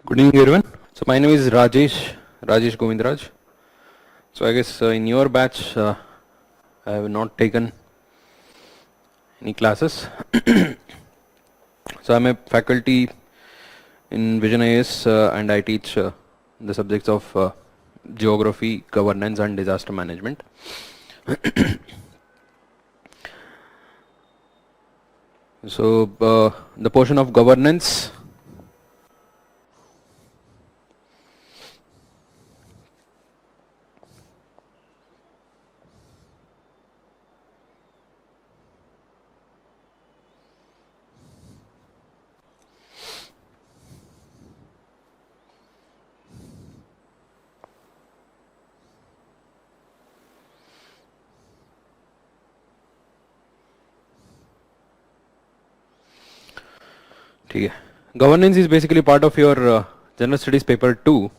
Good evening, everyone. So my name is Rajesh Govindraj. So I guess in your batch, I have not taken any classes. So I'm a faculty in Vision IAS and I teach the subjects of geography, governance and disaster management. So the portion of governance, okay. Governance is basically part of your General Studies paper 2.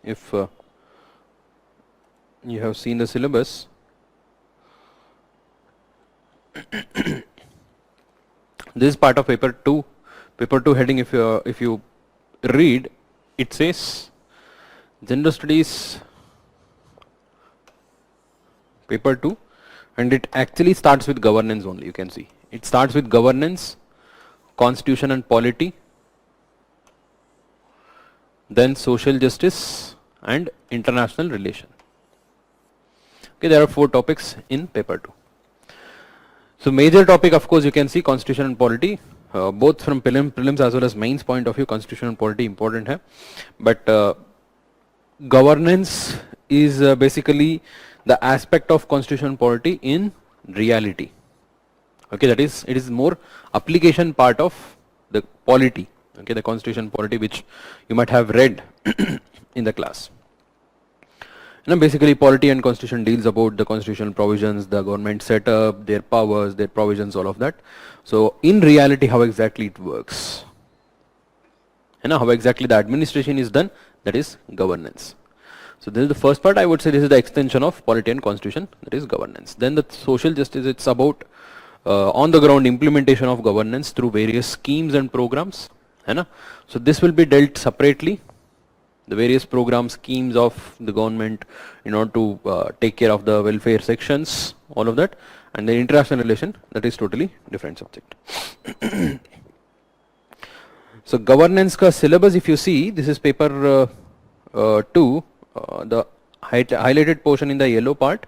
If you have seen the syllabus, this is part of paper 2. Paper 2 heading, if you read, it says General Studies paper 2, and it actually starts with governance only. You can see it starts with governance, constitution and polity, then social justice and international relation. Okay, there are 4 topics in paper 2. So major topic, of course, you can see constitution and polity, both from prelims as well as mains point of view. Constitution and polity important hai, but governance is basically the aspect of constitution and polity in reality. Okay, that is, it is more application part of the polity. Okay, the constitution polity which you might have read in the class. Basically polity and constitution deals about the constitutional provisions, the government setup, their powers, their provisions, all of that. So in reality, how exactly it works, how exactly the administration is done, that is governance. So this is the first part. I would say this is the extension of polity and constitution, that is governance. Then the social justice, it's about on the ground implementation of governance through various schemes and programs. So this will be dealt separately, the various program schemes of the government in order to take care of the welfare sections, all of that, and the international relation, that is totally different subject. So governance ka syllabus, if you see, this is paper 2, the highlighted portion in the yellow part.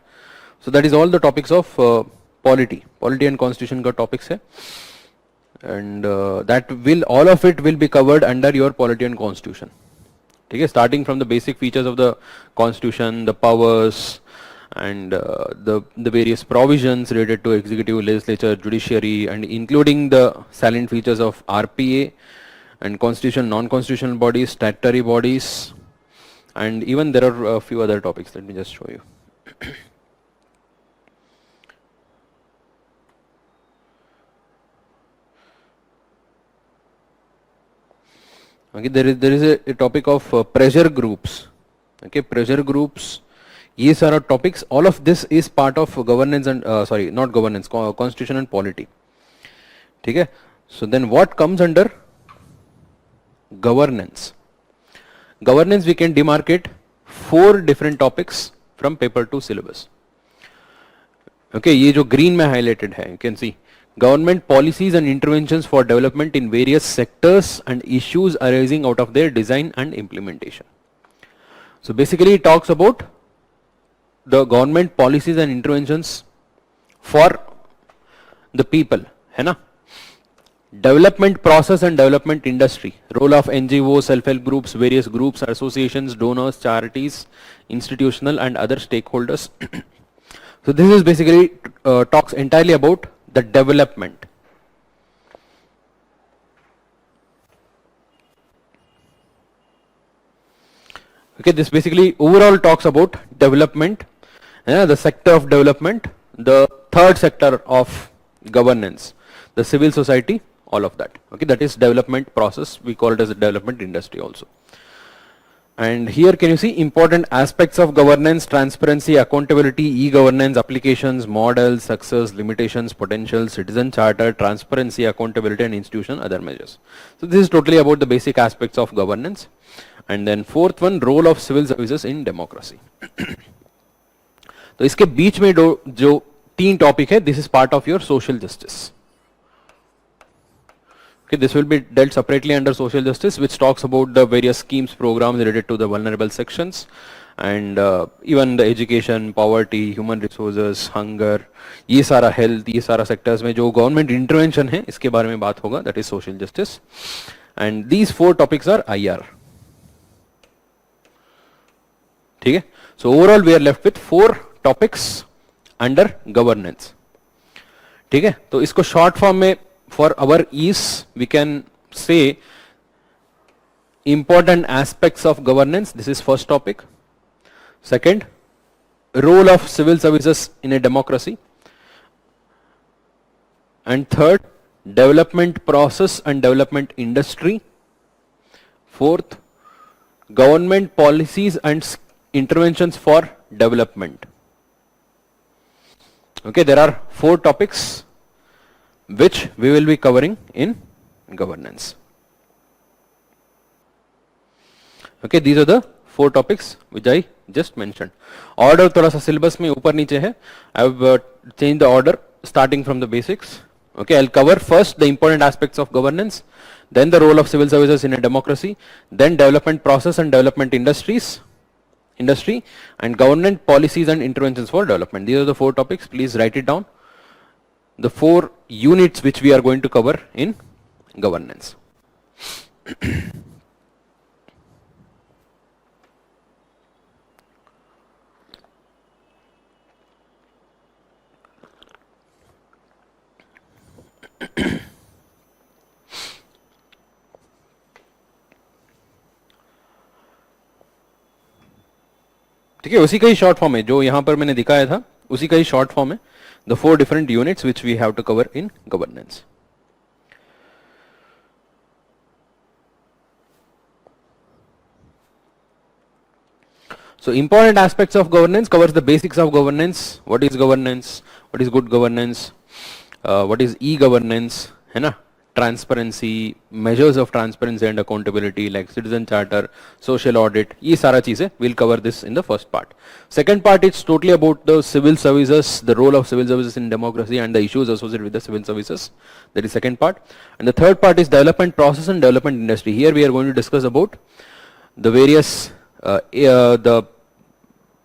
So that is all the topics of polity and constitution ka topics hai, and that will, all of it will be covered under your polity and constitution. Okay, starting from the basic features of the constitution, the powers and the various provisions related to executive, legislature, judiciary, and including the salient features of RPA and constitution, non-constitutional bodies, statutory bodies, and even there are a few other topics. Let me just show you. Okay, there is a topic of pressure groups. Okay, pressure groups, these are topics. All of this is part of governance and sorry, not governance, constitution and polity. Okay, so then what comes under governance? Governance we can demarcate 4 different topics from paper 2 syllabus. Okay, ये जो green में highlighted है, you can see government policies and interventions for development in various sectors and issues arising out of their design and implementation. So basically it talks about the government policies and interventions for the people, है ना? Development process and development industry, role of NGOs, self-help groups, various groups, associations, donors, charities, institutional and other stakeholders. So this is basically talks entirely about the development. Okay, this basically overall talks about development, the sector of development, the third sector of governance, the civil society, all of that. Okay, that is development process. We call it as a development industry also. And here can you see important aspects of governance, transparency, accountability, e-governance, applications, models, success, limitations, potential, citizen charter, transparency, accountability and institution, other measures. So this is totally about the basic aspects of governance. And then fourth one, role of civil services in democracy. तो इसके बीच में जो तीन topic है, this is part of your social justice. Okay, this will be dealt separately under social justice, which talks about the various schemes, programs related to the vulnerable sections, and even the education, poverty, human resources, hunger, ये सारा health, ये सारा sectors में जो government intervention है, इसके बारे में बात होगा, that is social justice. And these four topics are IR. ठीक है? So overall we are left with 4 topics under governance. ठीक है? तो इसको short form में for our ease we can say important aspects of governance. This is first topic. Second, role of civil services in a democracy. And third, development process and development industry. Fourth, government policies and interventions for development. Okay, there are 4 topics which we will be covering in governance. Okay, these are the 4 topics which I just mentioned. Order थोड़ा सा syllabus में ऊपर नीचे है. I have changed the order starting from the basics. Okay, I'll cover first the important aspects of governance, then the role of civil services in a democracy, then development process and development industry, and government policies and interventions for development. These are the 4 topics. Please write it down. The 4 units which we are going to cover in governance. ठीक है, उसी का ही short form है जो यहां पर मैंने दिखाया था, उसी का ही शॉर्ट फॉर्म है. The 4 different units which we have to cover in governance. So important aspects of governance covers the basics of governance. What is governance? What is good governance? What is e-governance? है ना? Transparency, measures of transparency and accountability like citizen charter, social audit, ये सारा चीजें we'll cover this in the first part. Second part is totally about the civil services, the role of civil services in democracy and the issues associated with the civil services. That is second part. And the third part is development process and development industry. Here we are going to discuss about the various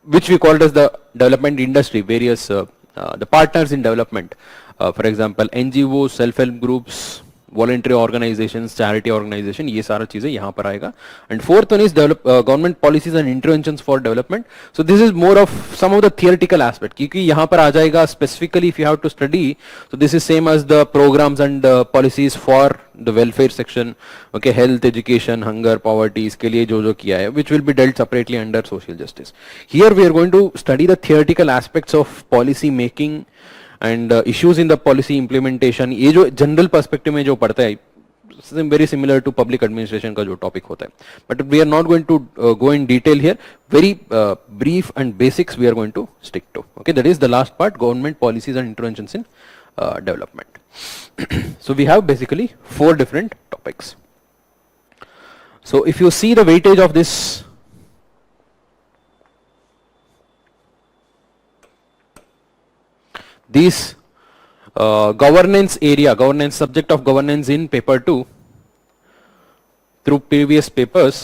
which we call it as the development industry, various the partners in development. For example, NGOs, self-help groups, voluntary organisations, charity organisation, ये सारा चीजें यहाँ पर आएगा. And fourth one is government policies and interventions for development. So this is more of some of the theoretical aspect, क्योंकि यहाँ पर आ जाएगा specifically if you have to study. So this is same as the programs and policies for the welfare section. Okay, health, education, hunger, poverty, इसके लिए जो जो किया है, which will be dealt separately under social justice. Here we are going to study the theoretical aspects of policy making and issues in the policy implementation. ये जो general perspective में जो पढ़ता है, very similar to public administration का जो topic होता है, but we are not going to go in detail here. Very brief and basics we are going to stick to. Okay, that is the last part, government policies and interventions in development. So we have basically 4 different topics. So if you see the weightage of this, this governance area, governance subject of governance in paper 2 through previous papers,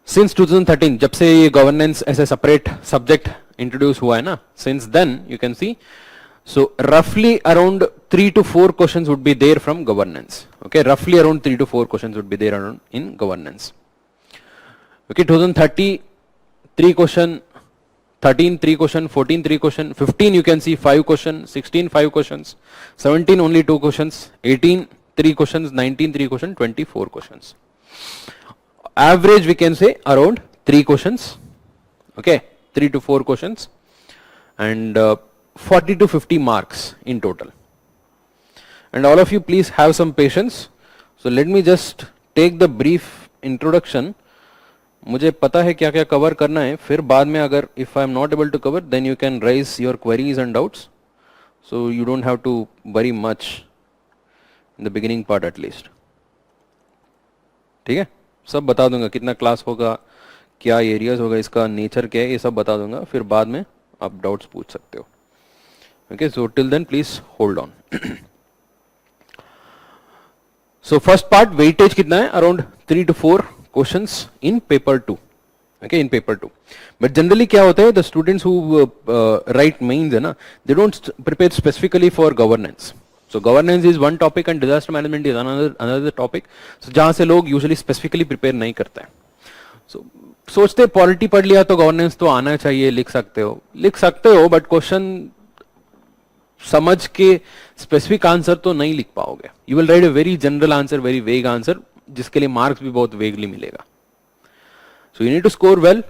since 2013 जब से ये governance as a separate subject introduce हुआ है ना, since then you can see, so roughly around 3 to 4 questions would be there from governance. Okay, roughly around 3 to 4 questions would be there around in governance. Okay, 2030 3 question, 13 3 question, 14 3 question, 15 you can see 5 question, 16 5 questions, 17 only 2 questions, 18 3 questions, 19 3 questions, 24 questions. Average we can say around 3 questions. Okay, 3 to 4 questions, and 40 to 50 marks in total. and all of you please have some patience. So let me just take the brief introduction. मुझे पता है क्या क्या cover करना है, फिर बाद में अगर if I am not able to cover then you can raise your queries and doubts, so you don't have to worry much in the beginning part at least. ठीक है, सब बता दूंगा कितना क्लास होगा, क्या एरियाज होगा, इसका नेचर क्या है, ये सब बता दूंगा, फिर बाद में आप डाउट्स पूछ सकते हो. Okay, so till then please hold on. So first part weightage कितना है, around 3 to 4 questions in paper 2. Okay, in paper 2. But generally क्या होता है, the students who write mains है ना, they don't prepare specifically for governance. So governance is one topic and disaster management is another topic. So जहाँ से लोग usually specifically prepare नहीं करते हैं. So सोचते पॉलिटी पढ़ लिया तो गवर्नेंस तो आना चाहिए, लिख सकते हो बट क्वेश्चन समझ के स्पेसिफिक आंसर तो नहीं लिख पाओगे. You will write a very general answer, very vague answer, जिसके लिए मार्क्स भी बहुत वेगली मिलेगा. So you need to score well.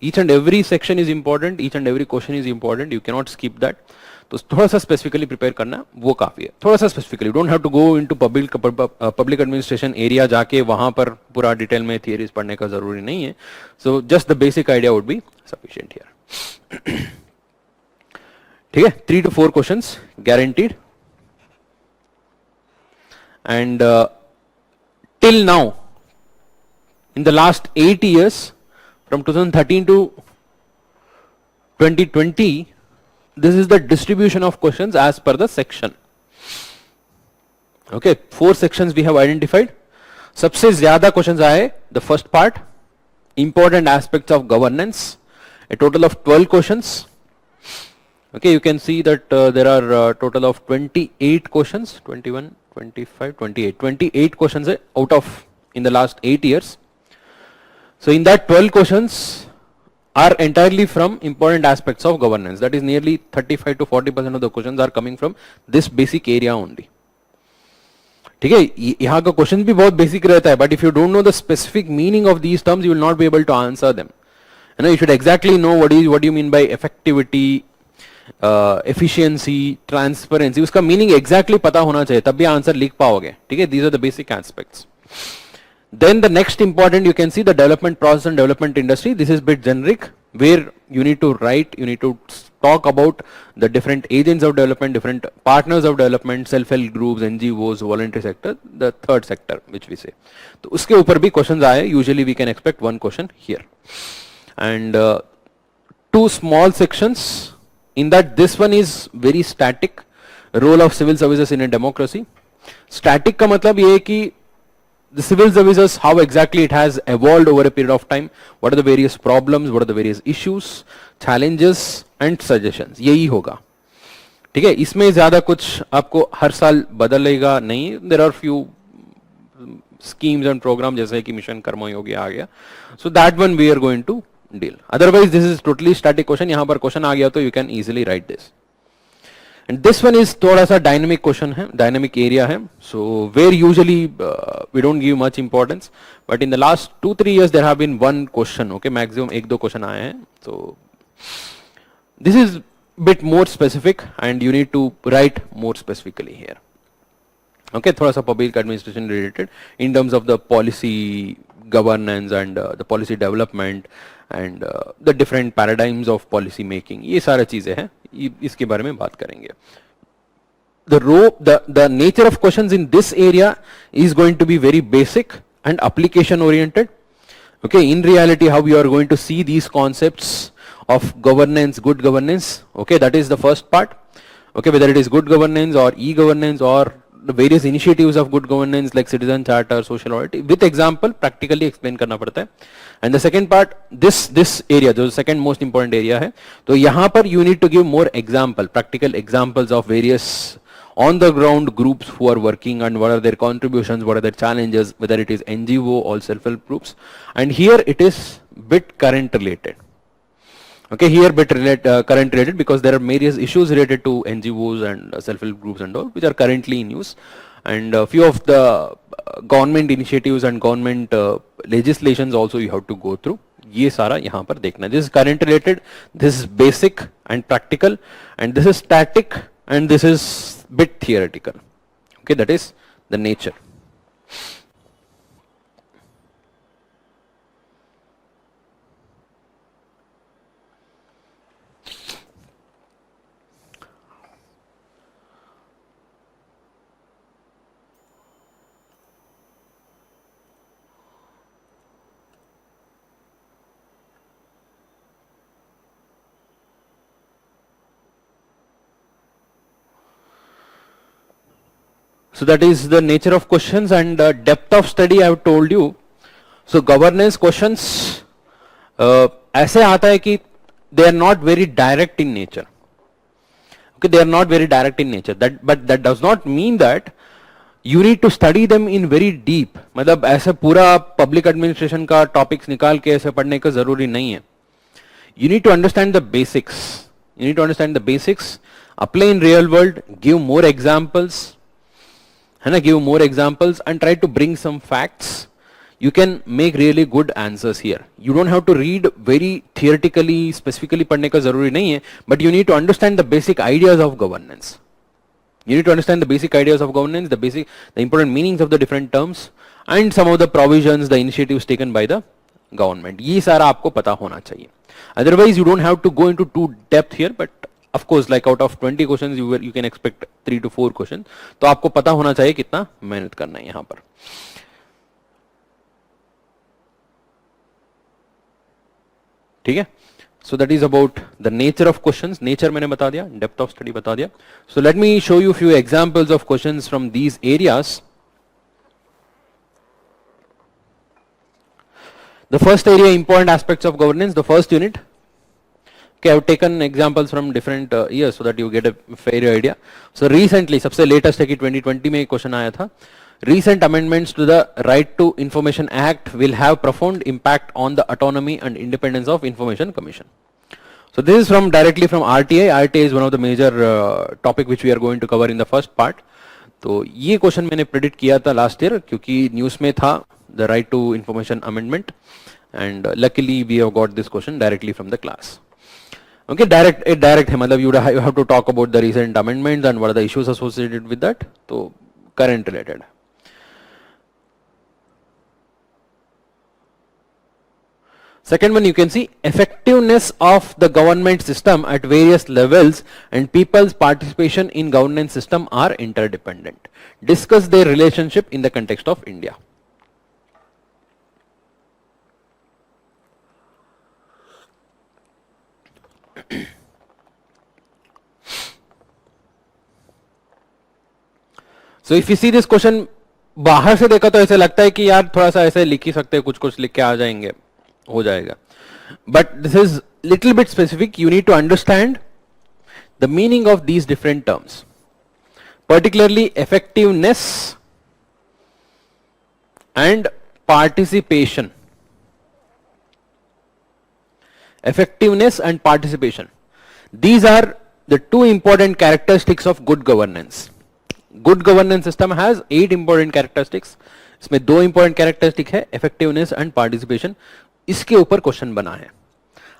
Each and every section is important, each and every question is important, you cannot skip that. तो थोड़ा सा specifically prepare करना वो काफी है. थोड़ा सा specifically, don't have to go into public administration area जाके वहां पर पूरा डिटेल में थियरीज पढ़ने का जरूरी नहीं है. So just the basic idea would be sufficient here. ठीक है, 3 to 4 questions guaranteed. And till now in the last 8 years, from 2013 to 2020, this is the distribution of questions as per the section. Okay, 4 sections we have identified. सबसे ज्यादा questions आए, the first part, important aspects of governance, a total of 12 questions. Okay, you can see that there are total of 28 questions, 21, 25, 28 questions out of in the last 8 years. So in that 12 questions are entirely from important aspects of governance. That is nearly 35 to 40% of the questions are coming from this basic area only. ठीक है, यहाँ का question भी बहुत basic रहता है, but if you don't know the specific meaning of these terms you will not be able to answer them. You should exactly know what you mean by effectivity, efficiency, transparency. उसका meaning exactly पता होना चाहिए, तब भी answer लिख पाओगे. ठीक है, these are the basic aspects. Then the next important, you can see the development process and development industry. This is bit generic, where you need to write, you need to talk about the different agents of development, different partners of development, self-help groups, NGOs, voluntary sector, the third sector which we say. तो उसके ऊपर भी questions आए. Usually we can expect one question here. And 2 small sections in that. This one is very static. Role of civil services in a democracy. Static का मतलब ये है कि the civil services, how exactly it has evolved over a period of time, what are the various problems, what are the various issues, challenges and suggestions. यही होगा. ठीक है, इसमें ज्यादा कुछ आपको हर साल बदलेगा नहीं. there are few schemes and programs जैसे कि मिशन कर्मयोगी आ गया, so that one we are going to deal. Otherwise this is totally static question. यहाँ पर question आ गया तो you can easily write this. And this one is थोड़ा सा dynamic question है, dynamic area है. So where usually we don't give much importance, but in the last 2-3 years there have been one question. Okay, maximum 1-2 question आए हैं. So this is bit more specific and you need to write more specifically here. Okay, थोड़ा सा public administration related in terms of the policy governance and the policy development and the different paradigms of policy making. ये सारी चीजें हैं, इसके बारे में बात करेंगे. The nature of questions in this area is going to be very basic and application oriented. Okay, in reality how you are going to see these concepts of governance, good governance. Okay, that is the first part. Okay, whether it is good governance or e-governance or the various initiatives of good governance like citizen charter, social audit, with example practically explain करना पड़ता है. And the second part, this area, जो second most important area है, तो यहाँ पर you need to give more example, practical examples of various on the ground groups who are working and what are their contributions, what are their challenges, whether it is NGO or self-help groups. And here it is bit current related. Okay, here bit current related because there are various issues related to NGOs and self-help groups and all which are currently in use, and a few of the government initiatives and government legislations also you have to go through. ये सारा यहाँ पर देखना. This is current related, this is basic and practical, and this is static and this is bit theoretical. Okay, that is the nature. So that is the nature of questions and depth of study I have told you. So governance questions ऐसे आता है कि they are not very direct in nature. Okay, they are not very direct in nature. But that does not mean that you need to study them in very deep. मतलब ऐसे पूरा public administration का topics निकाल के ऐसे पढ़ने का जरूरी नहीं है. You need to understand the basics. You need to understand the basics. Apply in real world. Give more examples. है ना, give more examples and try to bring some facts. You can make really good answers here. You don't have to read very theoretically, specifically पढ़ने का जरूरी नहीं है, but you need to understand the basic ideas of governance. You need to understand the basic ideas of governance, the important meanings of the different terms, and some of the provisions, the initiatives taken by the government. ये सारा आपको पता होना चाहिए. Otherwise, you don't have to go into too depth here, but of course, like out of 20 questions, you can expect 3 to 4 questions. तो आपको पता होना चाहिए कितना मेहनत करना है यहाँ पर. ठीक है. So that is about the nature of questions. Nature मैंने बता दिया, depth of study बता दिया. So let me show you few examples of questions from these areas. The first area, important aspects of governance, the first unit. Okay, I have taken examples from different years so that you get a fair idea. So recently, सबसे latest है कि 2020 में एक question आया था. Recent amendments to the Right to Information Act will have profound impact on the autonomy and independence of Information Commission. So this is from directly from RTI. RTI is one of the major topic which we are going to cover in the first part. तो ये question मैंने predict किया था last year क्योंकि news में था the Right to Information Amendment, and luckily we have got this question directly from the class. Okay, direct है, मतलब you have to talk about the recent amendments and what are the issues associated with that. तो current related. Second one, you can see effectiveness of the government system at various levels and people's participation in governance system are interdependent. Discuss their relationship in the context of India. So if you see this question, बाहर से देखा तो ऐसे लगता है कि यार थोड़ा सा ऐसे लिख ही सकते हैं, कुछ लिख के आ जाएंगे, हो जाएगा. But this is little bit specific. You need to understand the meaning of these different terms, particularly effectiveness and participation. Effectiveness and participation. These are the two important characteristics of good governance. Good governance system has 8 important characteristics. इसमें 2 important characteristic है, effectiveness and participation. इसके ऊपर question बना है.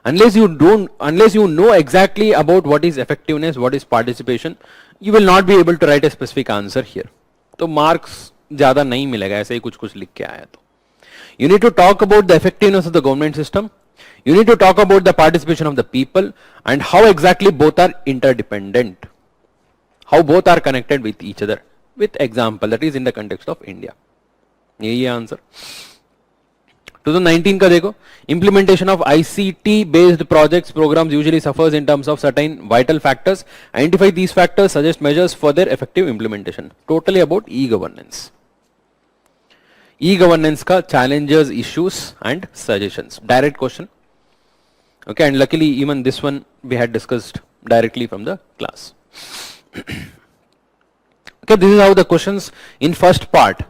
Unless you know exactly about what is effectiveness, what is participation, you will not be able to write a specific answer here. तो marks ज्यादा नहीं मिलेगा ऐसे ही कुछ लिख के आया तो. You need to talk about the effectiveness of the government system. You need to talk about the participation of the people and how exactly both are interdependent. How both are connected with each other. With example, that is in the context of India. यही है answer. 2019 का देखो, implementation of ICT based projects programs usually suffers in terms of certain vital factors. Identify these factors, suggest measures for their effective implementation. Totally about e-governance. E-governance का challenges, issues and suggestions. Direct question. Okay, and luckily even this one we had discussed directly from the class. Okay, this is how the questions in first part,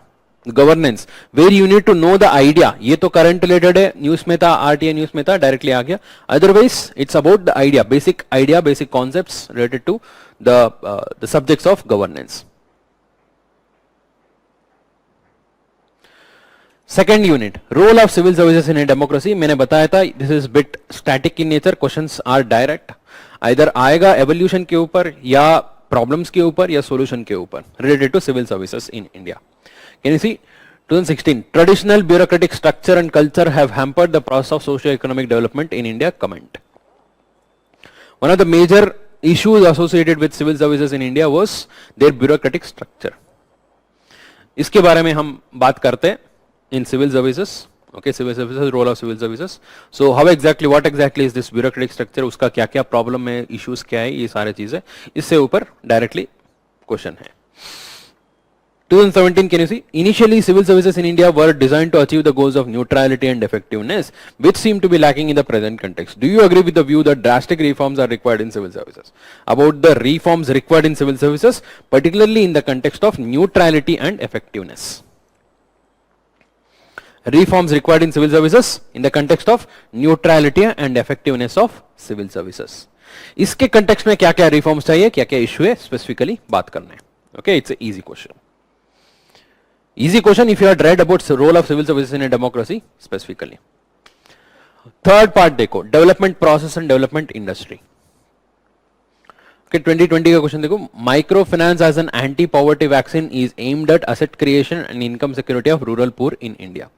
governance, where you need to know the idea. ये तो current related है, news में था, RTI news में था, directly आ गया. Otherwise, it's about the idea, basic concepts related to the subjects of governance. Second unit, role of civil services in a democracy. मैंने बताया था, this is bit static in nature. Questions are direct. Either आएगा evolution के ऊपर या problems के ऊपर या सॉल्यूशन के ऊपर related to civil services in India. Can you see 2016 traditional bureaucratic structure and culture have hampered the process of socio-economic development in India. Comment. One of the major issues associated with civil services in India was their bureaucratic structure. इसके बारे में हम बात करते हैं in civil services. Okay, civil services, role of civil services. So how exactly, what exactly is this bureaucratic structure? उसका क्या क्या प्रॉब्लम है, इश्यूज क्या है, ये सारे चीजें इससे ऊपर डायरेक्टली क्वेश्चन है. 2017, can you see? Initially, civil services in India were designed to achieve the goals of neutrality and effectiveness, which seem to be lacking in the present context. Do you agree with the view that drastic reforms are required in civil services? About the reforms required in civil services, particularly in the context of neutrality and effectiveness. Reforms required in civil services in the context of neutrality and effectiveness of civil services. इसके context में क्या क्या reforms चाहिए, क्या क्या issue है, specifically बात करना है. Okay, it's an easy question. Easy question if you had read about the role of civil services in a democracy specifically. Third part देखो, development process and development industry. Okay, 2020 का question देखो, microfinance as an anti-poverty vaccine is aimed at asset creation and income security of rural poor in India.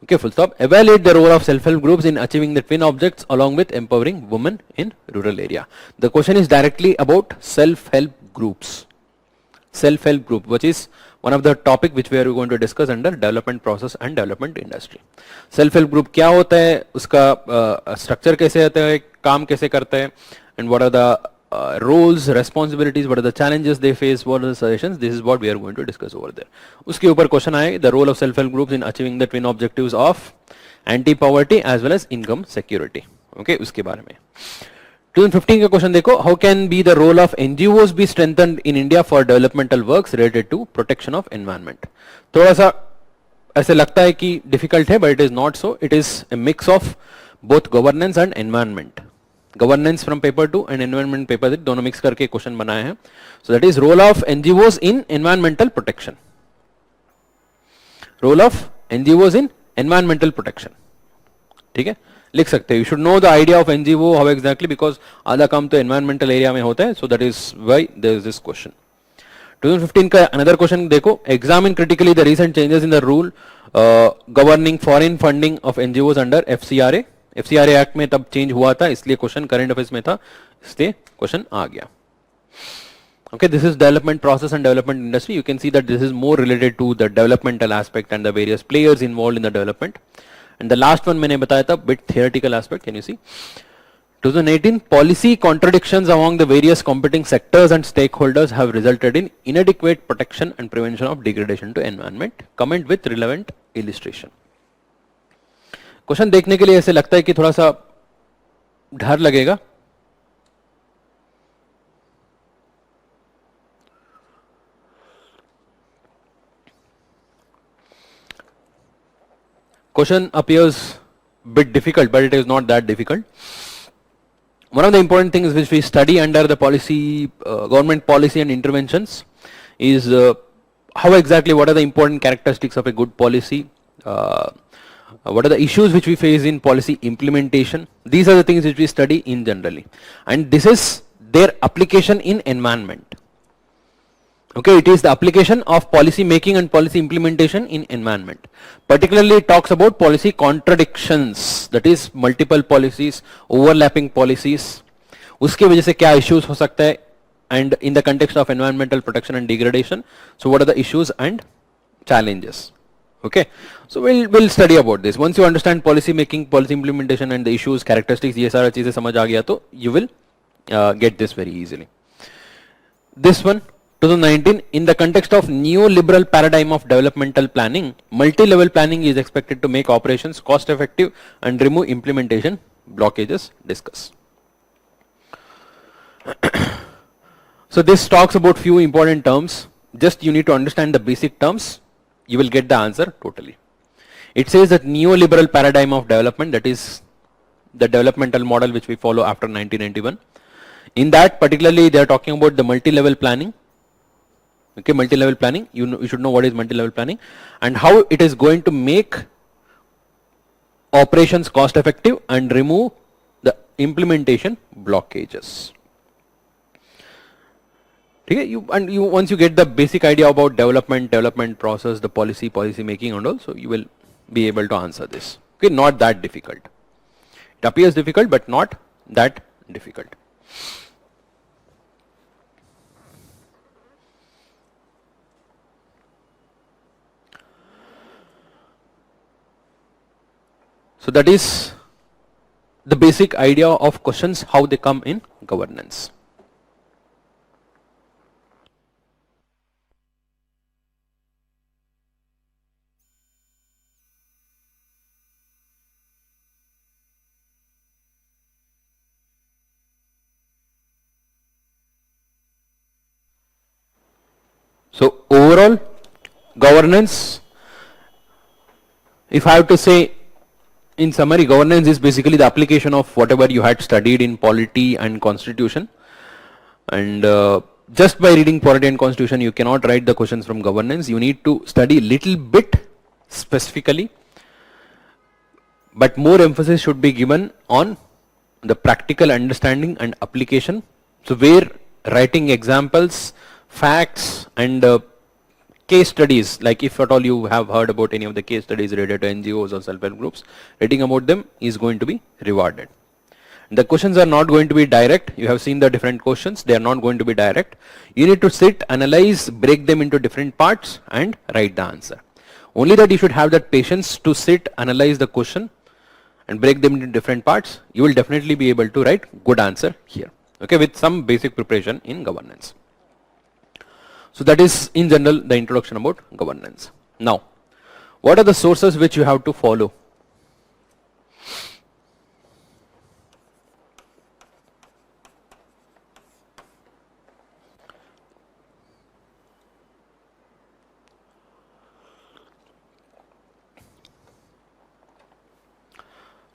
Okay, full stop. Evaluate the role of self-help groups in achieving the twin objects along with empowering women in rural area. The question is directly about self-help groups. Self-help group, which is one of the topic which we are going to discuss under development process and development industry. Self-help group क्या होता है, उसका structure कैसे आता है, काम कैसे करता है, and what are the roles, responsibilities, what are the challenges they face, what are the suggestions, this is what we are going to discuss over there. उसके ऊपर question आए, the role of self-help groups in achieving the twin objectives of anti-poverty as well as income security. Okay, उसके बारे में. 2015 का question देखो, how can be the role of NGOs be strengthened in India for developmental works related to protection of environment. थोड़ा सा ऐसे लगता है कि डिफिकल्ट है, but it is not so. It is a mix of both governance and environment. Governance from paper 2 and environment paper 3 दोनों mix करके question बनाए हैं. So that is role of NGOs in environmental protection. Role of NGOs in environmental protection. ठीक है, लिख सकते हैं. You should know the idea of NGO how exactly, because आधा काम तो एनवायरमेंटल एरिया में होता है. So that is why there is this question. 2015 का अनदर क्वेश्चन देखो, examine critically the recent changes in the rule governing foreign funding of NGOs under FCRA. FCRA act में तब चेंज हुआ था, इसलिए क्वेश्चन करंट अफेयर्स में था, इसलिए क्वेश्चन आ गया. Okay, this is development process and development industry. You can see that this is more related to the developmental aspect and the various players involved in the development. And the last one मैंने बताया था, bit theoretical aspect. Can you see? 2018 policy contradictions among the various competing sectors and stakeholders have resulted in inadequate protection and prevention of degradation to environment. Comment with relevant illustration. Question देखने के लिए ऐसे लगता है कि थोड़ा सा डर लगेगा. Question appears bit difficult, but it is not that difficult. One of the important things which we study under the policy, government policy and interventions is how exactly, what are the important characteristics of a good policy, what are the issues which we face in policy implementation. These are the things which we study in generally, and this is their application in environment. Okay, it is the application of policy making and policy implementation in environment. Particularly it talks about policy contradictions, that is multiple policies, overlapping policies. उसके वजह से क्या issues हो सकता है, and in the context of environmental protection and degradation, so what are the issues and challenges. Okay, so we'll study about this. Once you understand policy making, policy implementation and the issues, characteristics, ये सारा चीजें समझ आ गया तो you will get this very easily. This one 2019, in the context of neoliberal paradigm of developmental planning, multi-level planning is expected to make operations cost effective and remove implementation blockages. Discuss. So this talks about few important terms. Just you need to understand the basic terms, you will get the answer totally. It says that neoliberal paradigm of development, that is the developmental model which we follow after 1991. In that particularly they are talking about the multi-level planning. Okay, multi-level planning, you should know what is multi-level planning and how it is going to make operations cost effective and remove the implementation blockages. ठीक है, you once you get the basic idea about development process, the policy making and all, so you will be able to answer this. Okay, not that difficult. It appears difficult, but not that difficult. So that is the basic idea of questions, how they come in governance. So overall, governance, if I have to say in summary, governance is basically the application of whatever you had studied in polity and constitution. And just by reading polity and constitution, you cannot write the questions from governance. You need to study little bit specifically, but more emphasis should be given on the practical understanding and application. So where writing examples, facts and case studies, like if at all you have heard about any of the case studies related to NGOs or self-help groups, writing about them is going to be rewarded. The questions are not going to be direct. You have seen the different questions. They are not going to be direct. You need to sit, analyze, break them into different parts and write the answer. Only that you should have that patience to sit, analyze the question and break them into different parts. You will definitely be able to write good answer here. Okay, with some basic preparation in governance. So that is in general the introduction about governance. Now, what are the sources which you have to follow?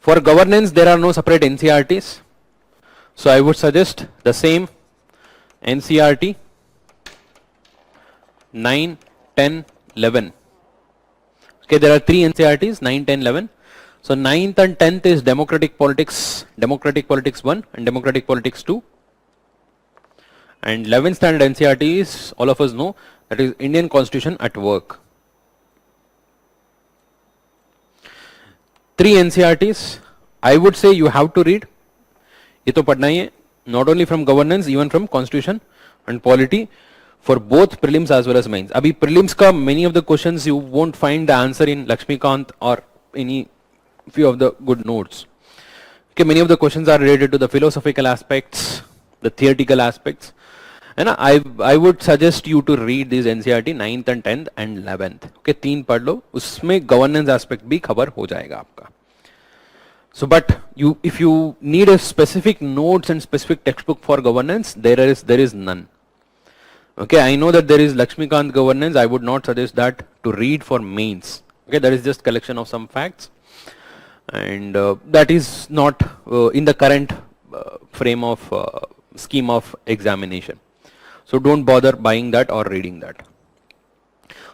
For governance, there are no separate NCRTs. So I would suggest the same NCRT 9, 10, 11. Okay, there are three NCRTs, 9, 10, 11. So 9th and 10th is Democratic Politics 1 and Democratic Politics 2. And 11th standard NCRT is, all of us know, that is Indian Constitution at Work. Three NCRTs, I would say you have to read. ये तो पढ़ना ही है, not only from governance, even from constitution and polity, for both prelims as well as mains. अभी prelims का many of the questions you won't find the answer in Lakshmikant or any few of the good notes. Okay, many of the questions are related to the philosophical aspects, the theoretical aspects. And I would suggest you to read these NCRT 9th and 10th and 11th. Okay, तीन पढ़ लो, उसमें governance aspect भी cover हो जाएगा आपका. So, but if you need a specific notes and specific textbook for governance, there is none. Okay, I know that there is Lakshmikant governance. I would not suggest that to read for mains. Okay, that is just collection of some facts, and that is not in the current frame of scheme of examination. So don't bother buying that or reading that.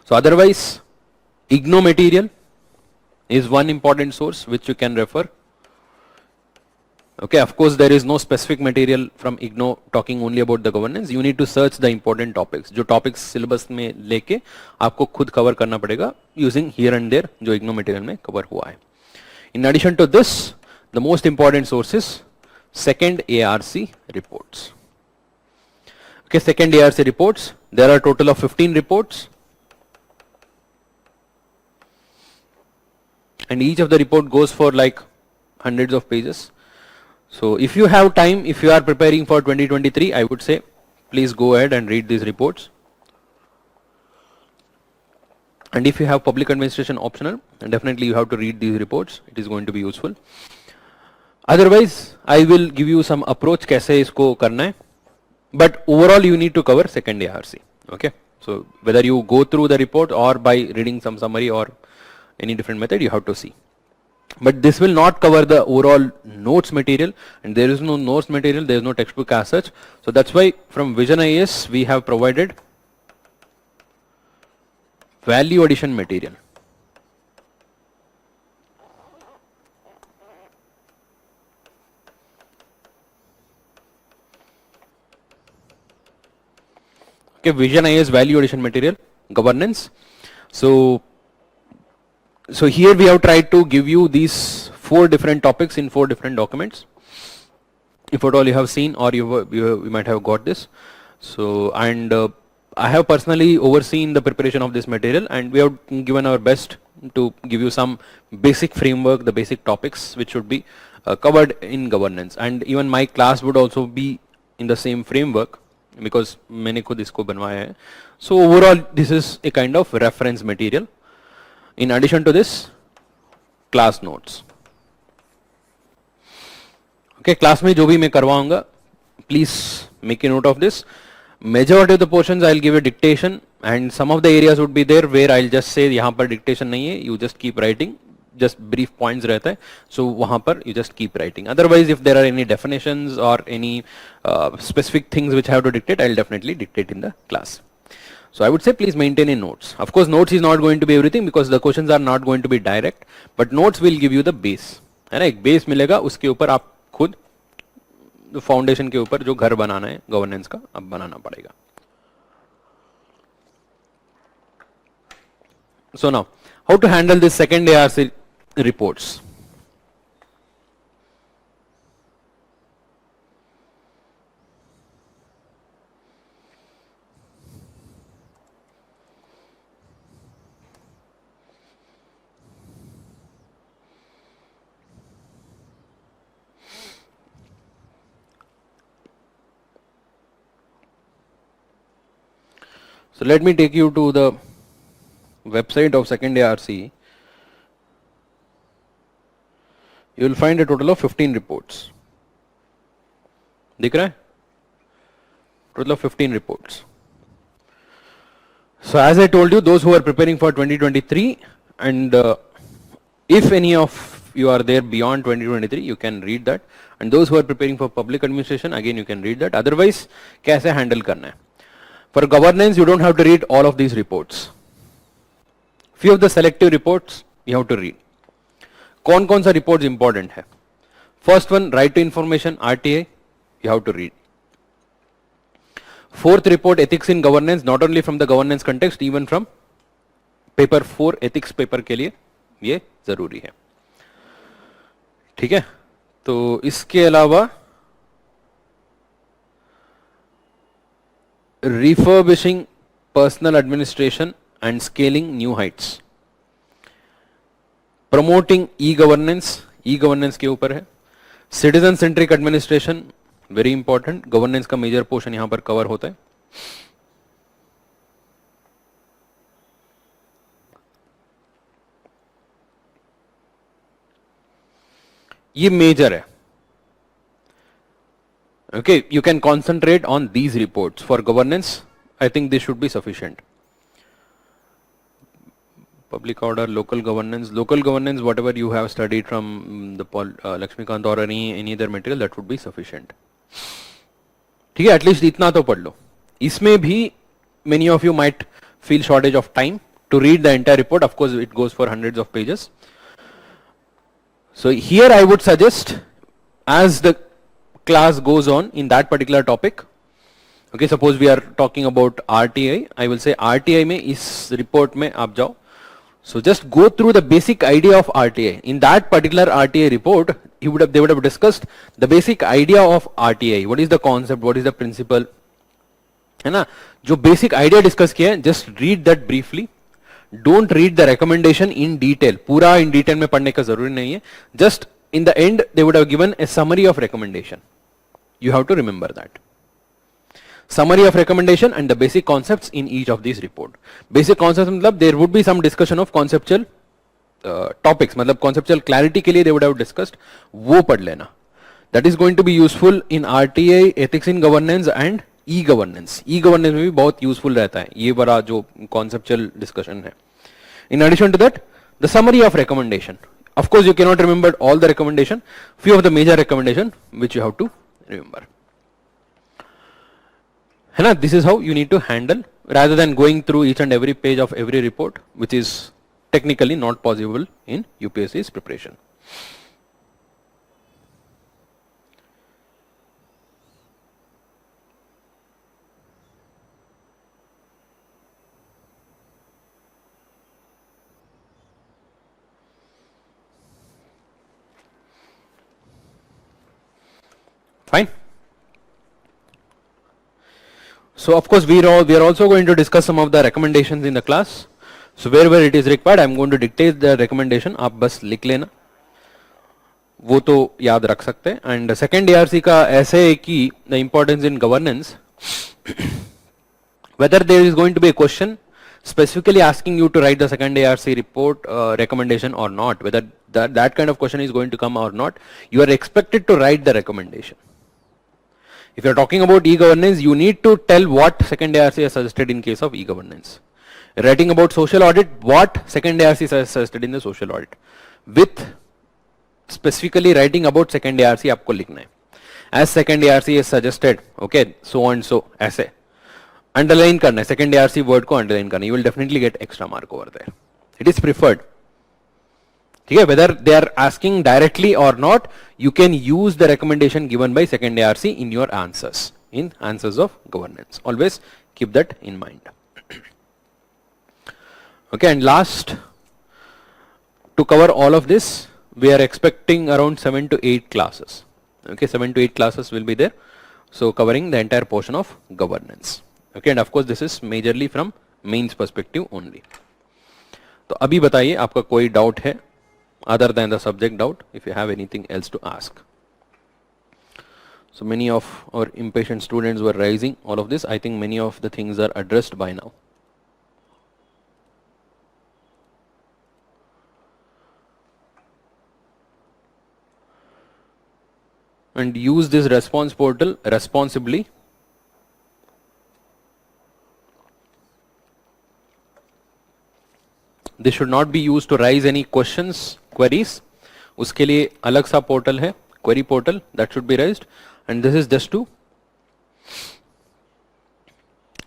So otherwise, IGNOU material is one important source which you can refer. Okay, of course there is no specific material from IGNOU talking only about the governance. You need to search the important topics. जो topics syllabus में लेके आपको खुद cover करना पड़ेगा using here and there जो IGNOU material में cover हुआ है. In addition to this, the most important source is second ARC reports. Okay, second ARC reports. There are a total of 15 reports, and each of the report goes for like hundreds of pages. So if you have time, if you are preparing for 2023, I would say please go ahead and read these reports. And if you have public administration optional, then definitely you have to read these reports. It is going to be useful. Otherwise, I will give you some approach कैसे इसको करना है. But overall, you need to cover second ARC. Okay. So whether you go through the report or by reading some summary or any different method, you have to see. But this will not cover the overall notes material, and there is no notes material, there is no textbook as such. So that's why from Vision IAS we have provided value addition material. Okay, Vision IAS value addition material, governance. So here we have tried to give you these 4 different topics in 4 different documents. If at all you have seen, or you might have got this. So, and I have personally overseen the preparation of this material, and we have given our best to give you some basic framework, the basic topics which should be covered in governance, and even my class would also be in the same framework because मैंने खुद इसको बनवाया है. So overall this is a kind of reference material. In addition to this, class notes. Okay, class में जो भी मैं करवाऊंगा, please make a note of this. Majority of the portions I'll give a dictation, and some of the areas would be there where I'll just say यहाँ पर dictation नहीं है, you just keep writing, just brief points रहता है, so वहाँ पर you just keep writing. Otherwise, if there are any definitions or any specific things which I have to dictate, I'll definitely dictate in the class. So I would say please maintain a notes. Of course, notes is not going to be everything because the questions are not going to be direct, but notes will give you the base. है ना, एक base मिलेगा, उसके ऊपर आप खुद foundation के ऊपर जो घर बनाना है गवर्नेंस का अब बनाना पड़ेगा. So now, how to handle this second ARC reports? So let me take you to the website of second ARC. You will find a total of 15 reports. दिख रहा है? Total of 15 reports. So as I told you, those who are preparing for 2023, and if any of you are there beyond 2023, you can read that. And those who are preparing for public administration, again you can read that. Otherwise, कैसे handle करना है? For governance, you don't have to read all of these reports. Few of the selective reports you have to read. कौन-कौन सा reports important है? First one, right to information, RTA, you have to read. Fourth report, ethics in governance, not only from the governance context, even from paper 4 ethics paper के लिए ये जरूरी है. ठीक है? तो इसके अलावा refurbishing personal administration and scaling new heights. Promoting e-governance के ऊपर है. Citizen centric administration, very important. Governance का major portion यहाँ पर cover होता है. ये major है. Okay, you can concentrate on these reports. For governance, I think this should be sufficient. Public order, local governance, whatever you have studied from the Lakshmikant or any other material, that would be sufficient. ठीक है, at least इतना तो पढ़ लो. इसमें भी many of you might feel shortage of time to read the entire report. Of course, it goes for hundreds of pages. So here I would suggest, as the class goes on in that particular topic, okay, suppose we are talking about RTI, I will say RTI में इस report में आप जाओ. So just go through the basic idea of RTI. In that particular RTI report, they would have discussed the basic idea of RTI. What is the concept? What is the principle? है ना? जो basic idea discuss किया है, just read that briefly. Don't read the recommendation in detail. पूरा in detail में पढ़ने का जरूरी नहीं है. Just in the end, they would have given a summary of recommendation. You have to remember that. Summary of recommendation and the basic concepts in each of these report. Basic concepts मतलब there would be some discussion of conceptual topics. मतलब conceptual clarity के लिए they would have discussed. वो पढ़ लेना. That is going to be useful in RTA, ethics in governance and e-governance. E-governance में भी बहुत useful रहता है. ये बड़ा जो conceptual discussion है. In addition to that, the summary of recommendation. Of course, you cannot remember all the recommendation. Few of the major recommendation which you have to remember. है ना? This is how you need to handle, rather than going through each and every page of every report, which is technically not possible in UPSC's preparation. Fine. So of course we are also going to discuss some of the recommendations in the class. So wherever it is required, I am going to dictate the recommendation. आप बस लिख लेना, वो तो याद रख सकते हैं. And second ARC का ऐसे है कि the importance in governance, whether there is going to be a question specifically asking you to write the second ARC report recommendation or not, whether that kind of question is going to come or not, you are expected to write the recommendation. If you are talking about e-governance, you need to tell what second ARC has suggested in case of e-governance. Writing about social audit, what second ARC has suggested in the social audit. With specifically writing about second ARC आपको लिखना है. As second ARC is suggested, okay, so and so, ऐसे. Underline करना है, second ARC word को underline करना है. You will definitely get extra mark over there. It is preferred. ठीक है, whether they are asking directly or not, you can use the recommendation given by second ARC in your answers, in answers of governance. Always keep that in mind. Okay, and last, to cover all of this, we are expecting around 7 to 8 classes. Okay, 7 to 8 classes will be there. So covering the entire portion of governance. Okay, and of course this is majorly from mains perspective only. तो अभी बताइए आपका कोई doubt है other than the subject doubt, if you have anything else to ask. So many of our impatient students were raising all of this. I think many of the things are addressed by now. And use this response portal responsibly. This should not be used to raise any questions, queries. उसके लिए अलग सा portal है, query portal, that should be raised. And this is just to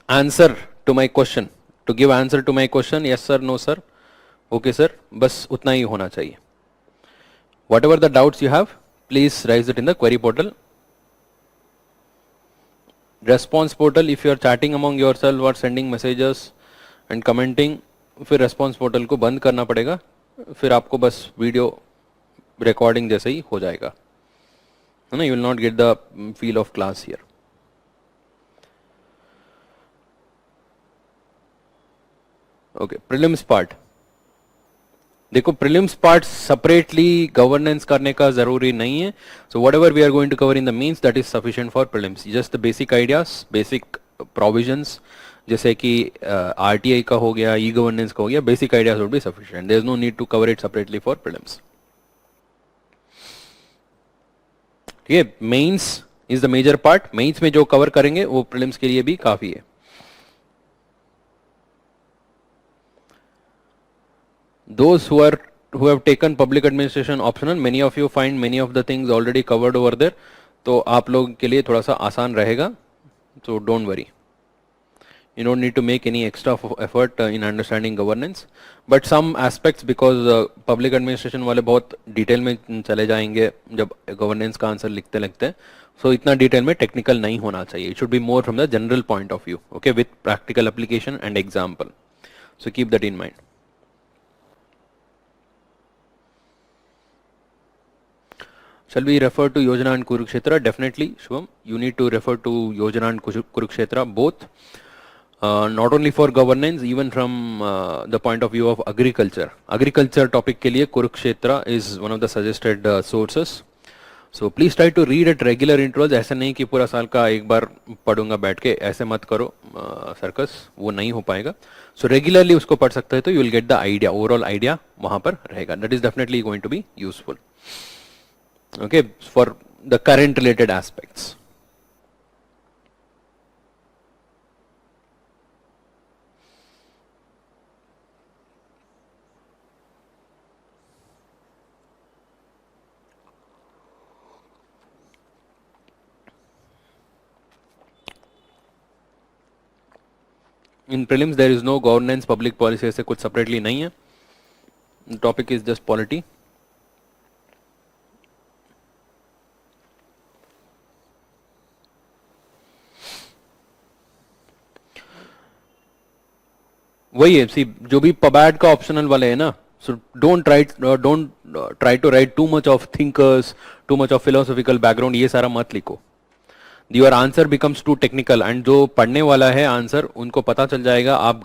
answer to my question, to give answer to my question, yes sir, no sir, okay sir, बस उतना ही होना चाहिए. Whatever the doubts you have, please raise it in the query portal. Response portal, if you are chatting among yourself or sending messages and commenting, फिर response portal को बंद करना पड़ेगा, फिर आपको बस वीडियो रिकॉर्डिंग जैसे ही हो जाएगा, है ना. You will not get the feel of class here. Okay, prelims part. देखो प्रीलिम्स पार्ट सेपरेटली गवर्नेंस करने का जरूरी नहीं है. So whatever we are going to cover in the mains that is sufficient for prelims. Just the basic ideas, basic provisions, जैसे कि RTI का हो गया, ई गवर्नेंस का हो गया, basic ideas would be sufficient. There is no need to cover it separately for prelims. ठीक है, mains is the major part. Mains में जो कवर करेंगे वो प्रीलिम्स के लिए भी काफी है. Those who have taken public administration optional, many of you find many of the things already covered over there. तो आप लोग के लिए थोड़ा सा आसान रहेगा. So don't worry. You don't need to make any extra effort in understanding governance. But some aspects, because public administration वाले बहुत डिटेल में चले जाएंगे जब governance का आंसर लिखते लिखते, so इतना डिटेल में टेक्निकल नहीं होना चाहिए. It should be more from the general point of view, okay, with practical application and example. So keep that in mind. Shall we refer to Yojana and Kurukshetra? Definitely, Shubham. You need to refer to Yojana and Kurukshetra both. Not only for governance, even from the point of view of agriculture. Agriculture topic के लिए Kurukshetra is one of the suggested sources. So please try to read at regular intervals. ऐसा नहीं कि पूरा साल का एक बार पढ़ूंगा बैठ के, ऐसे मत करो सर्कस, वो नहीं हो पाएगा. So regularly उसको पढ़ सकते हैं तो you will get the idea, overall idea वहाँ पर रहेगा. That is definitely going to be useful. Okay, for the current related aspects. In prelims there is no governance, public policy ऐसे कुछ separately नहीं है. The topic is just polity. वही है, सी जो भी पबैड का ऑप्शनल वाले है ना, so don't try to write too much of thinkers, too much of philosophical background, ये सारा मत लिखो. Your answer becomes too technical, and जो पढ़ने वाला है आंसर उनको पता चल जाएगा आप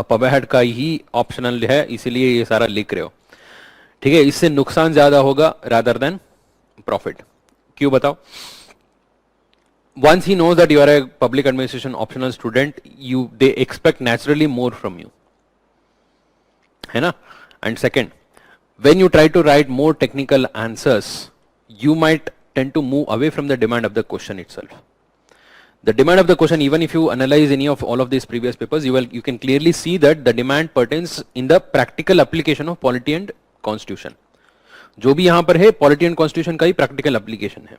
पबहेड का ही ऑप्शनल है इसीलिए ये सारा लिख रहे हो, ठीक है। इससे नुकसान ज्यादा होगा रादर देन प्रॉफिट। क्यों बताओ? once he knows that you are a public administration optional student, they expect naturally more from you, है ना? And second, when you try to write more technical answers, you might tend to move away from the demand of the question itself. The demand of the question, even if you analyze any of all of these previous papers, you can clearly see that the demand pertains in the practical application of polity and constitution. जो भी यहाँ पर है polity and constitution का ही practical application है.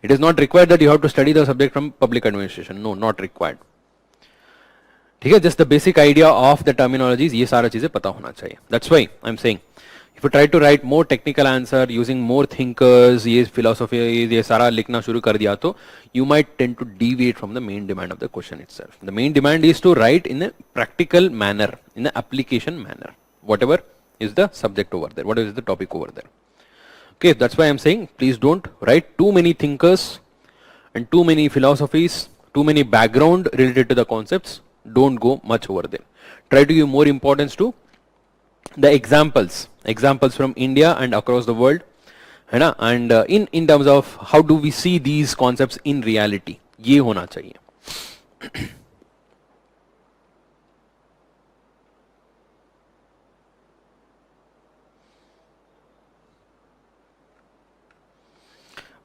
It is not required that you have to study the subject from public administration. No, not required. ठीक है, just the basic idea of the terminologies, ये सारा चीजें पता होना चाहिए. That's why I'm saying, if you try to write more technical answer using more thinkers, ये philosophy, ये सारा लिखना शुरू कर दिया तो you might tend to deviate from the main demand of the question itself. The main demand is to write in a practical manner, in an application manner, whatever is the subject over there, whatever is the topic over there. Okay, that's why I'm saying please don't write too many thinkers and too many philosophies, too many background related to the concepts. Don't go much over there. Try to give more importance to the examples from India and across the world, है ना? And in terms of how do we see these concepts in reality, ये होना चाहिए.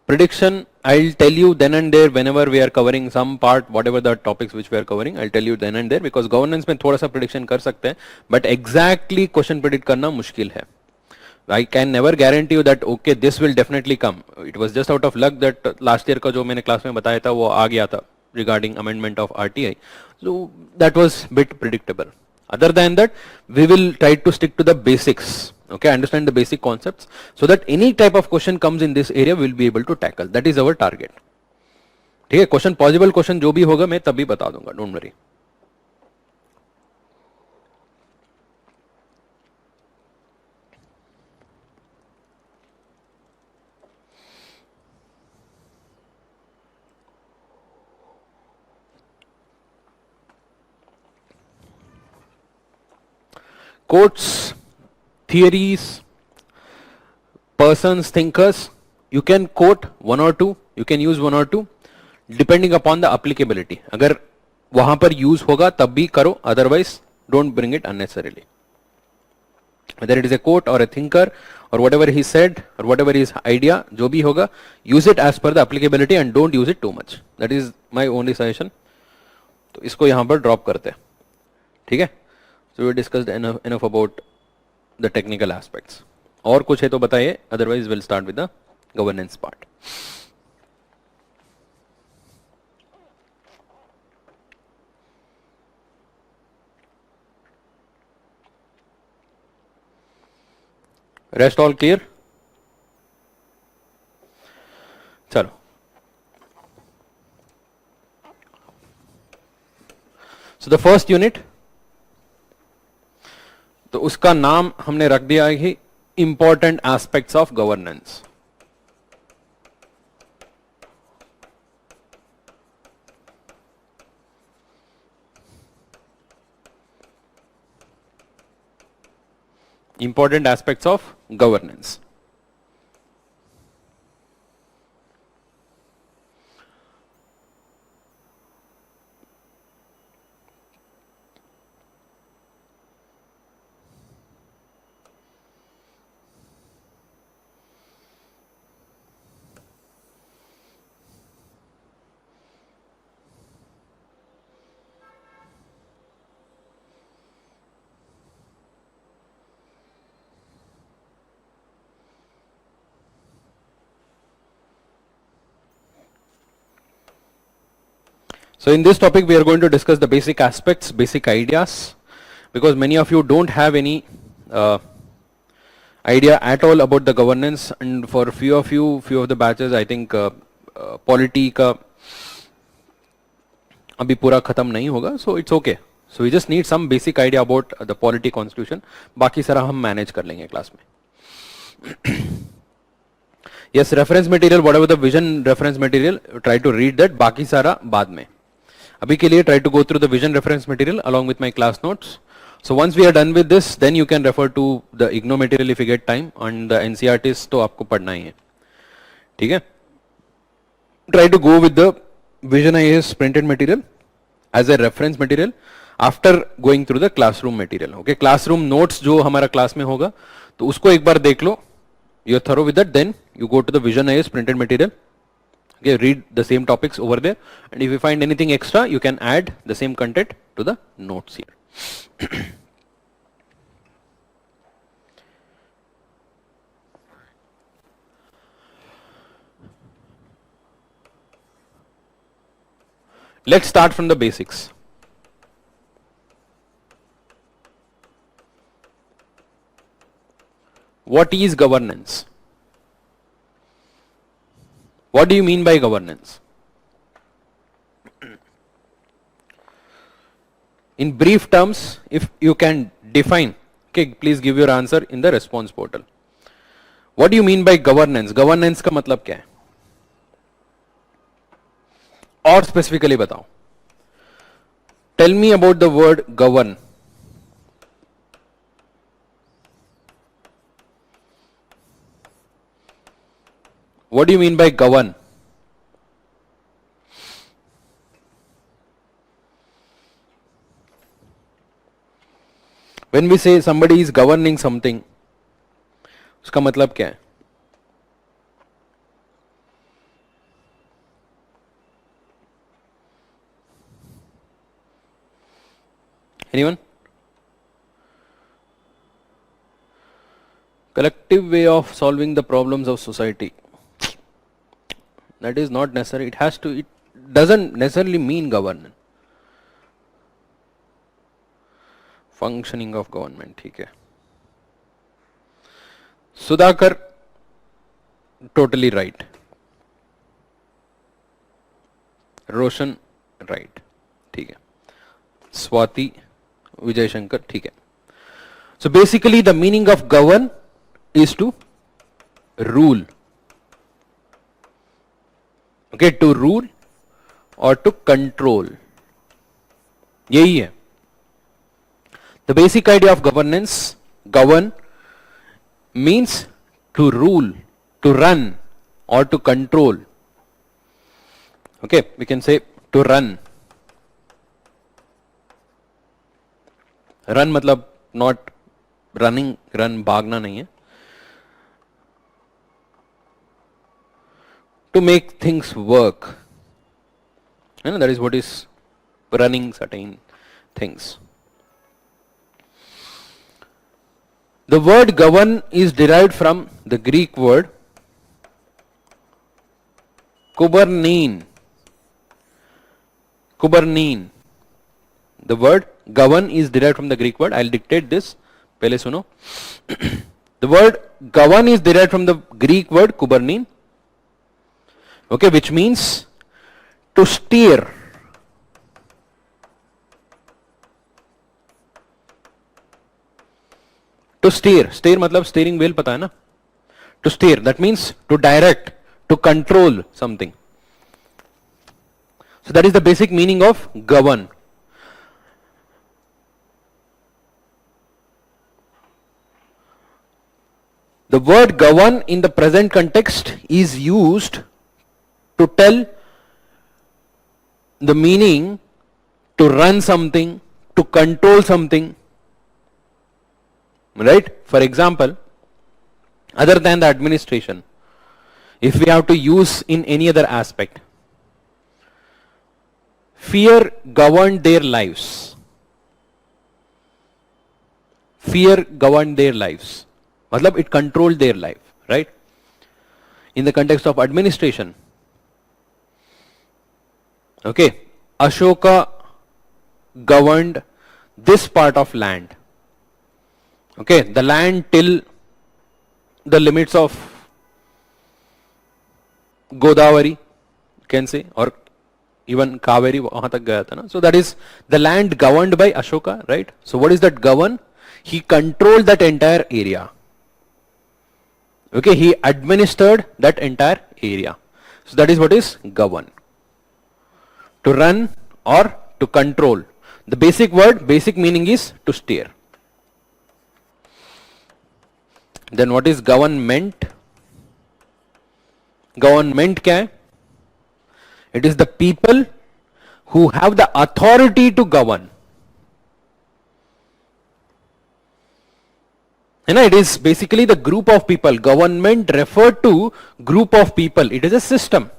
Prediction, I'll tell you then and there whenever we are covering some part, whatever the topics which we are covering, I'll tell you then and there, because governance में थोड़ा सा prediction कर सकते हैं, but exactly question predict करना मुश्किल है. I can never guarantee you that okay this will definitely come. It was just out of luck that last year का जो मैंने क्लास में बताया था वो आ गया था regarding amendment of RTI. So that was bit predictable. Other than that, we will try to stick to the basics. Okay, understand the basic concepts so that any type of question comes in this area we'll be able to tackle. That is our target. ठीक है, question possible question जो भी होगा मैं तभी बता दूंगा, don't worry. Quotes, theories, persons, thinkers, you can quote one or two, you can use one or two depending upon the applicability. अगर वहां पर use होगा तब भी करो, otherwise don't bring it unnecessarily. Whether it is a quote or a thinker or whatever he said or whatever his idea, जो भी होगा, use it as per the applicability and don't use it too much. That is my only suggestion. तो इसको यहां पर drop करते हैं, ठीक है? So we discussed enough about the technical aspects. और कुछ है तो बताइए, otherwise we'll start with the governance part. Rest all clear? चलो. So the first unit, तो उसका नाम हमने रख दिया है कि important aspects of governance. Important aspects of governance. So in this topic we are going to discuss the basic aspects, basic ideas, because many of you don't have any idea at all about the governance, and for few of the batches I think polity का अभी पूरा खत्म नहीं होगा, so it's okay. So we just need some basic idea about the polity constitution, बाकी सारा हम manage कर लेंगे क्लास में. Yes, reference material, whatever the vision reference material, try to read that, बाकी सारा बाद में. अभी के लिए try to go through the vision reference material along with my class notes. So once we are done with this, then you can refer to the IGNOU material if you get time, and the NCERTs तो आपको पढ़ना ही है, ठीक है. Try to go with the Vision IAS printed material as a reference material after going through the classroom material. Okay, classroom notes जो हमारा class में होगा तो उसको एक बार देख लो. You are thorough with that, then you go to the Vision IAS printed material. Okay, read the same topics over there, and if you find anything extra, you can add the same content to the notes here. Let's start from the basics. What is governance? What do you mean by governance? In brief terms, if you can define, okay, please give your answer in the response portal. What do you mean by governance? Governance का मतलब क्या है? और specifically बताओ. Tell me about the word govern. What do you mean by govern? When we say somebody is governing something, उसका मतलब क्या है? Anyone? Collective way of solving the problems of society. That is not necessary. It doesn't necessarily mean governance. Functioning of government, ठीक है. Sudhakar, totally right. Roshan, right. ठीक है. Swati, Vijay Shankar, ठीक है. So basically the meaning of govern is to rule. Okay, to rule or to control. यही है. The basic idea of governance, govern means to rule, to run or to control. Okay, we can say to run. Run मतलब not running, run भागना नहीं है. To make things work. You know, that is what is running certain things. The word govern is derived from the Greek word kubernein. Kubernein. The word govern is derived from the Greek word. I'll dictate this. पहले सुनो. The word govern is derived from the Greek word kubernein. Okay, which means to steer. To steer. Steer मतलब steering wheel पता है ना? To steer. That means to direct, to control something. So that is the basic meaning of govern. The word govern in the present context is used to tell the meaning to run something, to control something. Right? For example, other than the administration, if we have to use in any other aspect, fear governed their lives. Fear governed their lives. मतलब it controlled their life, right? In the context of administration, okay, Ashoka governed this part of land. Okay, the land till the limits of Godavari, can say, or even Kaveri, वहां तक गया था ना. So that is the land governed by Ashoka, right? So what is that govern? He controlled that entire area. Okay, he administered that entire area. So that is what is govern. To run or to control. The basic word, basic meaning is to steer. Then what is government? Government क्या है? It is the people who have the authority to govern. And it is basically the group of people. Government referred to group of people. It is a system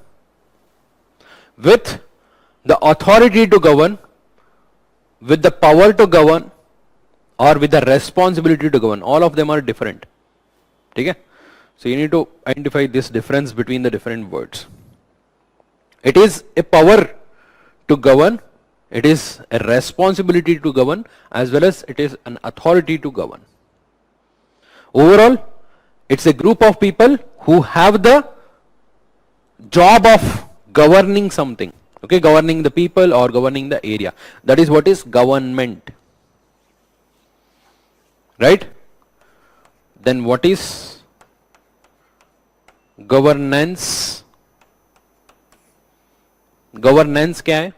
with the authority to govern, with the power to govern, or with the responsibility to govern. All of them are different. Okay? So you need to identify this difference between the different words. It is a power to govern, it is a responsibility to govern, as well as it is an authority to govern. Overall, it's a group of people who have the job of governing something. Okay, governing the people or governing the area. That is what is government. Right? Then what is governance? Governance क्या है?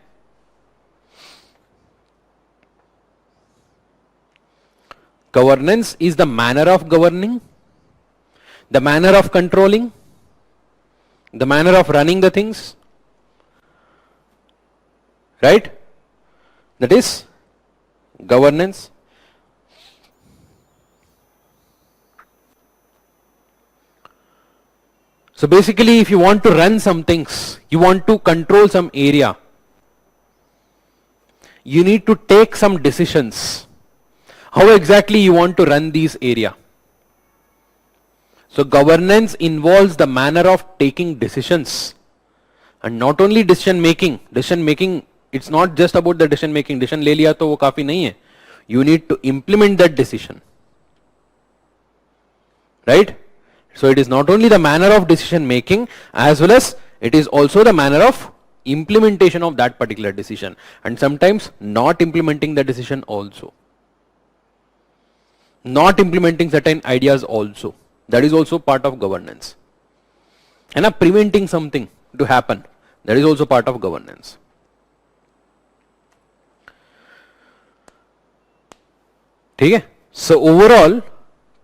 Governance is the manner of governing, the manner of controlling, the manner of running the things. Right? That is governance. So basically, if you want to run some things, you want to control some area, you need to take some decisions. How exactly you want to run these area? So governance involves the manner of taking decisions, and not only decision making. Decision making, it's not just about the decision making. Decision ले लिया तो वो काफी नहीं है. You need to implement that decision. Right? So it is not only the manner of decision making, as well as it is also the manner of implementation of that particular decision, and sometimes not implementing the decision also. Not implementing certain ideas also. That is also part of governance. And preventing something to happen. That is also part of governance. Okay? So overall,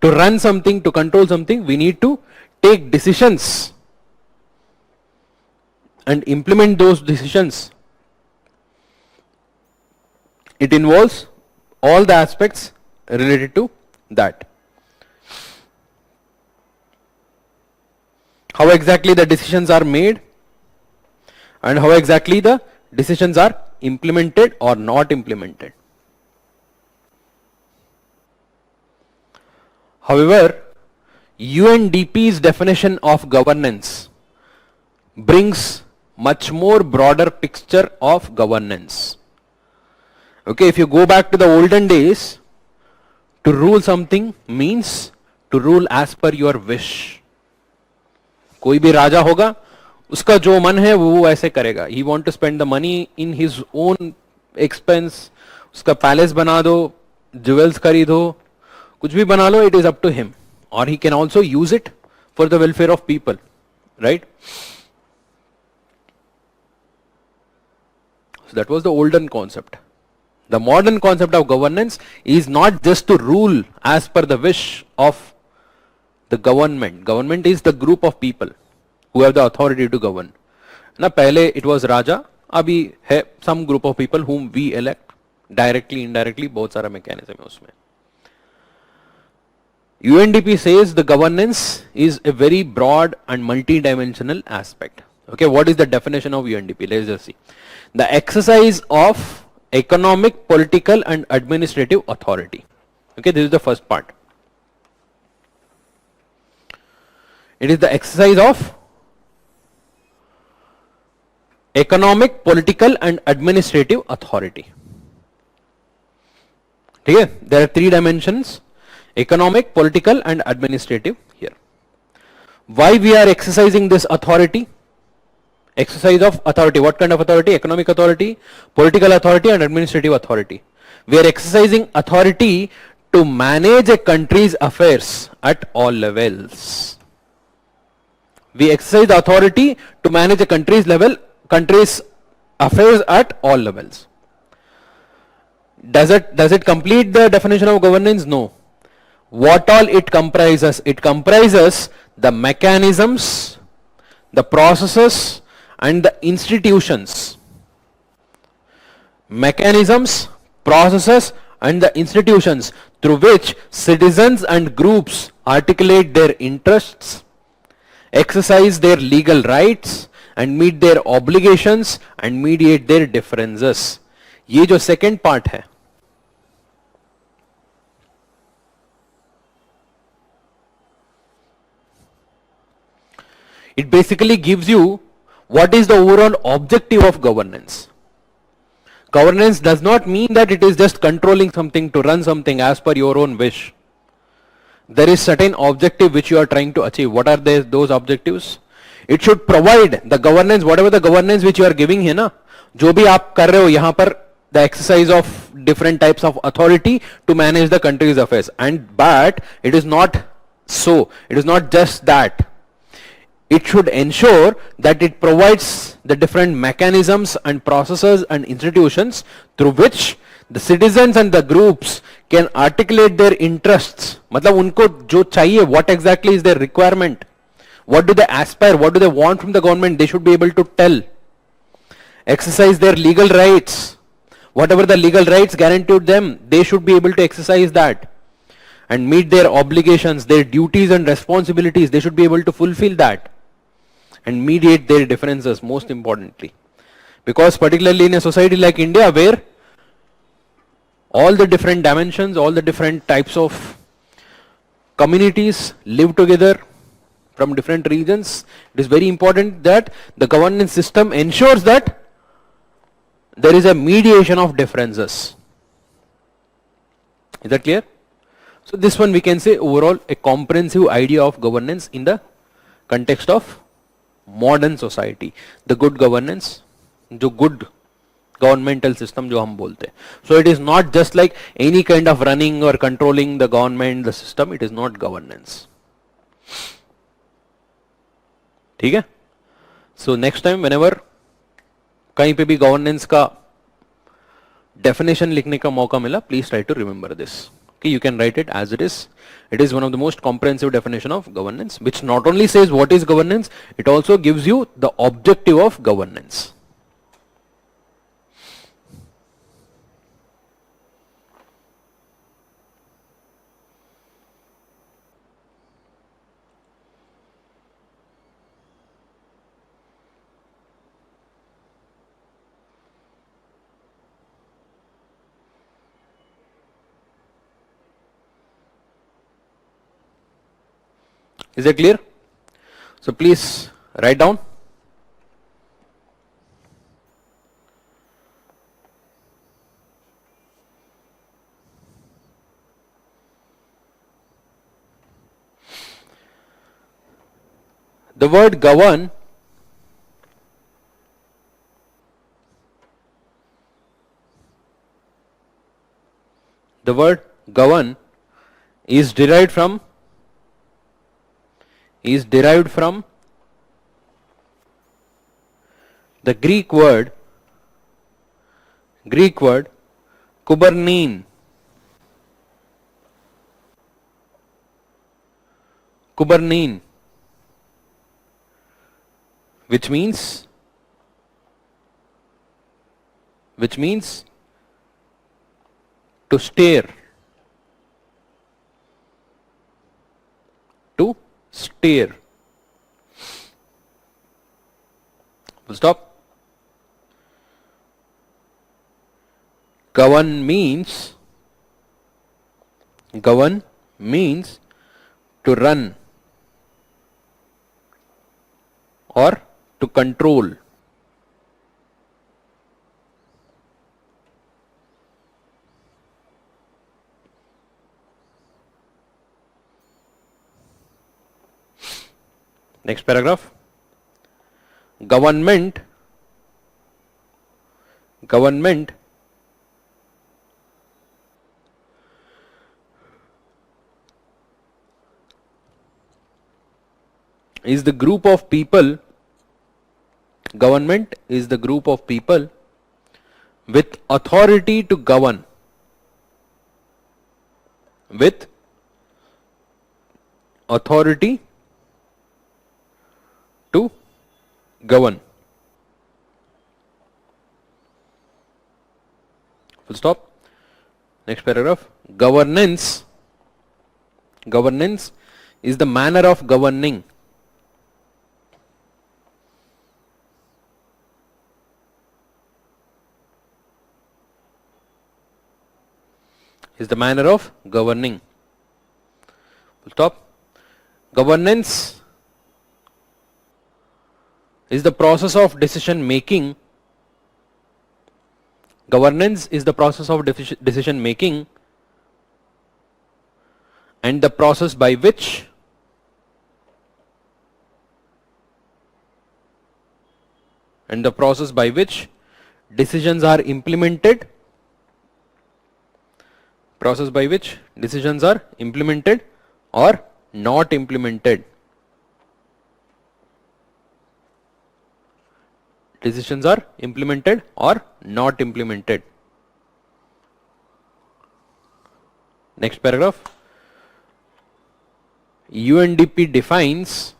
to run something, to control something, we need to take decisions and implement those decisions. It involves all the aspects related to that. How exactly the decisions are made, and how exactly the decisions are implemented or not implemented. However, UNDP's definition of governance brings much more broader picture of governance. Okay, if you go back to the olden days, to rule something means to rule as per your wish. कोई भी राजा होगा, उसका जो मन है वो ऐसे करेगा. He want to spend the money in his own expense. उसका पैलेस बना दो, jewels खरीदो, कुछ भी बना लो, it is up to him. Or he can also use it for the welfare of people. Right? So that was the olden concept. The modern concept of governance is not just to rule as per the wish of the government. Government is the group of people who have the authority to govern. ना पहले it was राजा, अभी है some group of people whom we elect directly, indirectly, बहुत सारा mechanism है उसमें. UNDP says the governance is a very broad and multi-dimensional aspect. Okay, what is the definition of UNDP? Let's just see. The exercise of economic, political and administrative authority. Okay, this is the first part. It is the exercise of economic, political and administrative authority. Okay, there are three dimensions: economic, political and administrative here. Why we are exercising this authority? Exercise of authority. What kind of authority? Economic authority, political authority and administrative authority. We are exercising authority to manage a country's affairs at all levels. We exercise the authority to manage a country's affairs at all levels. Does it complete the definition of governance? No. What all it comprises? It comprises the mechanisms, the processes, and the institutions. Mechanisms, processes, and the institutions through which citizens and groups articulate their interests, exercise their legal rights, and meet their obligations and mediate their differences. ये जो second part है, it basically gives you what is the overall objective of governance. Governance does not mean that it is just controlling something to run something as per your own wish. There is certain objective which you are trying to achieve. What are those objectives? It should provide the governance, whatever the governance which you are giving है ना, जो भी आप कर रहे हो यहाँ पर, the exercise of different types of authority to manage the country's affairs. But it is not so. It is not just that. It should ensure that it provides the different mechanisms and processes and institutions through which the citizens and the groups can articulate their interests. मतलब उनको जो चाहिए, what exactly is their requirement, what do they aspire, what do they want from the government, they should be able to tell. Exercise their legal rights, whatever the legal rights guaranteed them, they should be able to exercise that. And meet their obligations, their duties and responsibilities, they should be able to fulfill that. And mediate their differences, most importantly. Because particularly in a society like India, where all the different dimensions, all the different types of communities live together from different regions, it is very important that the governance system ensures that there is a mediation of differences. Is that clear? So this one we can say overall a comprehensive idea of governance in the context of modern society. The good governance, जो good governmental system जो हम बोलते हैं. So it is not just like any kind of running or controlling the government, the system. It is not governance. ठीक है? So next time whenever कहीं पे भी governance का definition लिखने का मौका मिला, please try to remember this. Okay, you can write it as it is. It is one of the most comprehensive definition of governance, which not only says what is governance, it also gives you the objective of governance. Is that clear? So please write down. The word govern is derived from the Greek word kubernein. Which means to stare. Full stop. Govern means to run or to control. Next paragraph. Government is the group of people, government is the group of people with authority to govern, with authority to govern. Full stop. Next paragraph. Governance. Governance is the manner of governing. Is the manner of governing. Full stop. Governance is the process of decision making. Governance is the process of decision making and the process by which decisions are implemented, process by which decisions are implemented or not implemented. Decisions are implemented or not implemented. Next paragraph. UNDP defines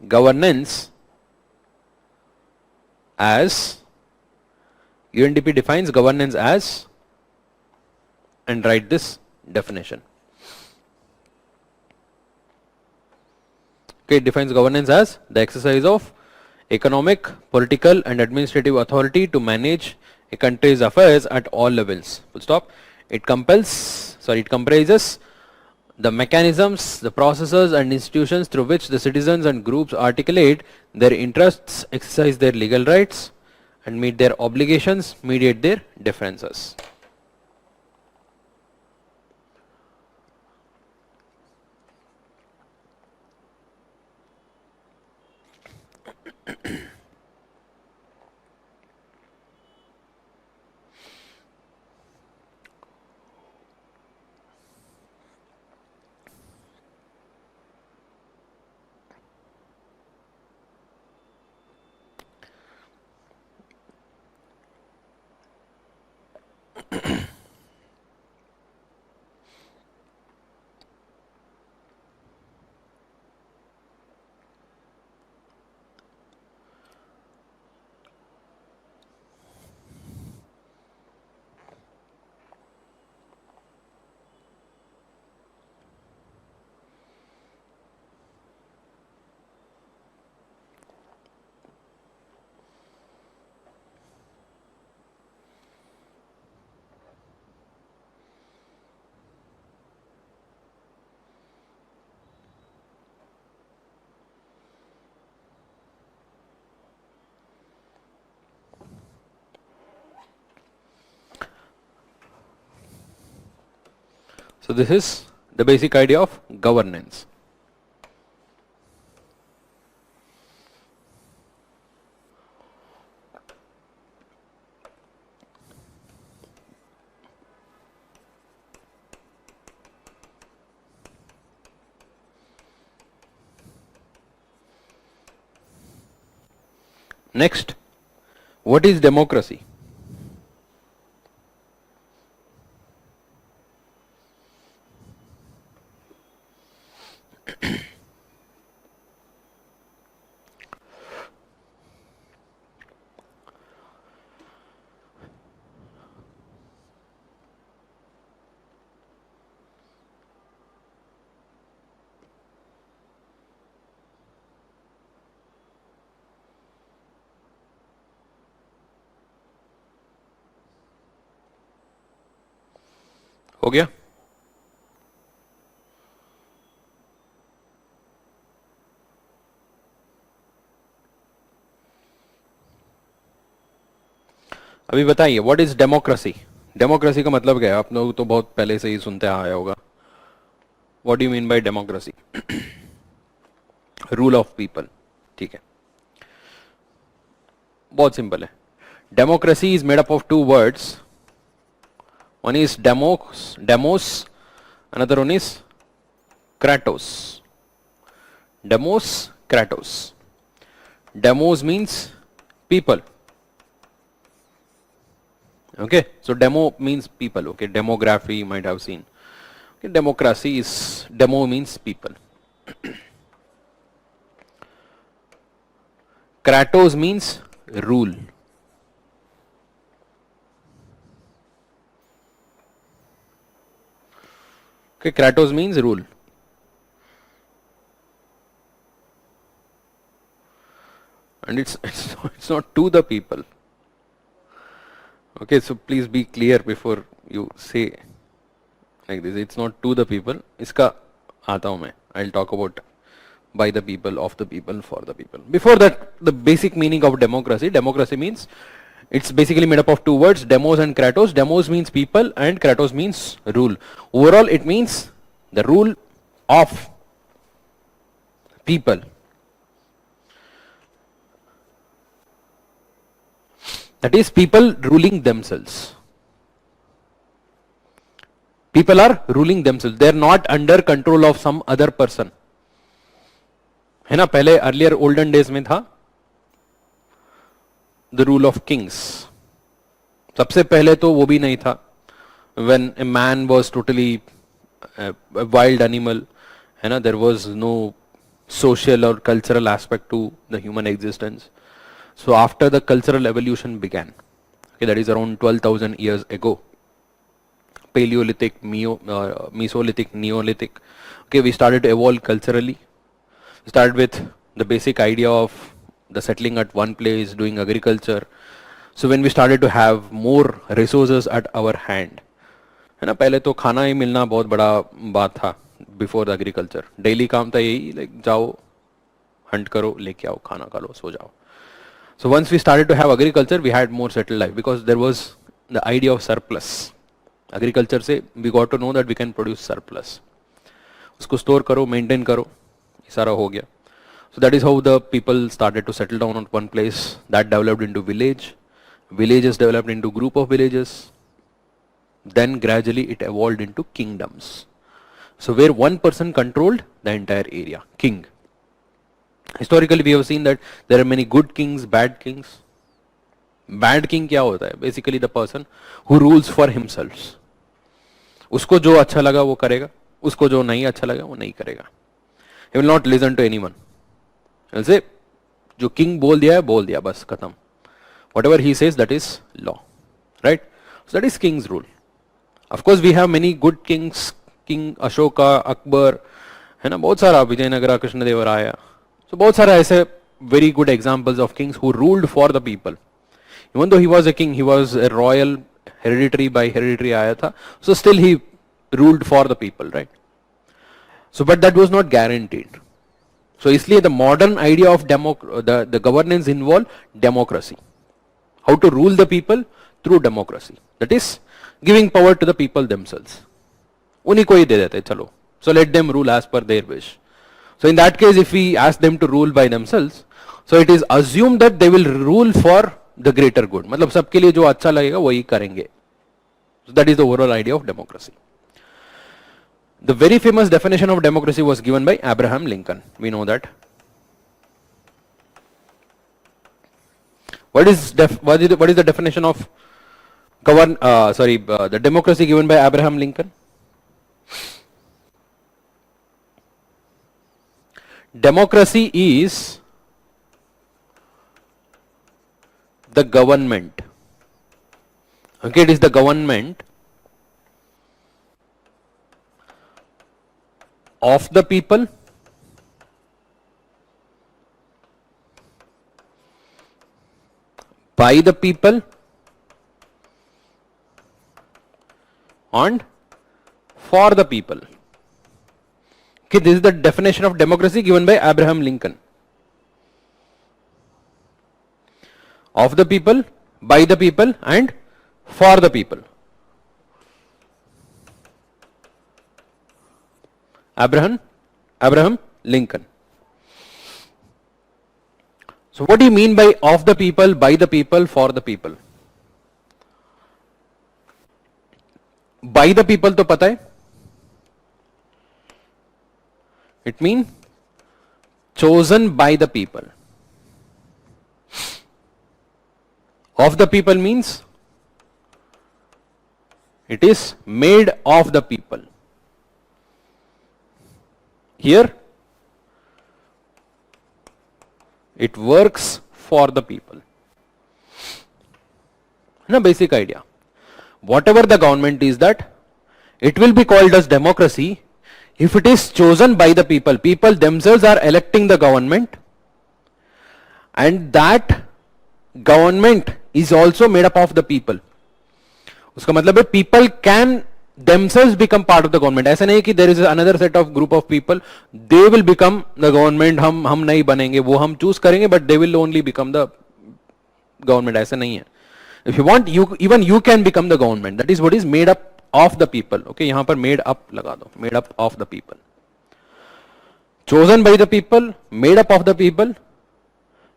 governance as and write this definition. Okay, it defines governance as the exercise of economic, political and administrative authority to manage a country's affairs at all levels. Full stop. It comprises the mechanisms, the processes and institutions through which the citizens and groups articulate their interests, exercise their legal rights and meet their obligations, mediate their differences. So this is the basic idea of governance. Next, what is democracy? हो गया? अभी बताइए what is democracy? Democracy का मतलब क्या है? आप लोग तो बहुत पहले से ही सुनते आया होगा. What do you mean by democracy? Rule of people. ठीक है, बहुत सिंपल है. Democracy is made up of two words. One is demos, another one is Kratos. Demos, Kratos. Demos means people. Okay, so demo means people. Okay, demography you might have seen. Okay, democracy is, demo means people. Kratos means rule. Okay, Kratos means rule. And it's not to the people. Okay, so please be clear before you say like this. It's not to the people. इसका आता हूँ मैं. I'll talk about by the people, of the people, for the people. Before that, the basic meaning of democracy. Democracy means it's basically made up of two words, demos and Kratos. Demos means people and Kratos means rule. Overall, it means the rule of people. That is, people ruling themselves. People are ruling themselves. They are not under control of some other person. है ना, पहले earlier olden days में था the rule of Kings. सबसे पहले तो वो भी नहीं था. When a man was totally wild animal, है ना, there was no social or cultural aspect to the human existence. So after the cultural evolution began, okay, that is around 12,000 years ago, Paleolithic, Mesolithic, Neolithic, okay, we started to evolve culturally. We started with the basic idea of the settling at one place, doing agriculture. So when we started to have more resources at our hand, है ना, पहले तो खाना ही मिलना बहुत बड़ा बात था. बिफोर द एग्रीकल्चर डेली काम था यही, लाइक जाओ हंट करो, लेके आओ, खाना खा लो, सो जाओ. So once we started to have agriculture we had more settled life because there was the idea of surplus. Agriculture से we got to know that we can produce surplus. उसको स्टोर करो, मेंटेन करो, ये सारा हो गया. So that is how the people started to settle down on one place. That developed into village. Villages developed into group of villages. Then gradually it evolved into kingdoms. So where one person controlled the entire area, king. Historically we have seen that there are many good kings, bad kings. Bad king क्या होता है? Basically the person who rules for himself. उसको जो अच्छा लगा वो करेगा, उसको जो नहीं अच्छा लगा वो नहीं करेगा. He will not listen to anyone. He will say जो king बोल दिया है बोल दिया, बस खत्म. Whatever he says, that is law, right? So that is king's rule. Of course we have many good kings, King Ashoka, Akbar, है ना, बहुत सारा, विजयनगरा, कृष्णदेवराया. So बहुत सारा ऐसे very good examples of kings who ruled for the people. Even though he was a king, he was a royal, hereditary by hereditary आया था. So still he ruled for the people, right? So but that was not guaranteed. So इसलिए the modern idea of the governance involve democracy. How to rule the people through democracy. That is giving power to the people themselves. उन्हीं को ही दे देते चलो. So let them rule as per their wish. So in that case, if we ask them to rule by themselves, so it is assumed that they will rule for the greater good. मतलब सबके लिए जो अच्छा लगेगा वही करेंगे. So that is the overall idea of democracy. The very famous definition of democracy was given by Abraham Lincoln. We know that. What is the definition of the democracy given by Abraham Lincoln? Democracy is the government. Okay, it is the government of the people by the people and for the people. Okay, this is the definition of democracy given by Abraham Lincoln. Of the people, by the people and for the people. Abraham Lincoln. So what do you mean by of the people, by the people, for the people? By the people तो पता है, It means chosen by the people. Of the people means it is made of the people. Here it works for the people. No, basic idea. Whatever the government is, that it will be called as democracy if it is chosen by the people. People themselves are electing the government, and that government is also made up of the people. उसका मतलब है people can themselves become part of the government. ऐसा नहीं कि there is another set of group of people, they will become the government. हम नहीं बनेंगे, वो हम choose करेंगे, but they will only become the government. ऐसा नहीं है. If you want, even you can become the government. That is what is made up of the people. Okay, यहाँ पर made up लगा दो, made up of the people. Chosen by the people, made up of the people,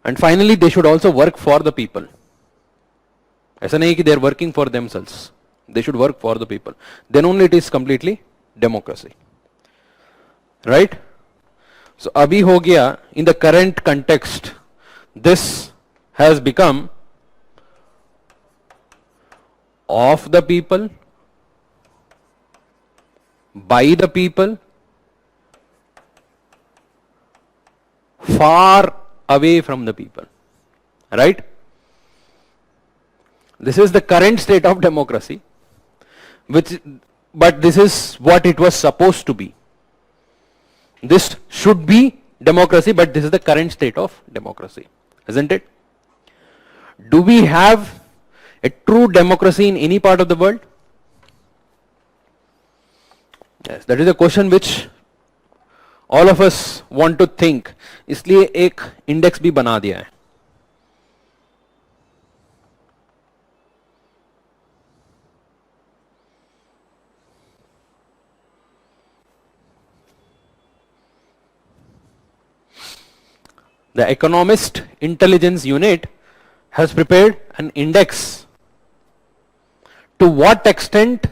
and finally they should also work for the people. ऐसा नहीं कि they are working for themselves. They should work for the people. Then only it is completely democracy. Right? So अभी हो गया, in the current context, this has become of the people, by the people, far away from the people. Right? This is the current state of democracy, but this is what it was supposed to be. This should be democracy, but this is the current state of democracy, isn't it? Do we have a true democracy in any part of the world? Yes, that is a question which all of us want to think. इसलिए एक index भी बना दिया है. The Economist Intelligence Unit has prepared an index to what extent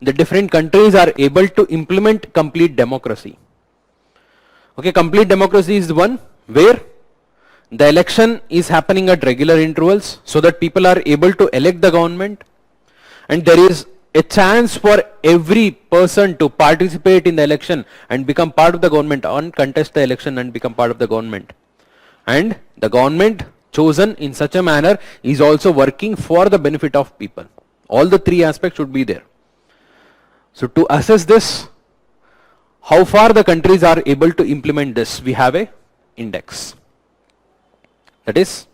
the different countries are able to implement complete democracy. Okay, complete democracy is the one where the election is happening at regular intervals so that people are able to elect the government, and there is a chance for every person to participate in the election and become part of the government, or contest the election and become part of the government. And the government chosen in such a manner is also working for the benefit of people. All the three aspects should be there. So to assess this, how far the countries are able to implement this, we have a index. That is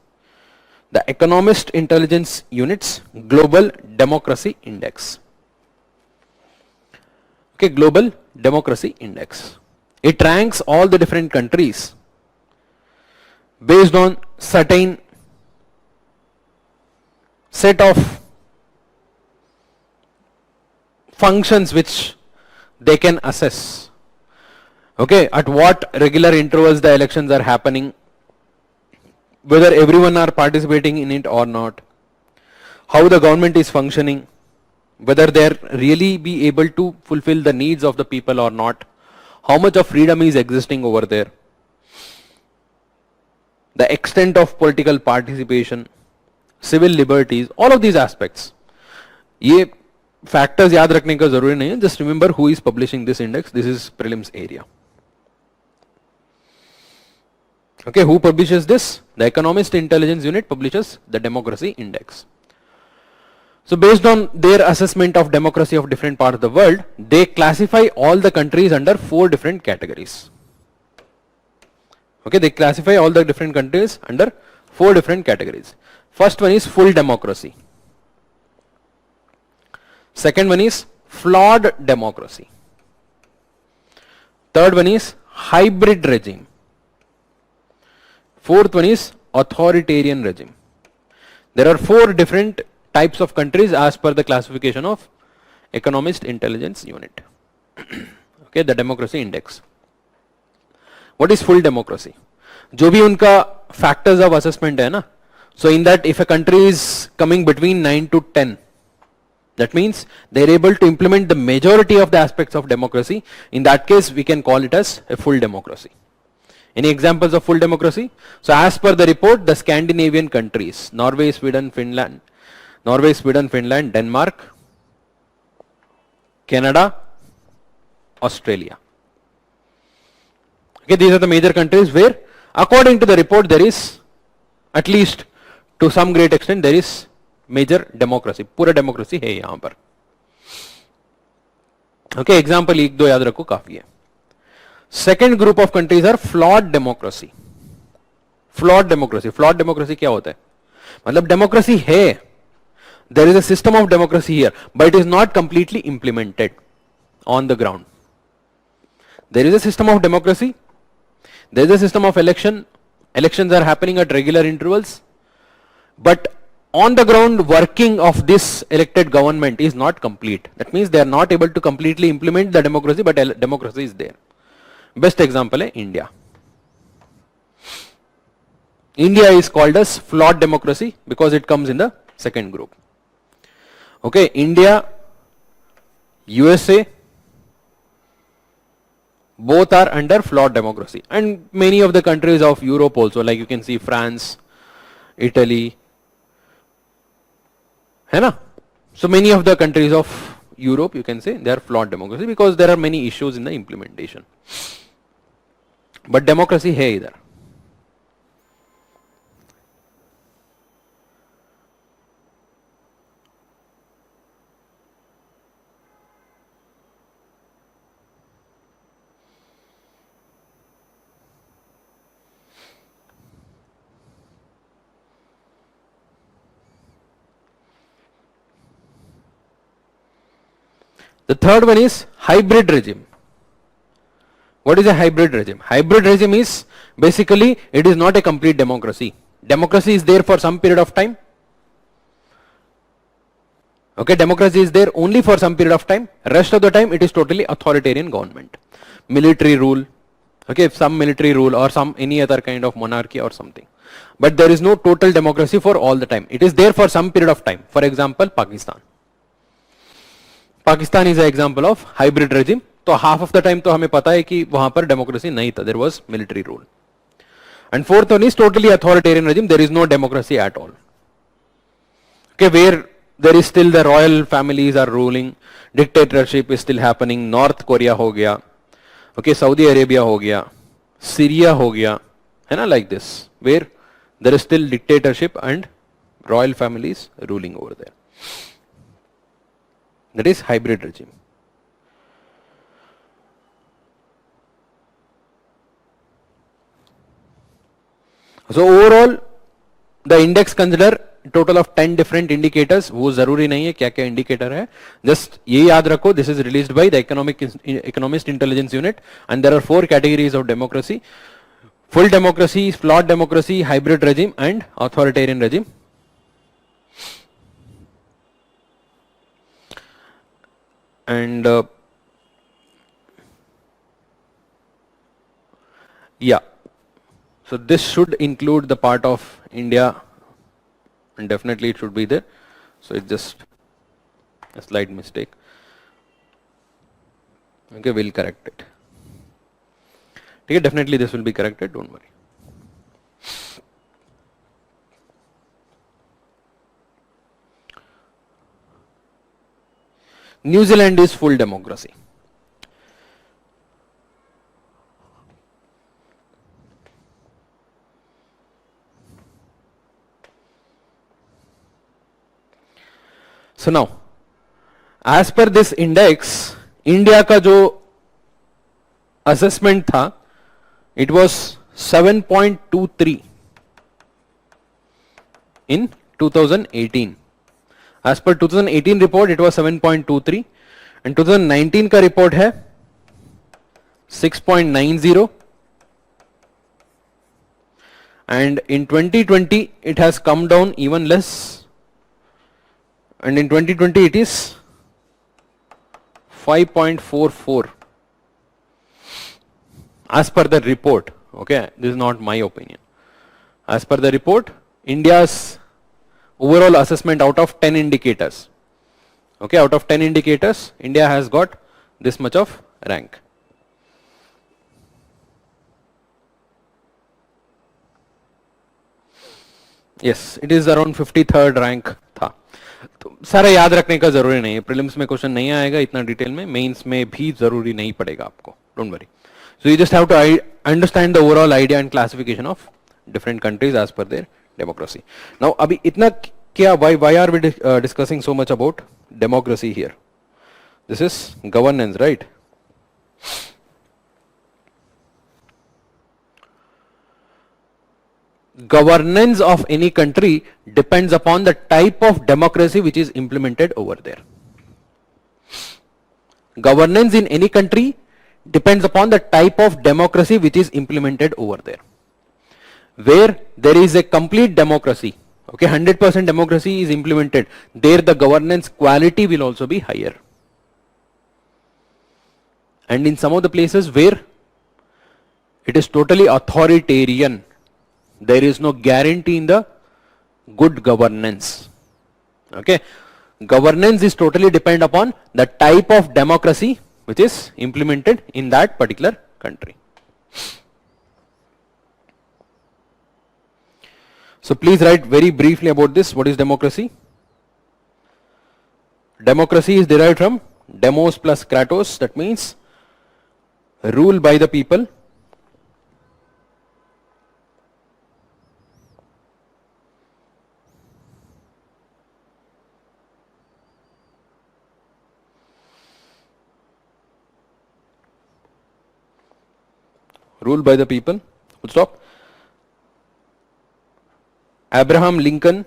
the Economist Intelligence Unit's Global Democracy Index. Okay, Global Democracy Index. It ranks all the different countries based on certain set of functions which they can assess. Okay, at what regular intervals the elections are happening, whether everyone are participating in it or not, how the government is functioning, whether they are really be able to fulfill the needs of the people or not, how much of freedom is existing over there, the extent of political participation, civil liberties, all of these aspects. ये factors याद रखने का जरूरी नहीं है. Just remember who is publishing this index. This is prelims area. Okay, who publishes this? The Economist Intelligence Unit publishes the Democracy Index. So based on their assessment of democracy of different parts of the world, they classify all the countries under 4 different categories. Okay, they classify all the different countries under 4 different categories. First one is full democracy. Second one is flawed democracy. Third one is hybrid regime. Fourth one is authoritarian regime. There are 4 different types of countries as per the classification of Economist Intelligence Unit. Okay, the Democracy Index. What is full democracy? जो भी उनका factors of assessment है ना, so in that if a country is coming between 9 to 10, That means they're able to implement the majority of the aspects of democracy. In that case, we can call it as a full democracy. Any examples of full democracy? So as per the report, the Scandinavian countries, Norway, Sweden, Finland, Denmark, Canada, Australia. Okay, these are the major countries where, according to the report, there is, at least to some great extent, there is major democracy. पूरा democracy है यहाँ पर. Okay, example एक दो याद रखो काफी है. Second group of countries are flawed democracy. Flawed democracy. Flawed democracy क्या होता है? मतलब democracy है. There is a system of democracy here, but it is not completely implemented on the ground. There is a system of democracy. There is a system of election. Elections are happening at regular intervals. But on the ground, working of this elected government is not complete. That means they are not able to completely implement the democracy, but democracy is there. Best example is India. India is called as flawed democracy because it comes in the second group. Okay, India, USA, both are under flawed democracy, and many of the countries of Europe also, like you can see France, Italy, है ना? So many of the countries of Europe, you can say, they are flawed democracy because there are many issues in the implementation. But democracy है इधर. The third one is hybrid regime. What is a hybrid regime? Hybrid regime is basically, it is not a complete democracy. Democracy is there for some period of time. Okay, democracy is there only for some period of time. Rest of the time it is totally authoritarian government. Military rule. Okay, some military rule or some any other kind of monarchy or something. But there is no total democracy for all the time. It is there for some period of time. For example, Pakistan. Pakistan is an example of hybrid regime. तो half of the time तो हमें पता है कि वहां पर democracy नहीं था. There was military rule. And fourth one is totally authoritarian regime. There is no democracy at all. Okay, where there is still the royal families are ruling, dictatorship is still happening. North Korea हो गया, okay, Saudi Arabia हो गया, Syria हो गया, है ना, like this, where there is still dictatorship and royal families ruling over there. That is hybrid regime. So overall, the index consider total of 10 different indicators. वो जरूरी नहीं है क्या क्या indicator है. Just ये याद रखो. This is released by the Economist Intelligence Unit, and there are 4 categories of democracy: full democracy, flawed democracy, hybrid regime, and authoritarian regime. And yeah. So this should include the part of India, and definitely it should be there. So it's just a slight mistake. Okay, we'll correct it. Okay, definitely this will be corrected, don't worry. New Zealand is full democracy. So now, as per this index, India का जो assessment था, it was 7.23 in 2018. As per 2018 report, it was 7.23, and 2019 का report है 6.90, and in 2020 it has come down even less. And in 2020 it is 5.44 as per the report. Okay, this is not my opinion. As per the report, India's overall assessment out of 10 indicators, Okay, out of 10 indicators, India has got this much of rank. Yes, it is around 53rd rank था. तो सारा याद रखने का जरूरी नहीं है, prelims में क्वेश्चन नहीं आएगा इतना डिटेल में, मेंस में भी जरूरी नहीं पड़ेगा आपको, don't worry. So you just have to understand the overall idea and classification of different countries as per their democracy. Now अभी इतना क्या, why are we discussing so much about democracy here? This is governance, right? Governance of any country depends upon the type of democracy which is implemented over there. Governance in any country depends upon the type of democracy which is implemented over there. Where there is a complete democracy, okay, 100% democracy is implemented, there the governance quality will also be higher. And in some of the places where it is totally authoritarian, there is no guarantee in the good governance. Okay, governance is totally depend upon the type of democracy which is implemented in that particular country. So please write very briefly about this. What is democracy? Democracy is derived from demos plus kratos, that means rule by the people. Rule by the people. Full stop. Abraham Lincoln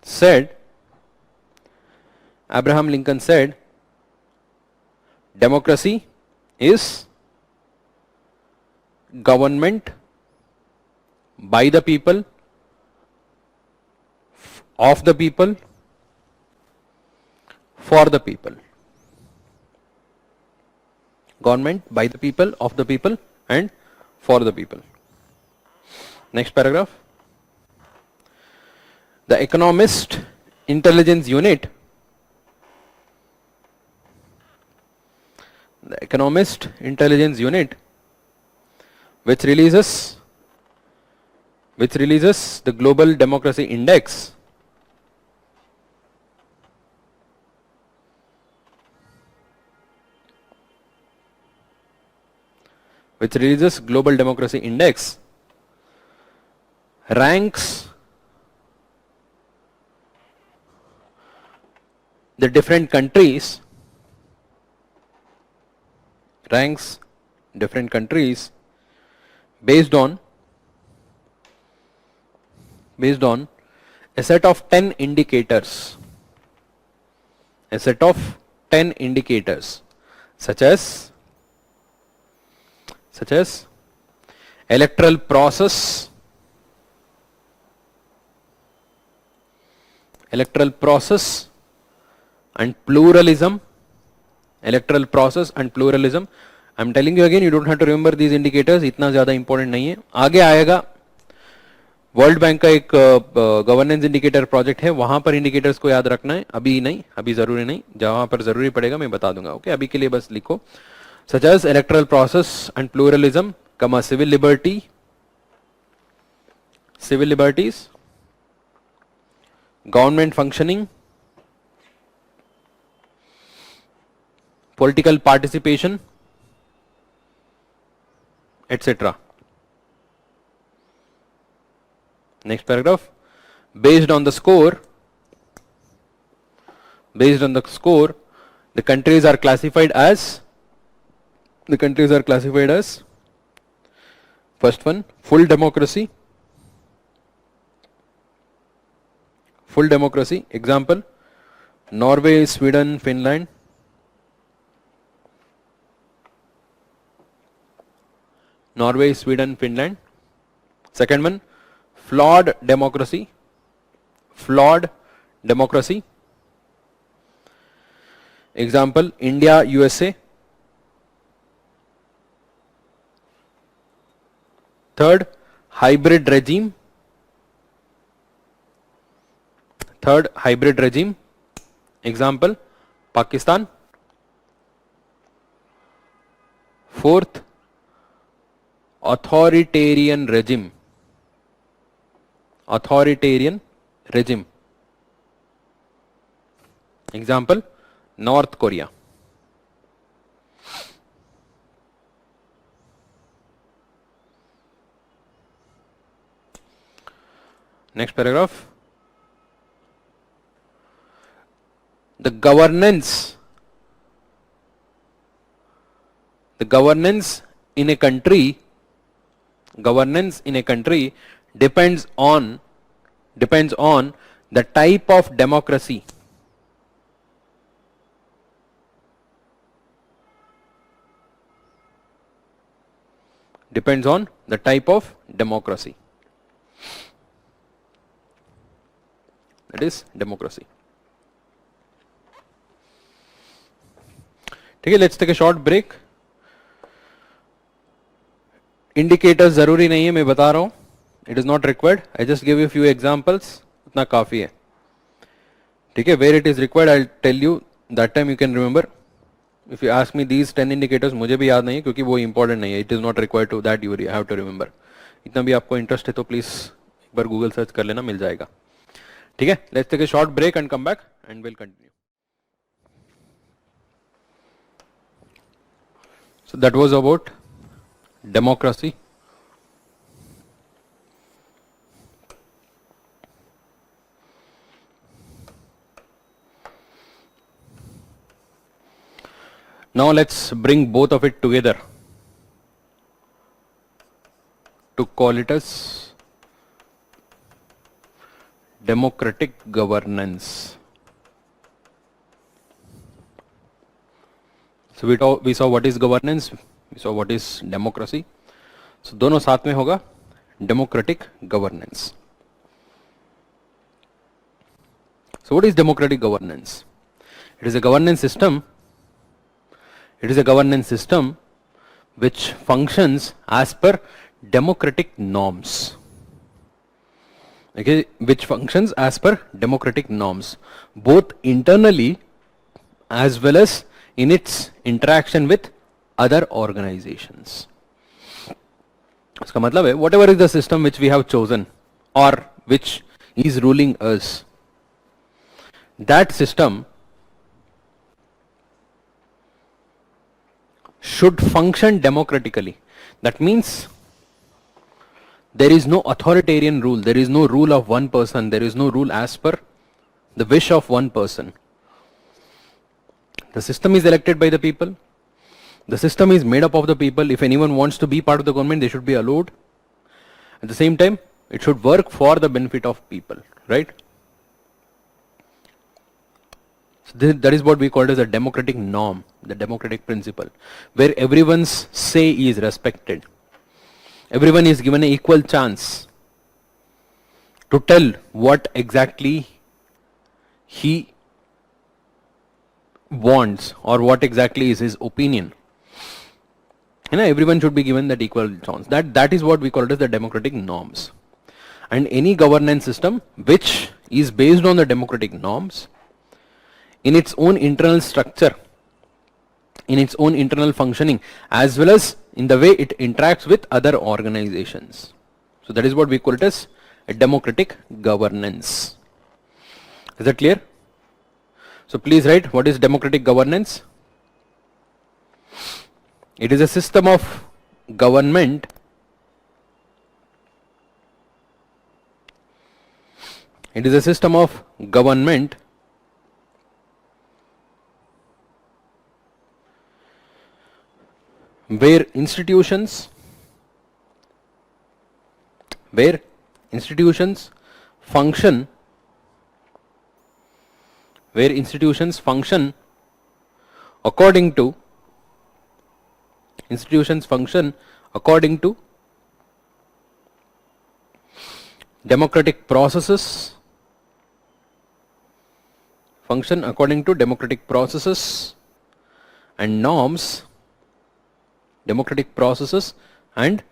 said, democracy is government by the people, of the people, for the people. Government by the people, of the people, and for the people. Next paragraph. The Economist Intelligence Unit, which releases the Global Democracy Index, ranks the different countries, based on a set of 10 indicators, such as electoral process, and pluralism. I'm telling you again, you don't have to remember these indicators, इतना ज़्यादा important नहीं है, आगे आएगा. World bank का एक governance indicator project है, वहां पर इंडिकेटर्स को याद रखना है, अभी नहीं, अभी जरूरी नहीं, जहां पर जरूरी पड़ेगा मैं बता दूंगा. ओके, अभी के लिए बस लिखो, such as electoral process and pluralism, civil liberties, government functioning, political participation, etc. Next paragraph. Based on the score, the countries are classified as, first one, full democracy. Example, Norway, Sweden, Finland. Second one, flawed democracy. Example, India, USA. Third, hybrid regime. Example, Pakistan. Fourth, authoritarian regime. Authoritarian regime. Example, North Korea. Next paragraph. The governance in a country depends on the type of democracy. Depends on the type of democracy. That is democracy. ठीक है, let's take a short break. Indicators जरूरी नहीं है, मैं बता रहा हूं. It is not required. I just give you a few examples. उतना काफी है. ठीक है, where it is required, I'll tell you. That time you can remember. If you ask me these 10 indicators, मुझे भी याद नहीं है क्योंकि वो important नहीं है. It is not required to that you have to remember. इतना भी आपको इंटरेस्ट है तो प्लीज एक बार गूगल सर्च कर लेना, मिल जाएगा. ठीक है, let's take a short break and come back and will continue. So that was about democracy. Now let's bring both of it together to call it as democratic governance. So we saw what is governance, we saw what is democracy. So दोनों साथ में होगा democratic governance. So what is democratic governance? It is a governance system. It is a governance system which functions as per democratic norms. Okay, which functions as per democratic norms, both internally as well as in its interaction with other organizations. इसका मतलब है whatever is the system which we have chosen or which is ruling us, that system should function democratically. That means there is no authoritarian rule, there is no rule of one person, there is no rule as per the wish of one person. The system is elected by the people. The system is made up of the people. If anyone wants to be part of the government, they should be allowed. At the same time, it should work for the benefit of people, right? So that is what we call as a democratic norm, the democratic principle, where everyone's say is respected. Everyone is given an equal chance to tell what exactly he wants or what exactly is his opinion. Everyone should be given that equal chance. That is what we call it as the democratic norms. And any governance system which is based on the democratic norms, in its own internal structure, in its own internal functioning, as well as in the way it interacts with other organizations. So that is what we call it as a democratic governance. Is that clear? So please write, what is democratic governance? It is a system of government where institutions function according to democratic processes, and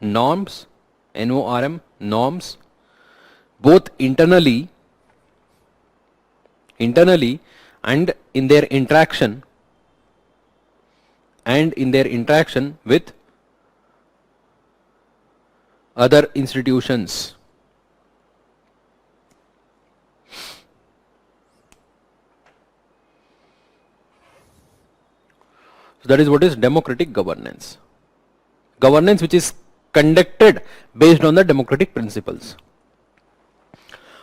norms, norms, both internally and in their interaction with other institutions. So that is what is democratic governance. Governance which is conducted based on the democratic principles.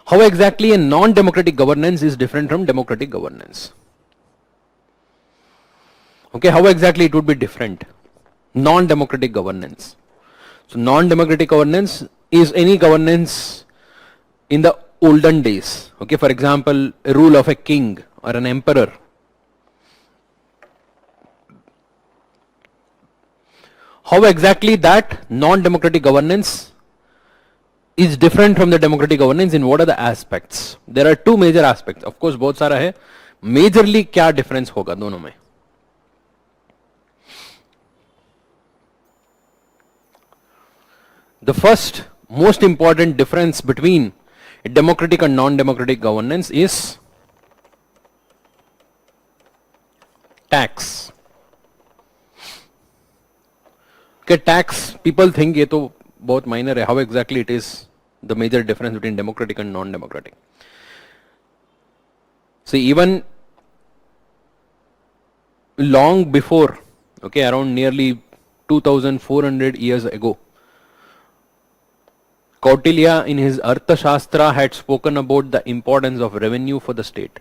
How exactly a non-democratic governance is different from democratic governance? Okay, how exactly it would be different? Non-democratic governance. So non-democratic governance is any governance in the olden days. Okay, for example, a rule of a king or an emperor. How exactly that non-democratic governance is different from the democratic governance, in what are the aspects? There are two major aspects. Of course, बहुत सारा है. Majorly क्या difference होगा दोनों में? The first most important difference between a democratic and non-democratic governance is tax. Okay, tax, people think ये तो बहुत minor है. How exactly it is the major difference between democratic and non-democratic? See, even long before, okay, around nearly 2400 years ago, Kautilya in his Arthashastra had spoken about the importance of revenue for the state.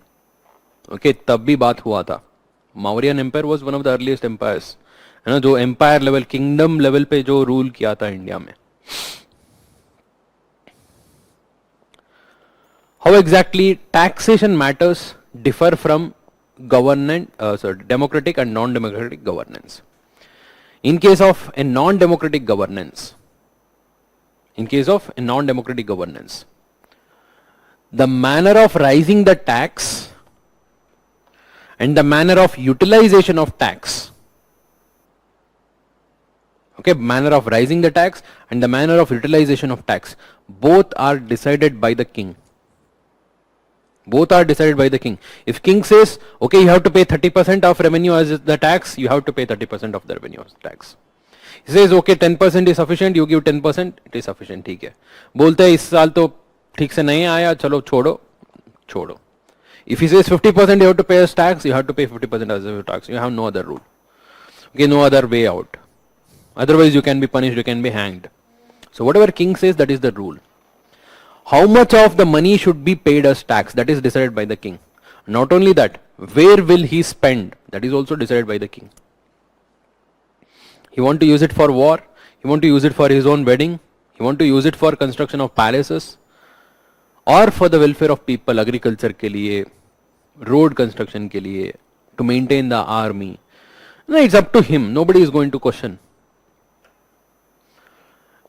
Okay, तब भी बात हुआ था. Mauryan Empire was one of the earliest empires, है ना, जो empire level, kingdom level पे जो rule किया था इंडिया में. How exactly taxation matters differ from democratic and non-democratic governance? In case of a non-democratic governance, the manner of raising the tax and the manner of utilization of tax, okay, manner of raising the tax and the manner of utilization of tax, both are decided by the king. Both are decided by the king. If king says, okay, you have to pay 30% of revenue as the tax, you have to pay 30% of the revenue as tax. He says, okay, 10% is sufficient, you give 10%, it is sufficient, ठीक है. बोलते हैं इस साल तो ठीक से नहीं आया, चलो छोड़ो. If he says 50% you have to pay as tax, you have to pay 50% as a tax. You have no other rule. Okay, no other way out. Otherwise you can be punished, you can be hanged. So whatever king says, that is the rule. How much of the money should be paid as tax, that is decided by the king. Not only that, where will he spend, that is also decided by the king. He want to use it for war, he want to use it for his own wedding, he want to use it for construction of palaces, or for the welfare of people, agriculture के लिए, road construction के लिए, to maintain the army. No, it's up to him. Nobody is going to question.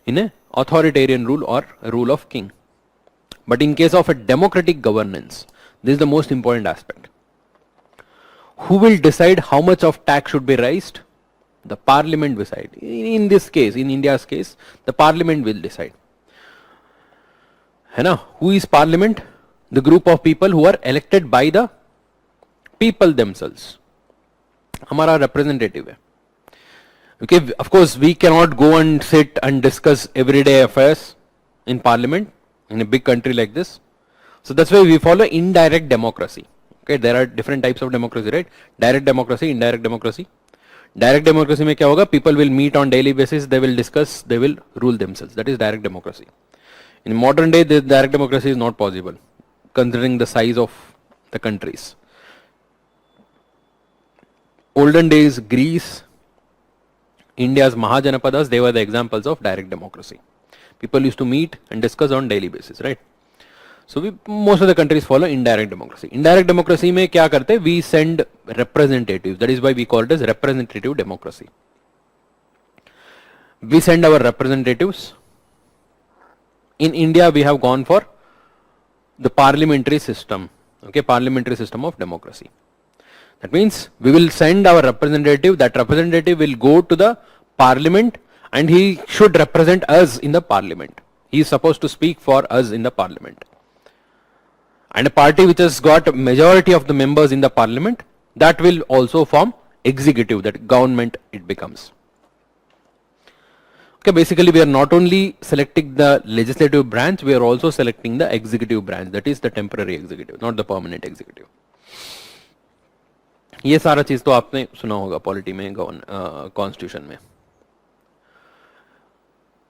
In a authoritarian rule or a rule of king. But in case of a democratic governance, this is the most important aspect. Who will decide how much of tax should be raised? The parliament will decide. In this case, in India's case, the parliament will decide. है ना? Who is parliament? The group of people who are elected by the people themselves. हमारा representative है. Okay, of course we cannot go and sit and discuss everyday affairs in parliament in a big country like this. So that's why we follow indirect democracy. Okay, there are different types of democracy, right? Direct democracy, indirect democracy. Direct democracy में क्या होगा? People will meet on daily basis, they will discuss, they will rule themselves. That is direct democracy. In modern day, this direct democracy is not possible, considering the size of the countries. Olden days, Greece, India's Mahajanapadas, they were the examples of direct democracy. People used to meet and discuss on daily basis, right? So most of the countries follow indirect democracy. Indirect democracy में क्या करते? We send representatives. That is why we call it as representative democracy. We send our representatives. In India, we have gone for the parliamentary system. Okay, parliamentary system of democracy. That means we will send our representative. That representative will go to the parliament and he should represent us in the parliament. He is supposed to speak for us in the parliament. and a party which has got a majority of the members in the parliament, that will also form executive, that government it becomes. Okay, basically we are not only selecting the legislative branch, we are also selecting the executive branch, that is the temporary executive, not the permanent executive. ये सारा चीज तो आपने सुना होगा polity में, constitution में.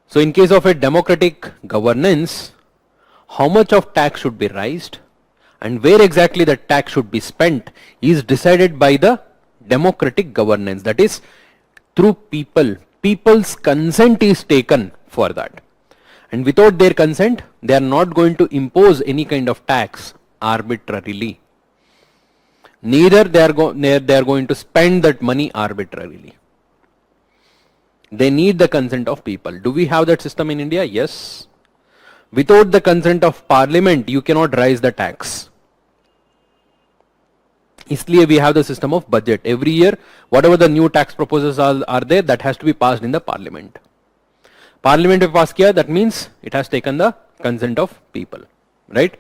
So in case of a democratic governance, how much of tax should be raised and where exactly the tax should be spent is decided by the democratic governance, that is through people. People's consent is taken for that, and without their consent they are not going to impose any kind of tax arbitrarily. Neither they are going to spend that money arbitrarily. They need the consent of people. Do we have that system in India? Yes. Without the consent of parliament, you cannot raise the tax. इसलिए we have the system of budget. Every year, whatever the new tax proposals are there, that has to be passed in the parliament. Parliament have passed किया, that means it has taken the consent of people, right?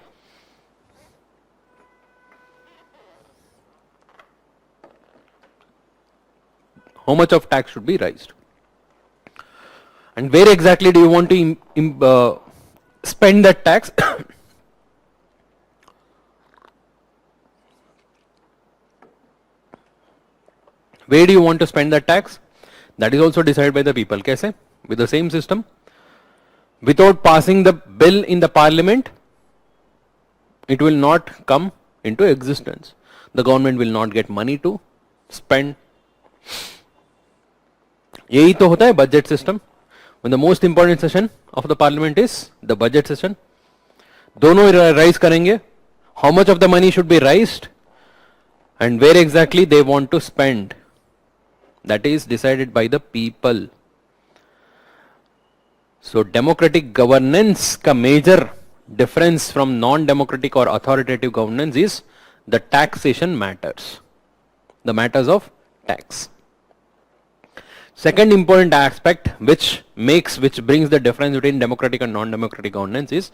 How much of tax should be raised? And where exactly do you want to spend that tax? Where do you want to spend that tax? That is also decided by the people. कैसे? With the same system. Without passing the bill in the parliament, it will not come into existence. The government will not get money to spend. यही तो होता है budget system. When the most important session of the parliament is the budget session. दोनों raise करेंगे. How much of the money should be raised and where exactly they want to spend. That is decided by the people. So democratic governance का major difference from non-democratic or authoritative governance is the taxation matters. The matters of tax. Second important aspect which brings the difference between democratic and non-democratic governance is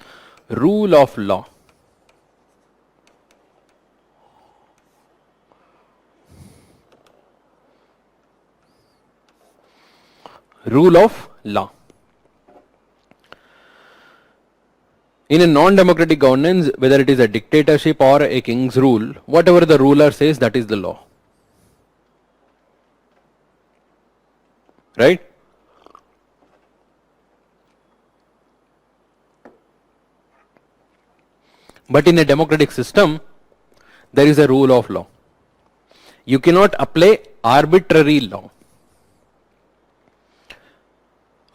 rule of law. Rule of law. In a non-democratic governance, whether it is a dictatorship or a king's rule, whatever the ruler says, that is the law. Right? But in a democratic system, there is a rule of law. You cannot apply arbitrary law.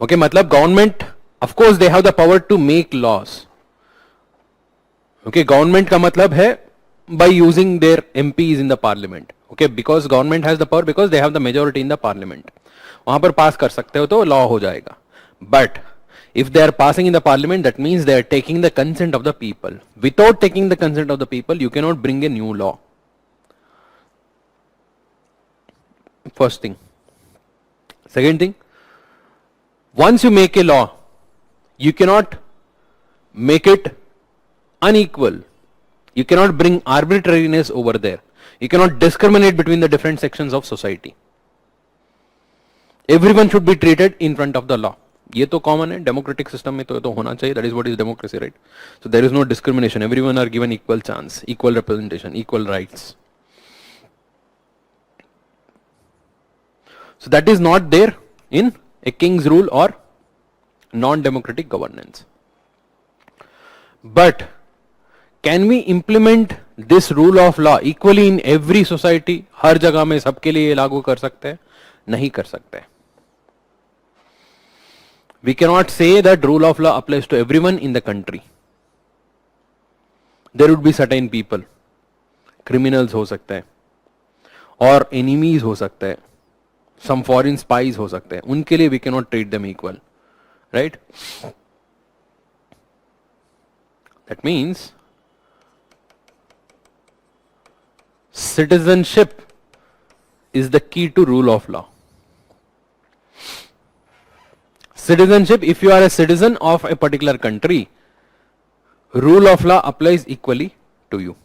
Okay, matlab government, of course they have the power to make laws. Okay, government का मतलब है by using their MPs in the parliament. Okay, because government has the power because they have the majority in the parliament. वहां पर पास कर सकते हो तो law हो जाएगा. But if they are passing in the parliament, that means they are taking the consent of the people. Without taking the consent of the people, you cannot bring a new law. First thing. Second thing, once you make a law, you cannot make it unequal. You cannot bring arbitrariness over there. You cannot discriminate between the different sections of society. Everyone should be treated in front of the law. ये तो common है, democratic system में तो होना चाहिए. That is what is democracy, right? So there is no discrimination. Everyone are given equal chance, equal representation, equal rights. So that is not there in a king's rule or non-democratic governance. But can we implement this rule of law equally in every society? हर जगह में सबके लिए लागू कर सकते हैं? नहीं कर सकते. We cannot say that rule of law applies to everyone in the country. There would be certain people, criminals हो सकते हैं, और enemies हो सकते हैं, some foreign spies हो सकते हैं. उनके लिए we cannot treat them equal, right? That means citizenship is the key to rule of law. Citizenship, if you are a citizen of a particular country, rule of law applies equally to you.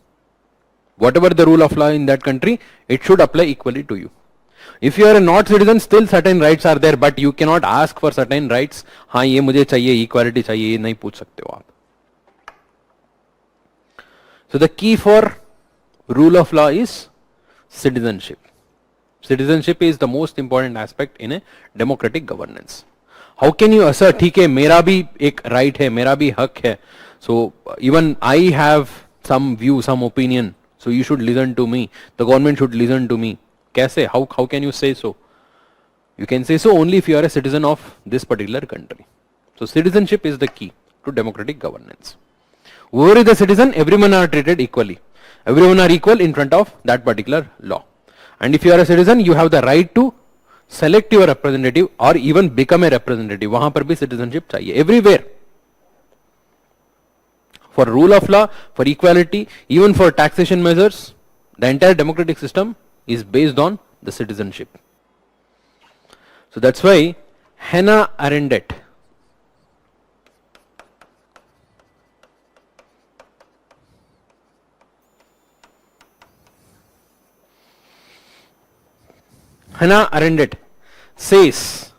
Whatever the rule of law in that country, it should apply equally to you. If you are a not citizen, still certain rights are there, but you cannot ask for certain rights. हाँ ये मुझे चाहिए, equality चाहिए, ये नहीं पूछ सकते हो आप. So the key for rule of law is citizenship. Citizenship is the most important aspect in a democratic governance. How can you assert, ठीक है मेरा भी एक right है, मेरा भी हक है, so even I have some view, some opinion, so you should listen to me, the government should listen to me. कैसे? How can you say so? You can say so only if you are a citizen of this particular country. So citizenship is the key to democratic governance. Whoever is the citizen, everyone are treated equally. Everyone are equal in front of that particular law. And if you are a citizen, you have the right to select your representative or even become a representative. वहां पर भी citizenship चाहिए. Everywhere. For rule of law, for equality, even for taxation measures, the entire democratic system is based on the citizenship. So that's why Hannah Arendt says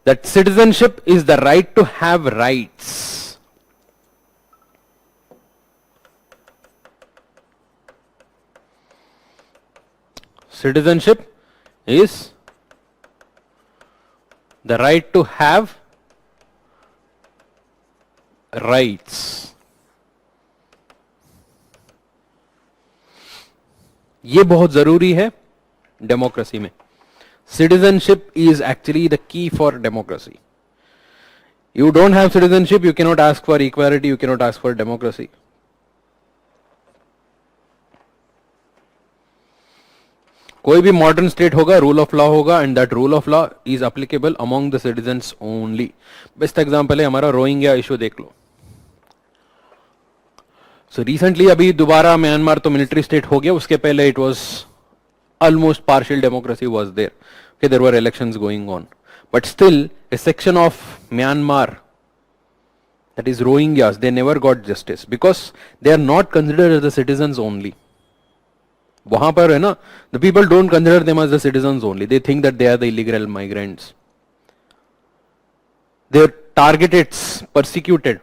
that citizenship is the right to have rights. Citizenship is the right to have rights. ये बहुत जरूरी है democracy में. Citizenship is actually the key for democracy. You don't have citizenship, you cannot ask for equality, you cannot ask for democracy. कोई भी modern state होगा, rule of law होगा, and that rule of law is applicable among the citizens only. Best example है हमारा Rohingya issue, देख लो. So recently अभी दोबारा Myanmar तो मिलिट्री स्टेट हो गया, उसके पहले it was almost partial democracy was there. Okay, there were elections going on, but still a section of Myanmar, that is Rohingyas, they never got justice because they are not considered as the citizens only. वहां पर है ना, the people don't consider them as the citizens only. They think that they are the illegal migrants. They are targeted, persecuted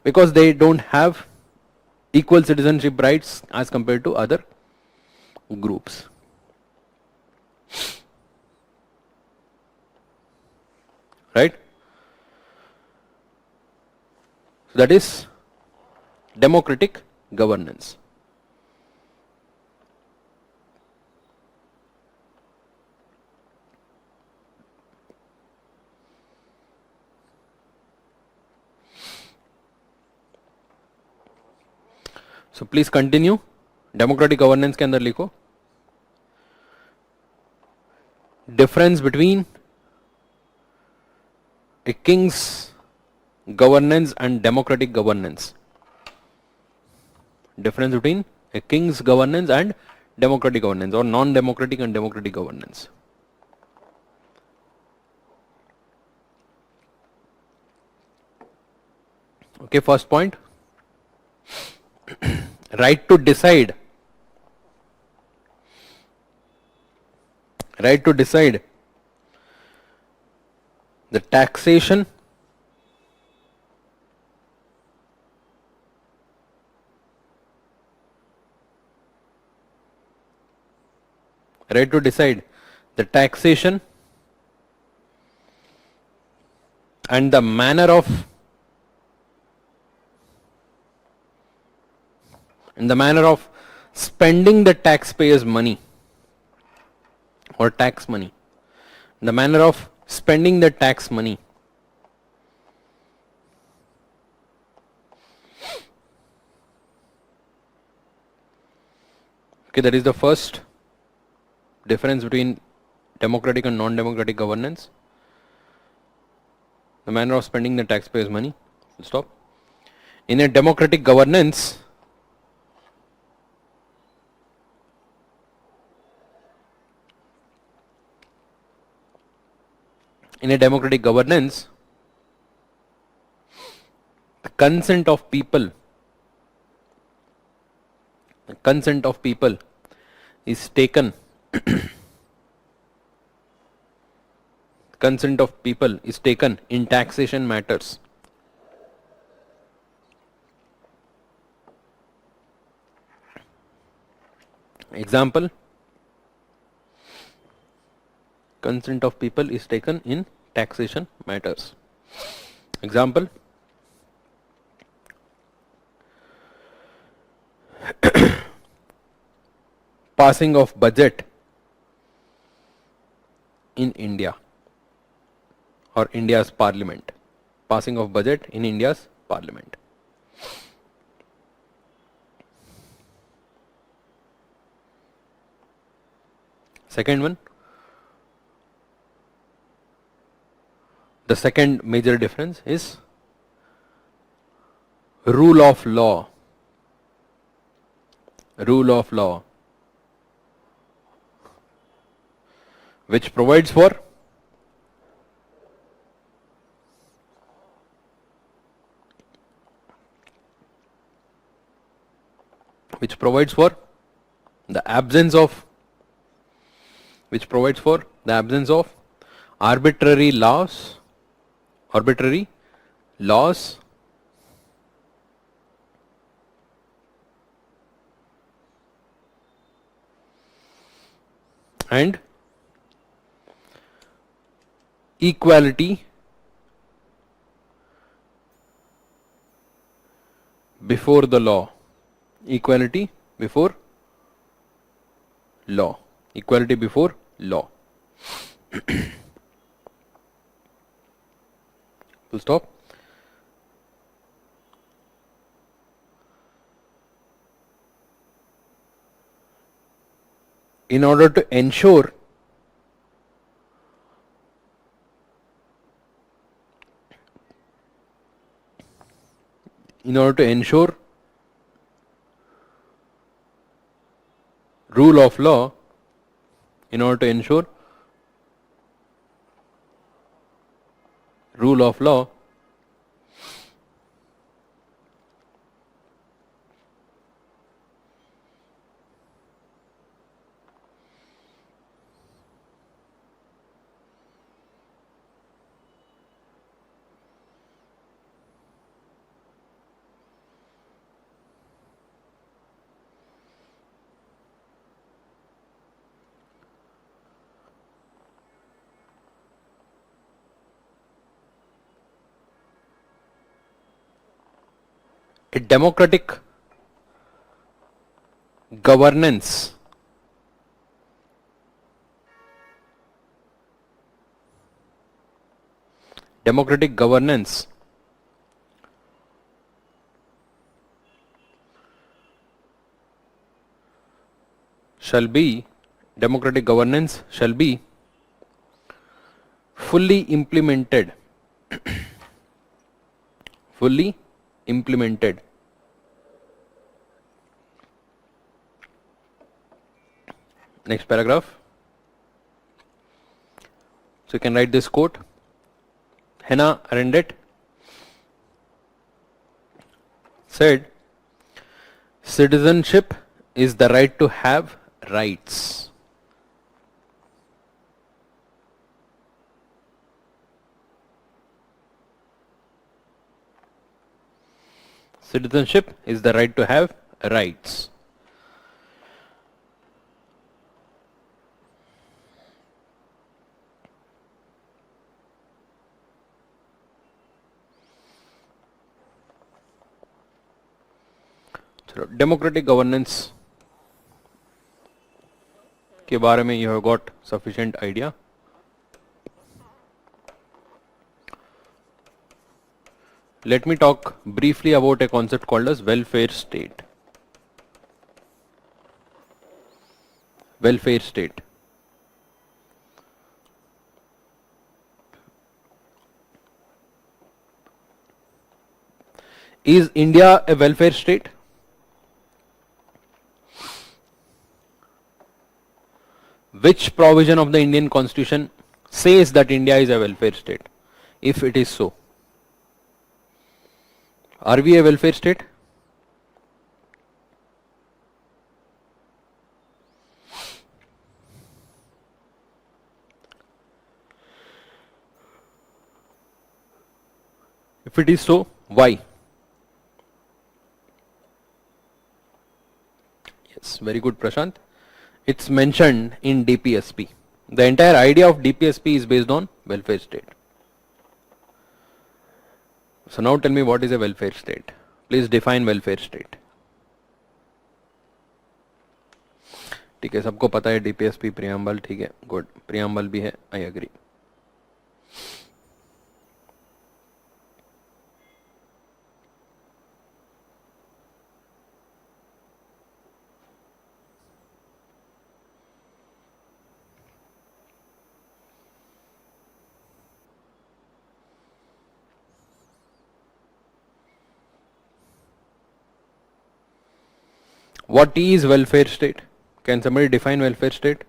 because they don't have equal citizenship rights as compared to other groups. Right? So that is democratic governance. So please continue. Democratic governance के अंदर लिखो. Difference between a king's governance and democratic governance. Difference between a king's governance and democratic governance, or non-democratic and democratic governance. Okay, first point. Right to decide. Right to decide the taxation right to decide the taxation and the manner of spending the taxpayers' money or tax money, the manner of spending the tax money. Okay, that is the first difference between democratic and non-democratic governance. The manner of spending the taxpayers' money. Stop. In a democratic governance, the consent of people consent of people is taken consent of people is taken in taxation matters. Example, consent of people is taken in taxation matters. Example, passing of budget in India or India's parliament. Passing of budget in India's parliament. Second one, the second major difference is rule of law. Rule of law, which provides for the absence of arbitrary laws and equality before the law. Equality before law. Equality before law. Full stop. In order to ensure rule of law, a democratic governance shall be fully implemented Next paragraph. So you can write this quote. Hannah Arendt said, citizenship is the right to have rights. Citizenship is the right to have rights. Democratic governance के बारे में you have got sufficient idea. Let me talk briefly about a concept called as welfare state. Welfare state. Is India a welfare state? Which provision of the Indian Constitution says that India is a welfare state? If it is so, are we a welfare state? If it is so, why? Yes, very good, Prashant. It's mentioned in DPSP. The entire idea of DPSP is based on welfare state. So now tell me, what is a welfare state? Please define welfare state. ठीक है, सबको पता है DPSP preamble, ठीक है, good, preamble भी है, I agree. What is welfare state? Can somebody define welfare state?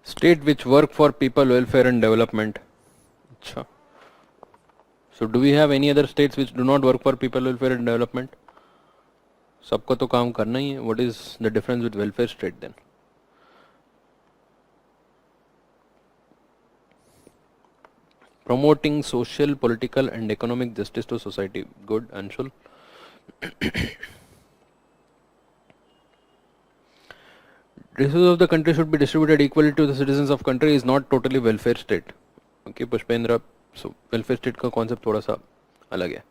State which work for people welfare and development. Achha. So do we have any other states which do not work for people welfare and development? सबको तो काम करना ही है. What is the difference with welfare state then? Promoting social, political and economic justice to society. Good, Anshul. Resources of the country should be distributed equally to the citizens of country is not totally welfare state. Okay, Pushpendra. So welfare state का concept थोड़ा सा अलग है.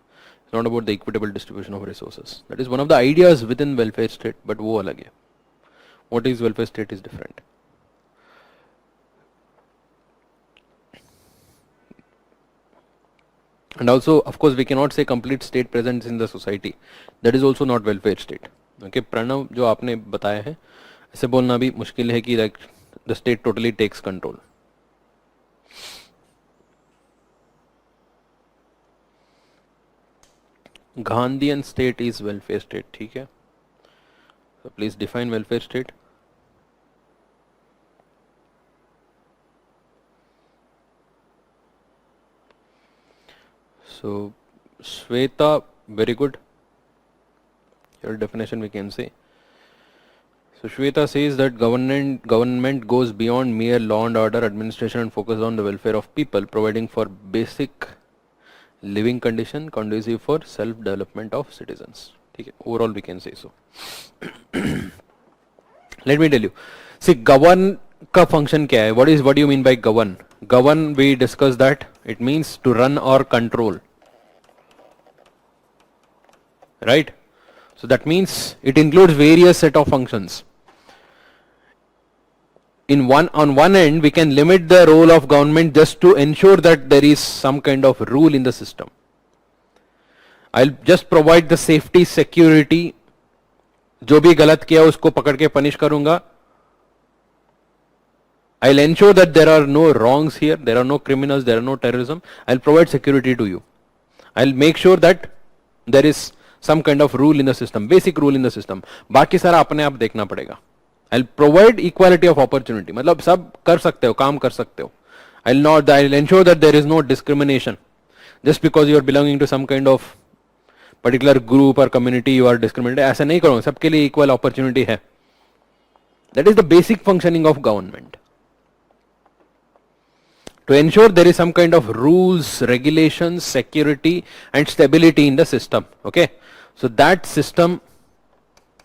It's not about the equitable distribution of resources. That is one of the ideas within welfare state, but वो अलग है. What is welfare state is different. And also, of course, we cannot say complete state presence in the society. That is also not welfare state. Okay, Pranav जो आपने बताया है, ऐसे बोलना भी मुश्किल है कि like the state totally takes control. Gandhian state is welfare state, ठीक है? So please define welfare state. So Shweta, very good. Your definition we can say. So Shweta says that government goes beyond mere law and order administration and focus on the welfare of people, providing for basic living condition conducive for self development of citizens. Okay, overall we can say so. Let me tell you. See, govern का function क्या है? What do you mean by govern? Govern, we discussed that it means to run or control. Right? So that means it includes various set of functions. On one end, we can limit the role of government just to ensure that there is some kind of rule in the system. I'll just provide the safety, security. जो भी गलत किया उसको पकड़ के punish करूंगा. I'll ensure that there are no wrongs here, there are no criminals, there are no terrorism. I'll provide security to you. I'll make sure that there is some kind of rule in the system, basic rule in the system. बाकी सारा अपने आप देखना पड़ेगा. I'll provide equality of opportunity. मतलब सब कर सकते हो, काम कर सकते हो. I'll ensure that there is no discrimination. Just because you are belonging to some kind of particular group or community, you are discriminated. ऐसा नहीं करूँगा. सबके लिए equal opportunity है. That is the basic functioning of government. To ensure there is some kind of rules, regulations, security and stability in the system. Okay. So that system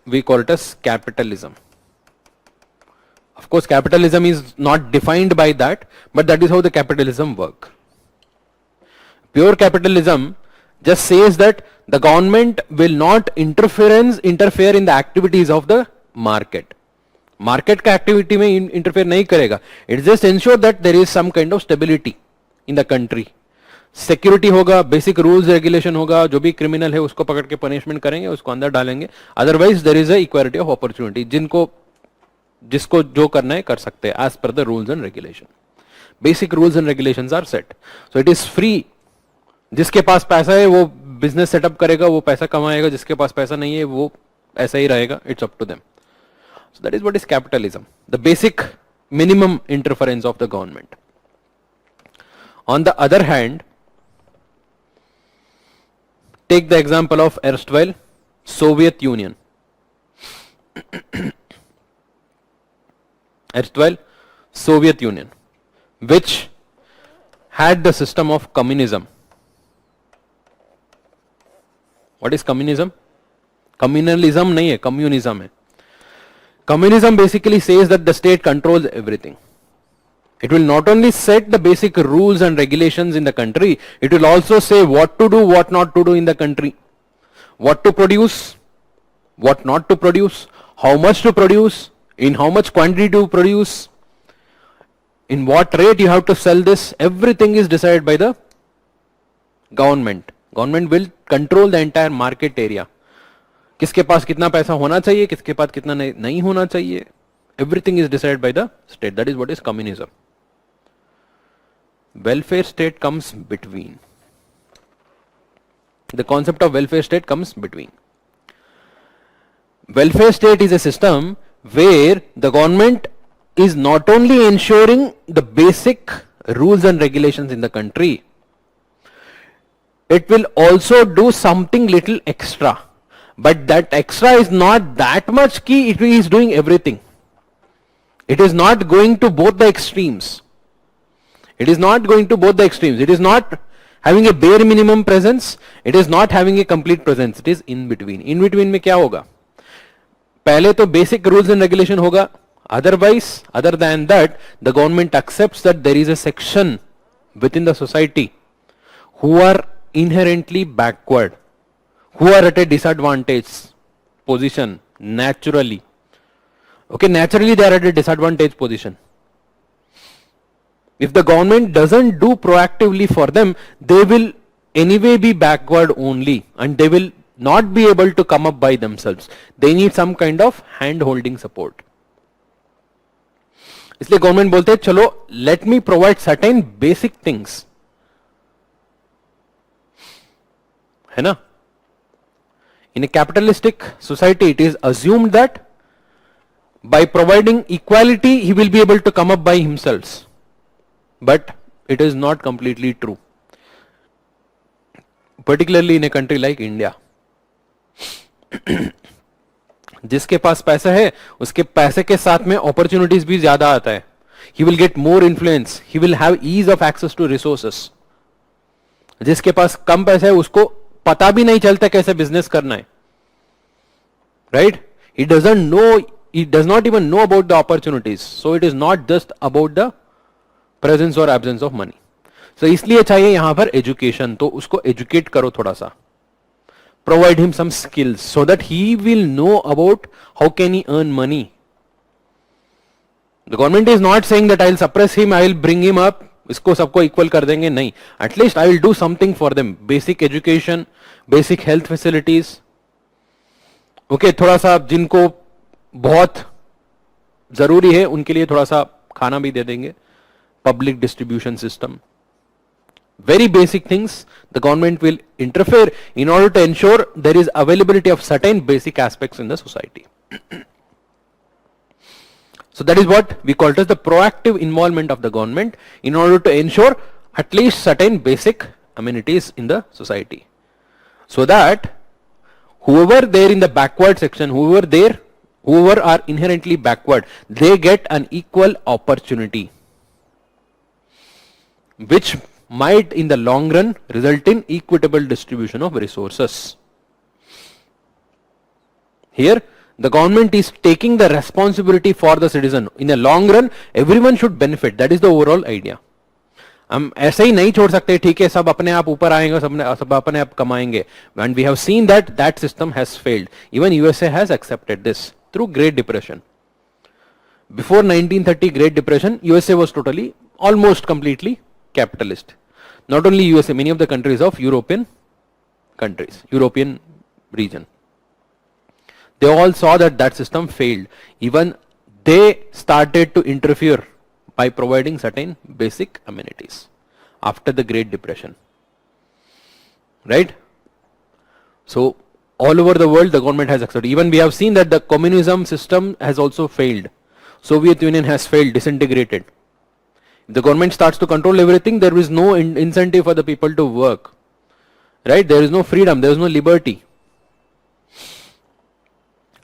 we call it as capitalism. Of course, capitalism is not defined by that, but that is how the capitalism work. Pure capitalism just says that the government will not interfere in the activities of the market. Market का activity में interfere नहीं करेगा. It just ensure that there is some kind of stability in the country. Security होगा, basic rules regulation होगा, जो भी criminal है उसको पकड़ के punishment करेंगे, उसको अंदर डालेंगे. Otherwise there is a equality of opportunity. जिसको जो करना है कर सकते हैं as per the rules and regulation. Basic rules and regulations are set. So it is free. जिसके पास पैसा है वो business setup करेगा, वो पैसा कमाएगा. जिसके पास पैसा नहीं है वो ऐसा ही रहेगा. It's up to them. So that is what is capitalism. The basic minimum interference of the government. On the other hand, take the example of erstwhile Soviet Union. Erstwhile Soviet Union, which had the system of communism. What is communism? Communalism nahi hai, communism hai. Communism basically says that the state controls everything. It will not only set the basic rules and regulations in the country, it will also say what to do, what not to do in the country. What to produce, what not to produce, how much to produce, in how much quantity to produce, in what rate you have to sell this. Everything is decided by the government. Government will control the entire market area. किसके पास कितना पैसा होना चाहिए, किसके पास कितना नहीं होना चाहिए. Everything is decided by the state. That is what is communism. Welfare state comes between. The concept of welfare state comes between. Welfare state is a system where the government is not only ensuring the basic rules and regulations in the country, it will also do something little extra. But that extra is not that much key, it is doing everything. It is not going to both the extremes. It is not going to both the extremes. It is not having a bare minimum presence. It is not having a complete presence. It is in between. In between में क्या होगा? पहले तो basic rules and regulation होगा. Otherwise, other than that, the government accepts that there is a section within the society who are inherently backward, who are at a disadvantaged position naturally. Okay, naturally they are at a disadvantaged position. If the government doesn't do proactively for them, they will anyway be backward only and they will not be able to come up by themselves. They need some kind of hand holding support. इसलिए government बोलते हैं चलो let me provide certain basic things, है ना. In a capitalistic society, it is assumed that by providing equality, he will be able to come up by himself. But it is not completely true. Particularly in a country like India. जिसके पास पैसा है, उसके पैसे के साथ में opportunities भी ज्यादा आता है. He will get more influence. He will have ease of access to resources. जिसके पास कम पैसा है, उसको पता भी नहीं चलता कैसे बिजनेस करना है. Right? He doesn't know, he does not even know about the opportunities. So it is not just about the presence or absence of money. So इसलिए चाहिए यहां पर एजुकेशन. तो उसको एजुकेट करो थोड़ा सा. Provide him some skills so that he will know about how can he earn money. The government is not saying that I will suppress him, I will bring him up, इसको सबको equal कर देंगे, नहीं. At least I will do something for them. Basic education, basic health facilities. Okay, थोड़ा सा जिनको बहुत जरूरी है उनके लिए थोड़ा सा खाना भी दे देंगे. Public distribution system. Very basic things the government will interfere in order to ensure there is availability of certain basic aspects in the society. So that is what we call it as the proactive involvement of the government in order to ensure at least certain basic amenities in the society. So that whoever there in the backward section, whoever are inherently backward, they get an equal opportunity, which might in the long run result in equitable distribution of resources. Here the government is taking the responsibility for the citizen. In the long run everyone should benefit. That is the overall idea. हम ऐसे ही नहीं छोड़ सकते, ठीक है सब अपने आप ऊपर आएंगे, सब अपने आप कमाएंगे. And we have seen that that system has failed. Even USA has accepted this through Great Depression. Before 1930 Great Depression, USA was totally, almost completely capitalist. Not only USA, many of the countries of European countries, European region. They all saw that that system failed. Even they started to interfere by providing certain basic amenities after the Great Depression. Right? So all over the world the government has accepted. Even we have seen that the communism system has also failed. Soviet Union has failed, disintegrated. If the government starts to control everything, there is no incentive for the people to work. Right? There is no freedom, there is no liberty.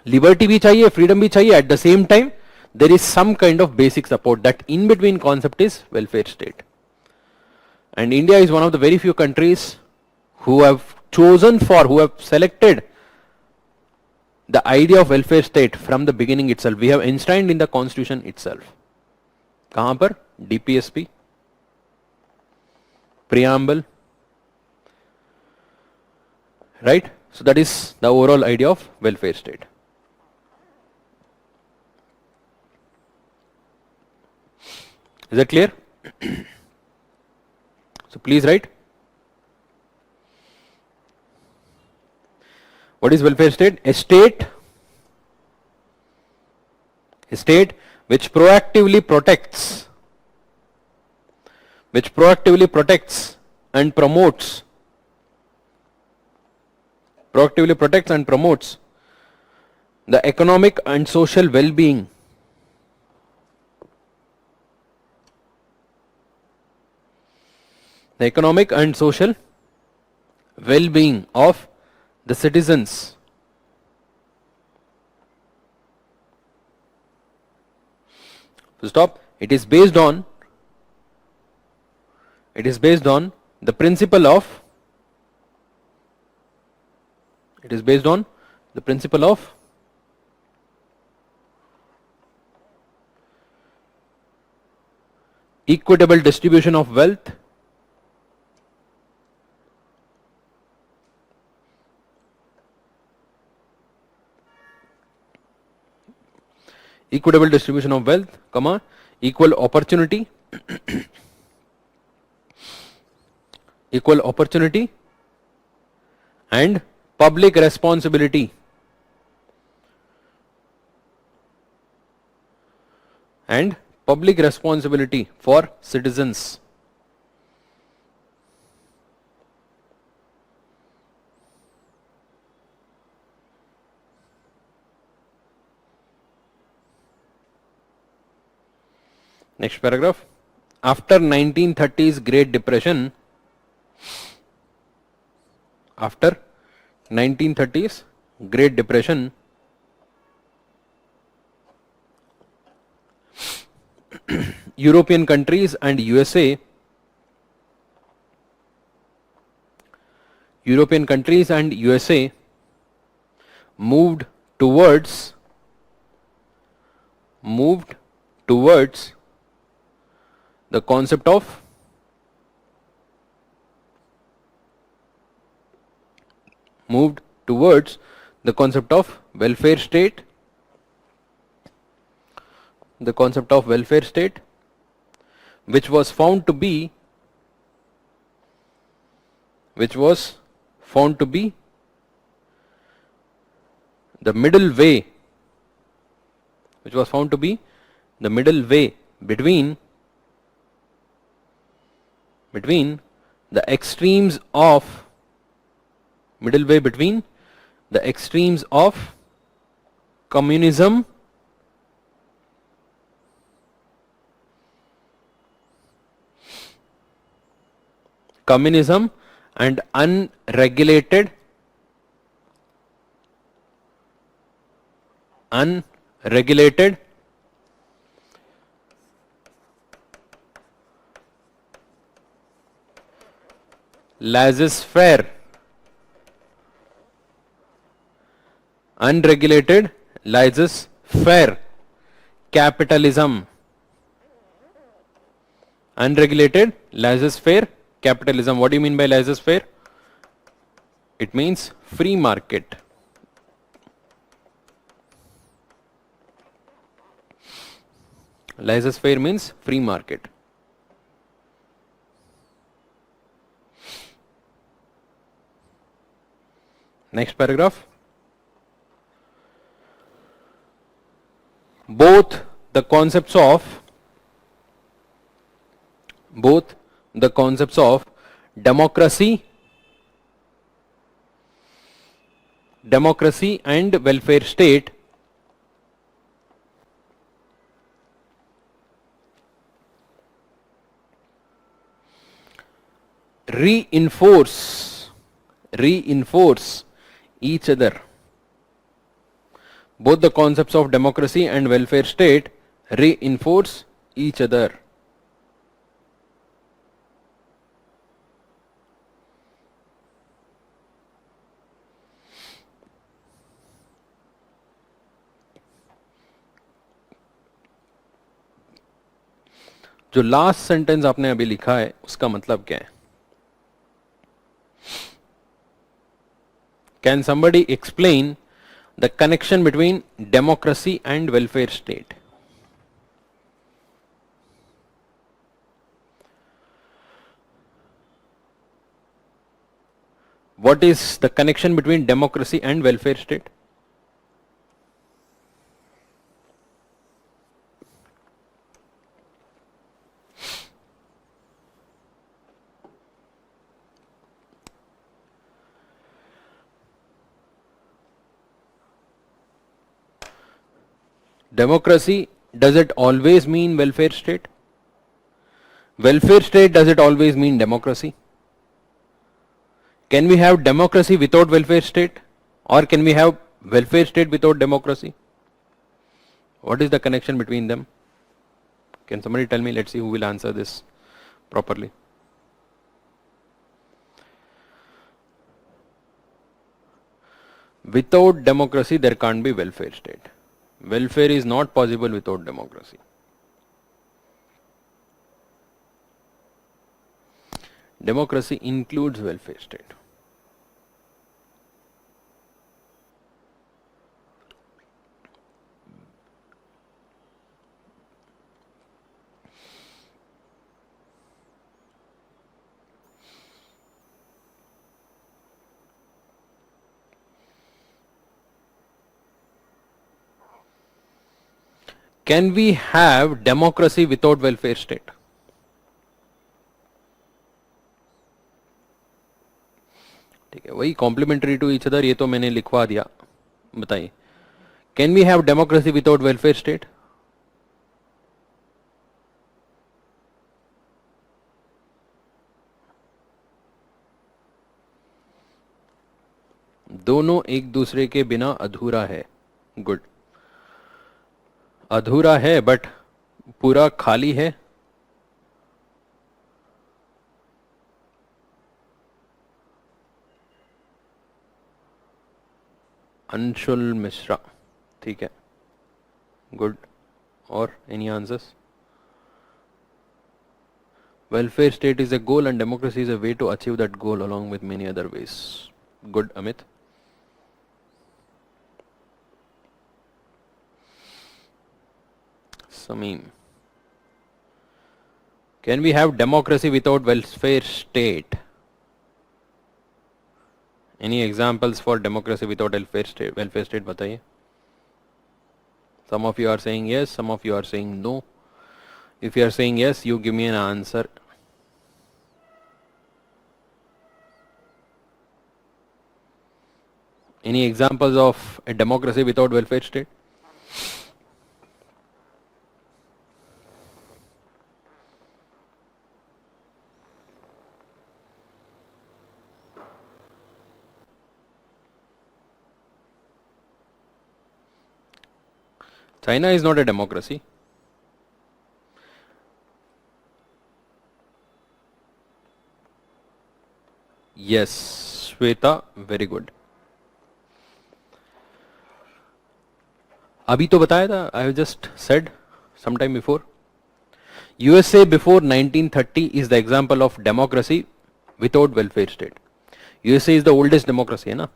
Liberty bhi chahiye, freedom bhi chahiye. At the same time, there is some kind of basic support. That in between concept is welfare state. And India is one of the very few countries who have who have selected the idea of welfare state from the beginning itself. We have enshrined in the constitution itself. Kahan par? DPSP, preamble, right? So that is the overall idea of welfare state. Is that clear? So please write. What is welfare state? A state which proactively protects and promotes the economic and social well-being of the citizens. Stop. It is based on the principle of equitable distribution of wealth, equal opportunity and public responsibility for citizens. Next paragraph. After 1930s Great Depression, European countries and USA moved towards the concept of welfare state, which was found to be the middle way between the extremes of communism and unregulated laissez-faire capitalism. What do you mean by laissez-faire? It means free market. Laissez-faire means free market. Next paragraph. Both the concepts of democracy and welfare state reinforce each other. Both the concepts of democracy and welfare state reinforce each other. जो last sentence आपने अभी लिखा है उसका मतलब क्या है? Can somebody explain the connection between democracy and welfare state? What is the connection between democracy and welfare state? Democracy, does it always mean welfare state? Welfare state, does it always mean democracy? Can we have democracy without welfare state? Or can we have welfare state without democracy? What is the connection between them? Can somebody tell me? Let's see who will answer this properly. Without democracy, there can't be welfare state. Welfare is not possible without democracy. Democracy includes welfare state. Can we have democracy without welfare state? ठीक है, वही complementary to each other, ये तो मैंने लिखवा दिया. बताइए, can we have democracy without welfare state? दोनों एक दूसरे के बिना अधूरा है. गुड. अधूरा है बट पूरा खाली है. अंशुल मिश्रा. ठीक है, गुड. और any answers? Welfare state is a goal and democracy is a way to achieve that goal along with many other ways. Good Amit. Sameem. Can we have democracy without welfare state? Any examples for democracy without welfare state? Welfare state, बताइए. Some of you are saying yes, some of you are saying no. If you are saying yes, you give me an answer. Any examples of a democracy without welfare state? China is not a democracy. Yes, Shweta, very good. अभी तो बताया था, I have just said sometime before. USA before 1930 is the example of democracy without welfare state. USA is the oldest democracy, है ना?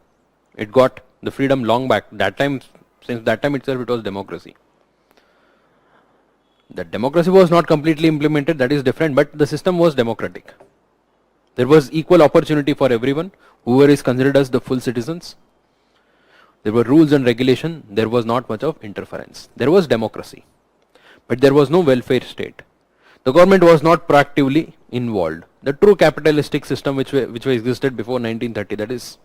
It got the freedom long back. That time, since that time itself, it was democracy. That democracy was not completely implemented, that is different, but the system was democratic. There was equal opportunity for everyone, whoever is considered as the full citizens. There were rules and regulation, there was not much of interference. There was democracy, but there was no welfare state. The government was not proactively involved. The true capitalistic system which existed before 1930, that is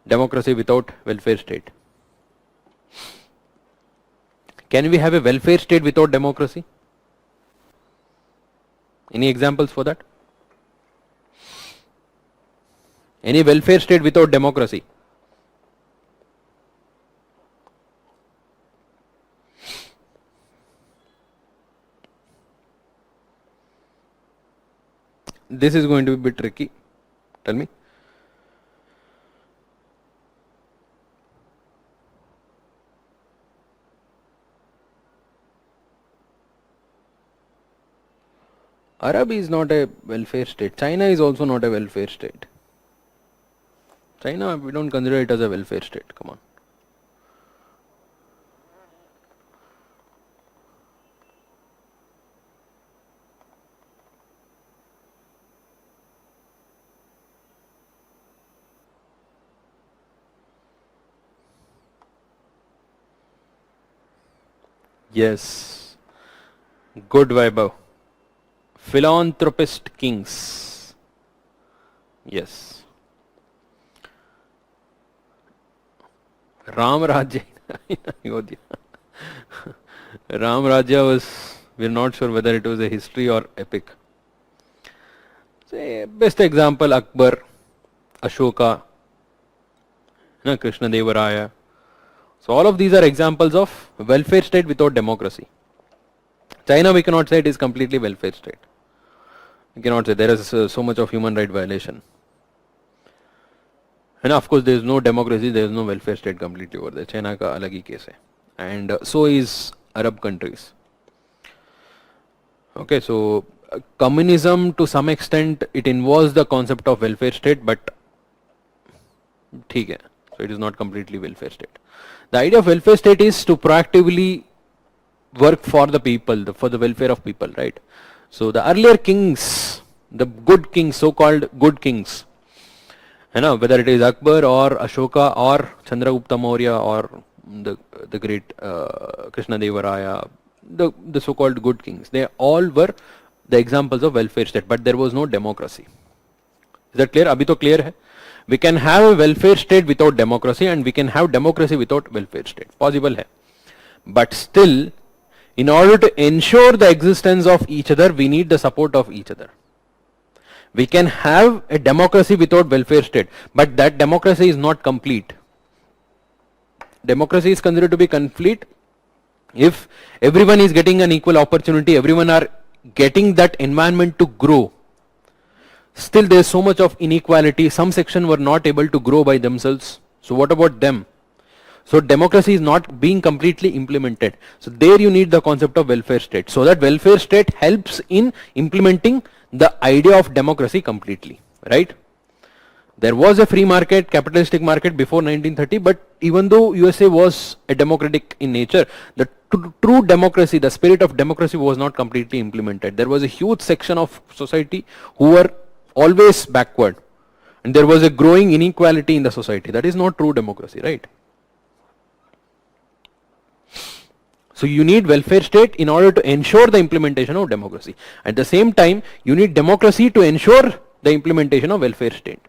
democracy without welfare state. Can we have a welfare state without democracy? Any examples for that? Any welfare state without democracy? This is going to be a bit tricky. Tell me. Arab is not a welfare state. China is also not a welfare state. China, we don't consider it as a welfare state. Come on. Yes. Good Vaibhav. Philanthropist kings. Yes. Ram Rajya. Ram Rajya was, we're not sure whether it was a history or epic. Say, best example, Akbar, Ashoka, Krishna Deva Raya. So all of these are examples of welfare state without democracy. China, we cannot say it is completely welfare state. We cannot say there is so much of human right violation. And of course there is no democracy, there is no welfare state completely over there. China ka alag hi case hai. And so is Arab countries. Okay, so communism to some extent it involves the concept of welfare state, but theek hai. So it is not completely welfare state. The idea of welfare state is to proactively work for the people, for the welfare of people, right? So the earlier kings, the good kings, so-called good kings, whether it is Akbar or Ashoka or Chandragupta Maurya or the great Krishna Deva Raya, the so-called good kings, they all were the examples of welfare state, but there was no democracy. Is that clear? Abhi to clear hai? We can have a welfare state without democracy and we can have democracy without welfare state. Possible hai. But still, in order to ensure the existence of each other, we need the support of each other. We can have a democracy without welfare state, but that democracy is not complete. Democracy is considered to be complete if everyone is getting an equal opportunity, everyone are getting that environment to grow. Still there is so much of inequality, some section were not able to grow by themselves. So what about them? So democracy is not being completely implemented. So there you need the concept of welfare state. So that welfare state helps in implementing the idea of democracy completely, right? There was a free market, capitalistic market before 1930, but even though USA was a democratic in nature, the true democracy, the spirit of democracy was not completely implemented. There was a huge section of society who were always backward, and there was a growing inequality in the society. That is not true democracy, right? So you need welfare state in order to ensure the implementation of democracy. At the same time, you need democracy to ensure the implementation of welfare state.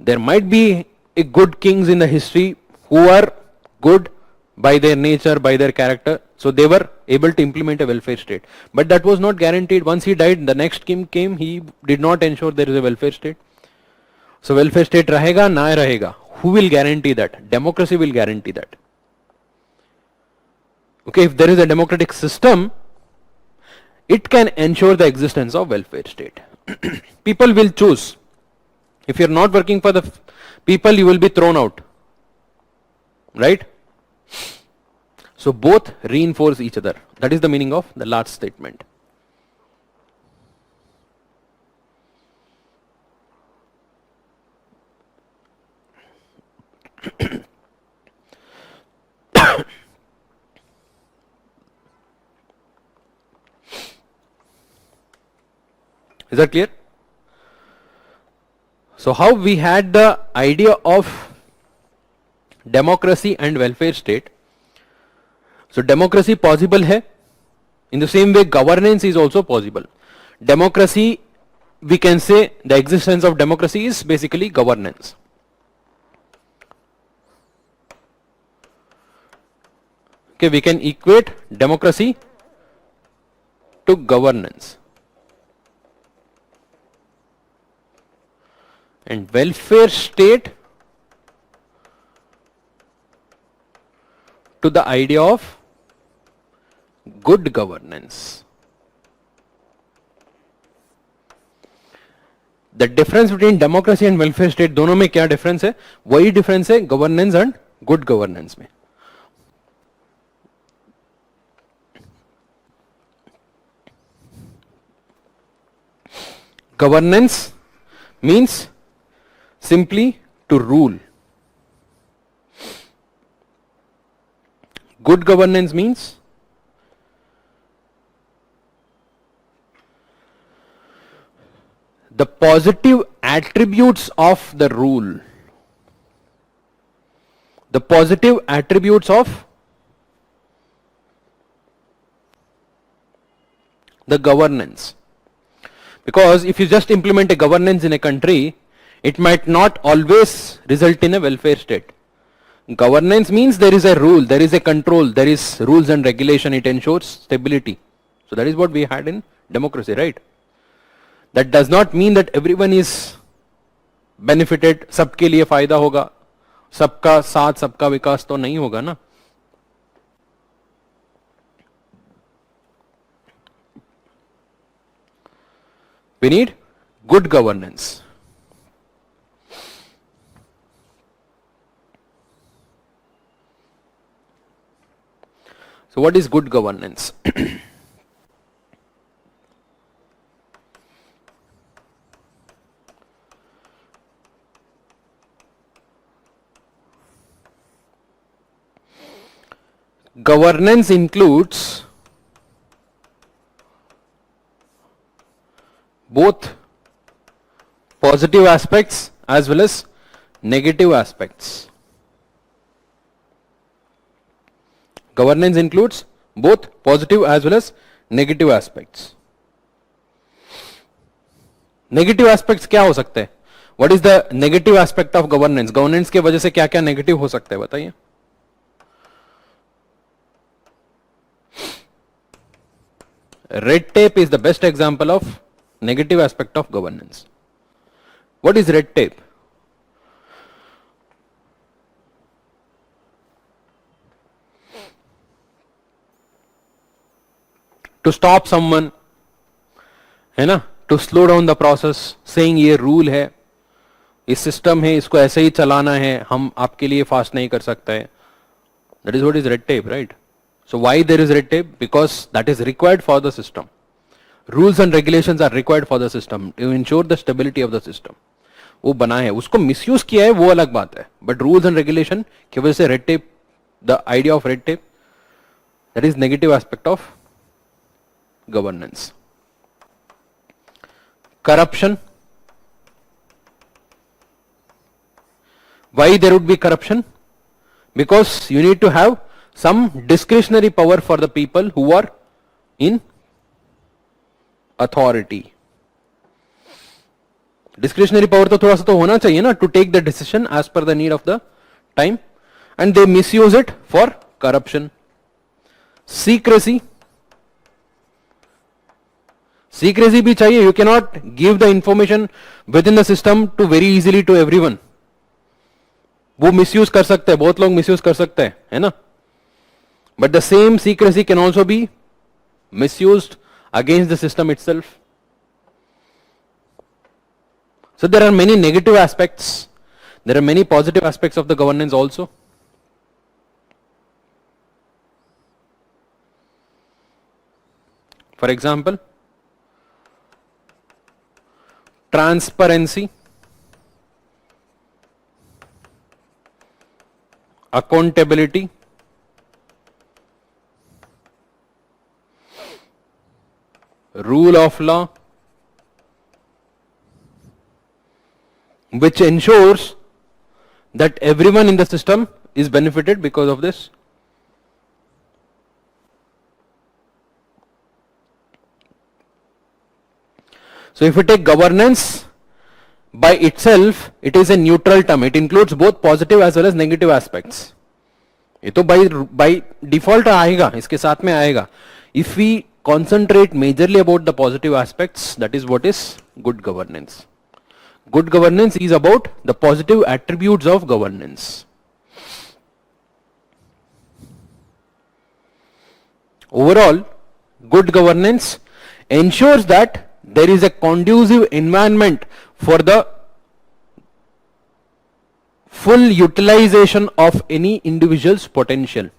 There might be a good kings in the history who are good by their nature, by their character, so they were able to implement a welfare state. But that was not guaranteed. Once he died, the next king came, he did not ensure there is a welfare state. So welfare state rahega, na rahega. Who will guarantee that? Democracy will guarantee that. Okay, if there is a democratic system, it can ensure the existence of welfare state. People will choose. If you are not working for the people, you will be thrown out, right? So both reinforce each other. That is the meaning of the last statement. Is that clear? So how we had the idea of democracy and welfare state. So democracy possible hai. In the same way, governance is also possible. Democracy, we can say the existence of democracy is basically governance. Okay, we can equate democracy to governance. and welfare state to the idea of good governance. The difference between democracy and welfare state, दोनों में क्या difference है? वही difference है governance and good governance में. Governance means simply to rule. Good governance means the positive attributes of the rule. The positive attributes of the governance. Because if you just implement a governance in a country, it might not always result in a welfare state. Governance means there is a rule, there is a control, there is rules and regulation, it ensures stability. So that is what we had in democracy, right? That does not mean that everyone is benefited, सबके लिए फायदा होगा, सबका साथ सबका विकास तो नहीं होगा ना. We need good governance. So what is good governance? Governance includes both positive aspects as well as negative aspects. Governance includes both positive as well as negative aspects. Negative aspects क्या हो सकते हैं? What is the negative aspect of governance? Governance के वजह से क्या क्या negative हो सकते हैं बताइए. Red tape is the best example of negative aspect of governance. What is red tape? To stop someone, है ना? To slow down the process, saying ये rule है, इस system है, इसको ऐसे ही चलाना है, हम आपके लिए fast नहीं कर सकते हैं. That is what is red tape, right? So why there is red tape? Because that is required for the system. Rules and regulations are required for the system to ensure the stability of the system. वो बना है, उसको misuse किया है वो अलग बात है. But rules and regulation की वजह से red tape, the idea of red tape, that is negative aspect of governance. Corruption. Why there would be corruption? Because you need to have some discretionary power for the people who are in authority. Discretionary power तो थोड़ा सा तो होना चाहिए ना, to take the decision as per the need of the time, and they misuse it for corruption. Secrecy. Secrecy भी चाहिए. You cannot give the information within the system to very easily to everyone. वो misuse कर सकते हैं, बहुत लोग misuse कर सकते हैं, है ना? But the same secrecy can also be misused against the system itself. So there are many negative aspects. There are many positive aspects of the governance also. For example, transparency, accountability, rule of law, which ensures that everyone in the system is benefited because of this. So if we take governance by itself, it is a neutral term. It includes both positive as well as negative aspects. ये तो by default आएगा, इसके साथ में आएगा. If we concentrate majorly about the positive aspects, that is what is good governance. Good governance is about the positive attributes of governance. Overall, good governance ensures that there is a conducive environment for the full utilization of any individual's potential.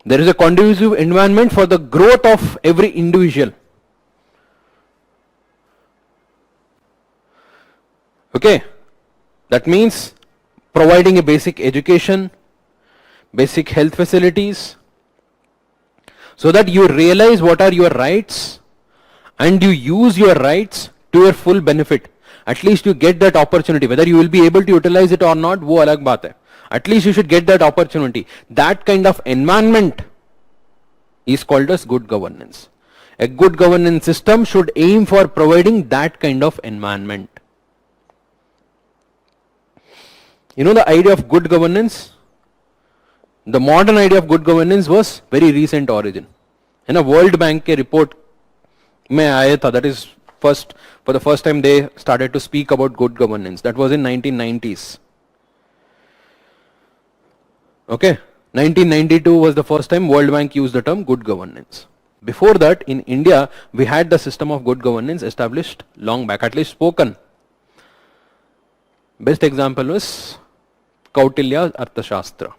There is a conducive environment for the growth of every individual. Okay, that means providing a basic education, basic health facilities, so that you realize what are your rights and you use your rights to your full benefit. At least you get that opportunity. Whether you will be able to utilize it or not, वो अलग बात है. At least you should get that opportunity. That kind of environment is called as good governance. A good governance system should aim for providing that kind of environment. You know, the idea of good governance, the modern idea of good governance was very recent origin. In a World Bank के report में आया था, that is for the first time they started to speak about good governance. That was in 1990s. Okay, 1992 was the first time World Bank used the term good governance. Before that, in India, we had the system of good governance established long back, at least spoken. Best example was Kautilya's Arthashastra.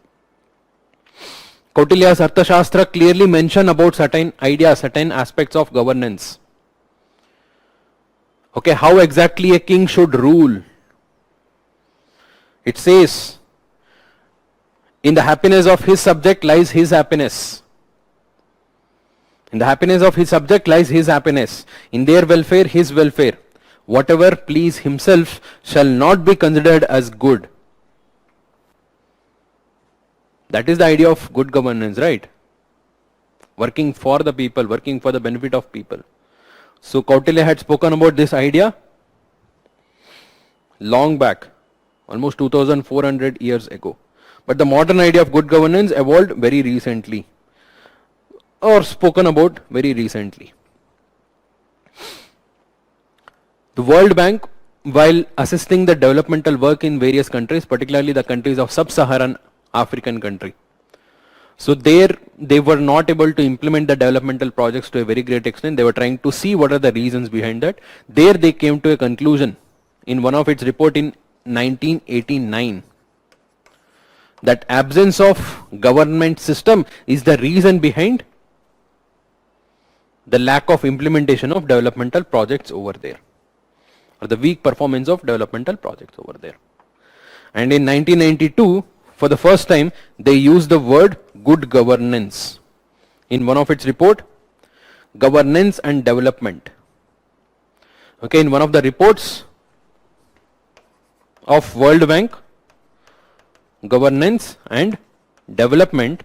Kautilya's Arthashastra clearly mention about certain ideas, certain aspects of governance. Okay, how exactly a king should rule. It says, in the happiness of his subject lies his happiness. In the happiness of his subject lies his happiness. In their welfare, his welfare. Whatever please himself shall not be considered as good. That is the idea of good governance, right? Working for the people, working for the benefit of people. So Kautilya had spoken about this idea long back, almost 2400 years ago. But the modern idea of good governance evolved very recently, or spoken about very recently. The World Bank, while assisting the developmental work in various countries, particularly the countries of sub-Saharan African country, so there they were not able to implement the developmental projects to a very great extent. They were trying to see what are the reasons behind that. There they came to a conclusion in one of its report in 1989 that absence of government system is the reason behind the lack of implementation of developmental projects over there, or the weak performance of developmental projects over there. And in 1992, for the first time, they used the word good governance in one of its report, Governance and Development. Okay, in one of the reports of World Bank, Governance and Development,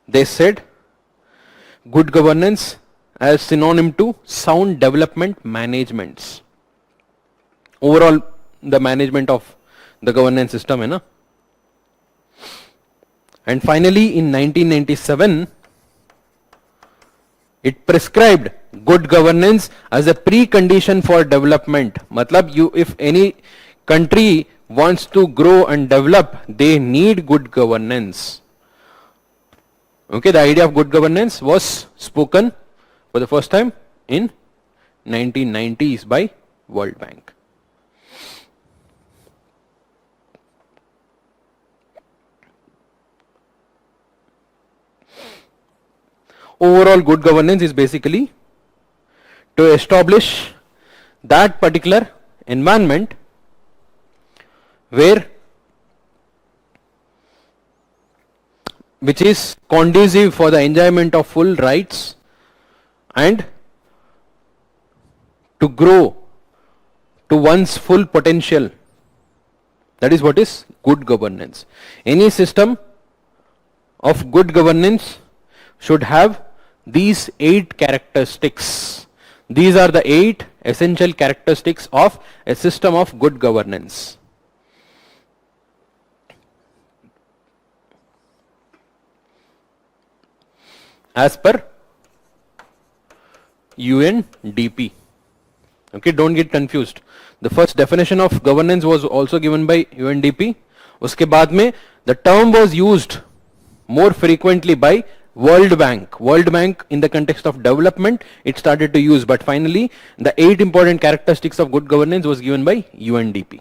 they said good governance as synonym to sound development managements. Overall, the management of the governance system, na? And finally, in 1997, it prescribed good governance as a precondition for development. Matlab, if any country wants to grow and develop, they need good governance. Okay, the idea of good governance was spoken for the first time in 1990s by World Bank. Overall, good governance is basically to establish that particular environment which is conducive for the enjoyment of full rights and to grow to one's full potential. That is what is good governance. Any system of good governance should have these 8 characteristics. These are the 8 essential characteristics of a system of good governance. As per UNDP. Okay, don't get confused. The first definition of governance was also given by UNDP. उसके बाद में the term was used more frequently by World Bank. World Bank in the context of development it started to use, but finally the 8 important characteristics of good governance was given by UNDP.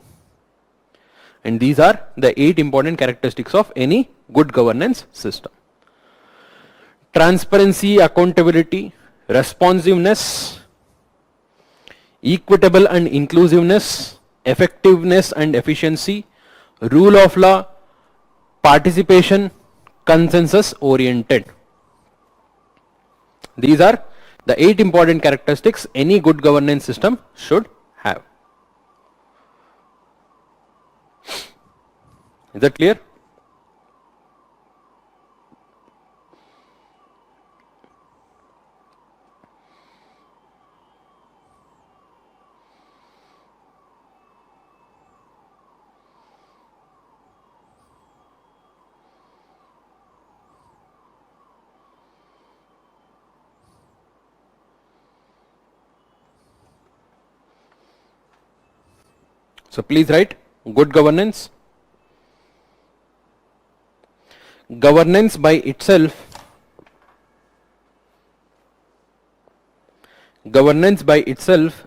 And these are the 8 important characteristics of any good governance system. Transparency, accountability, responsiveness, equitable and inclusiveness, effectiveness and efficiency, rule of law, participation, consensus oriented. These are the 8 important characteristics any good governance system should have. Is that clear? So please write good governance. Governance by itself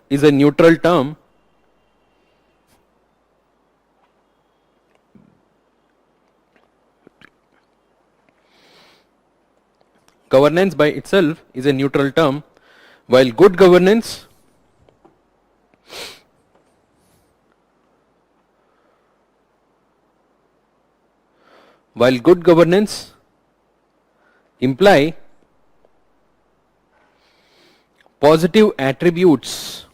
is a neutral term while good governance imply positive attributes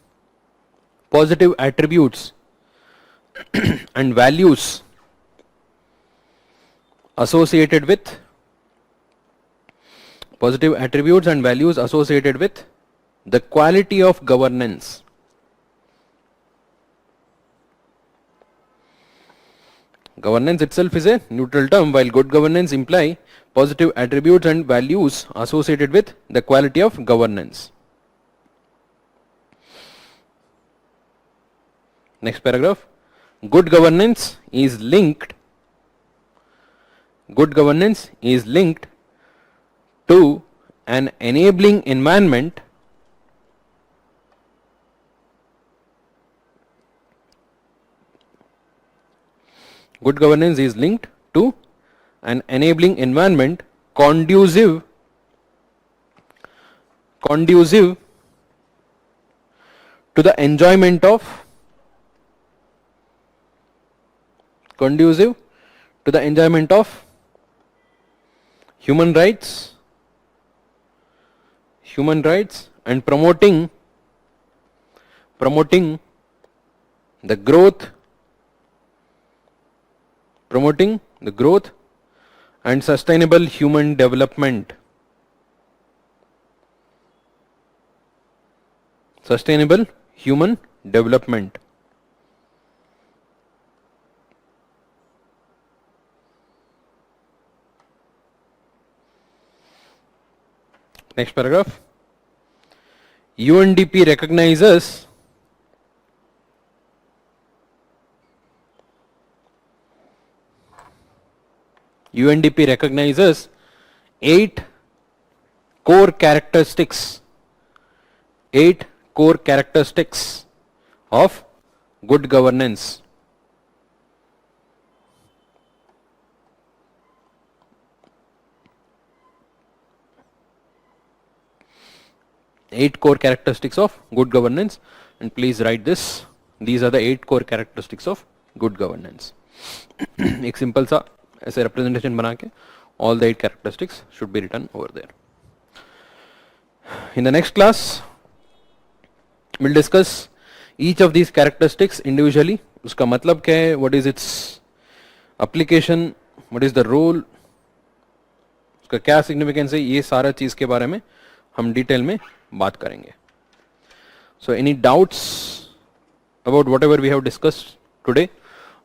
and values associated with the quality of governance. Governance itself is a neutral term, while good governance imply positive attributes and values associated with the quality of governance. Next paragraph. Good governance is linked to an enabling environment conducive to the enjoyment of human rights and promoting the growth and sustainable human development. Next paragraph. UNDP recognizes eight core characteristics of good governance. And please write this. These are the 8 core characteristics of good governance. एक simple सा ऐसे representation बना के all the 8 characteristics should be written over there. In the next class, we'll discuss each of these characteristics individually. उसका मतलब क्या है, what is its application, what is the role, उसका क्या significance है, ये सारा चीज के बारे में हम डिटेल में बात करेंगे. So any doubts about whatever we have discussed today?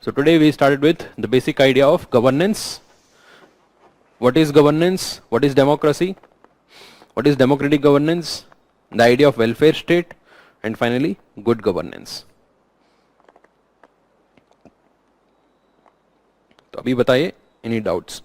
So today we started with the basic idea of governance. What is governance? What is democracy? What is democratic governance? the idea of welfare state, and finally good governance. तो अभी बताइए, any doubts?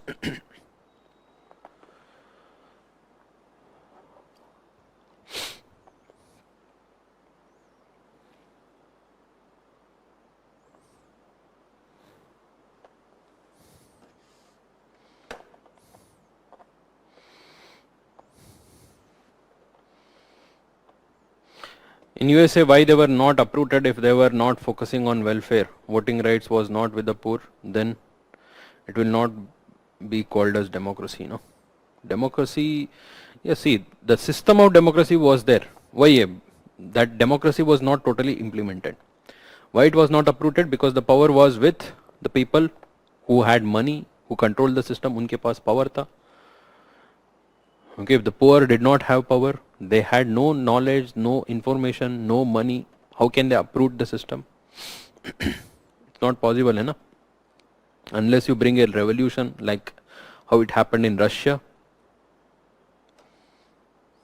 In USA, why they were not uprooted if they were not focusing on welfare? Voting rights was not with the poor, then it will not be called as democracy, no? Democracy, yeah, see, the system of democracy was there. Why? That democracy was not totally implemented. Why it was not uprooted? Because the power was with the people who had money, who controlled the system, उनके पास power था. Okay, if the poor did not have power, they had no knowledge, no information, no money, how can they uproot the system? It's not possible, है ना? Unless you bring a revolution like how it happened in Russia.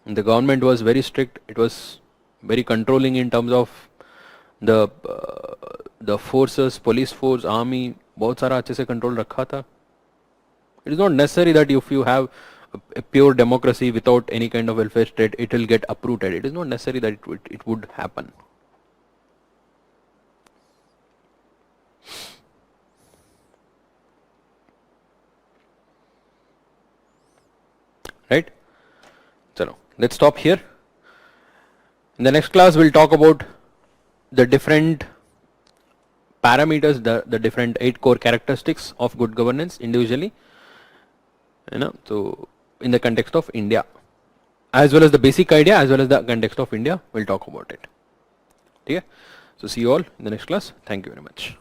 And the government was very strict, it was very controlling in terms of the forces, police force, army, बहुत सारा अच्छे से control रखा था. It is not necessary that if you have a pure democracy without any kind of welfare state, it will get uprooted. It is not necessary that it would happen. Right? So let's stop here. In the next class, we'll talk about the different parameters, the different 8 core characteristics of good governance individually. You know, so in the context of India, as well as the basic idea, as well as the context of India, we'll talk about it. Okay? So see you all in the next class. Thank you very much.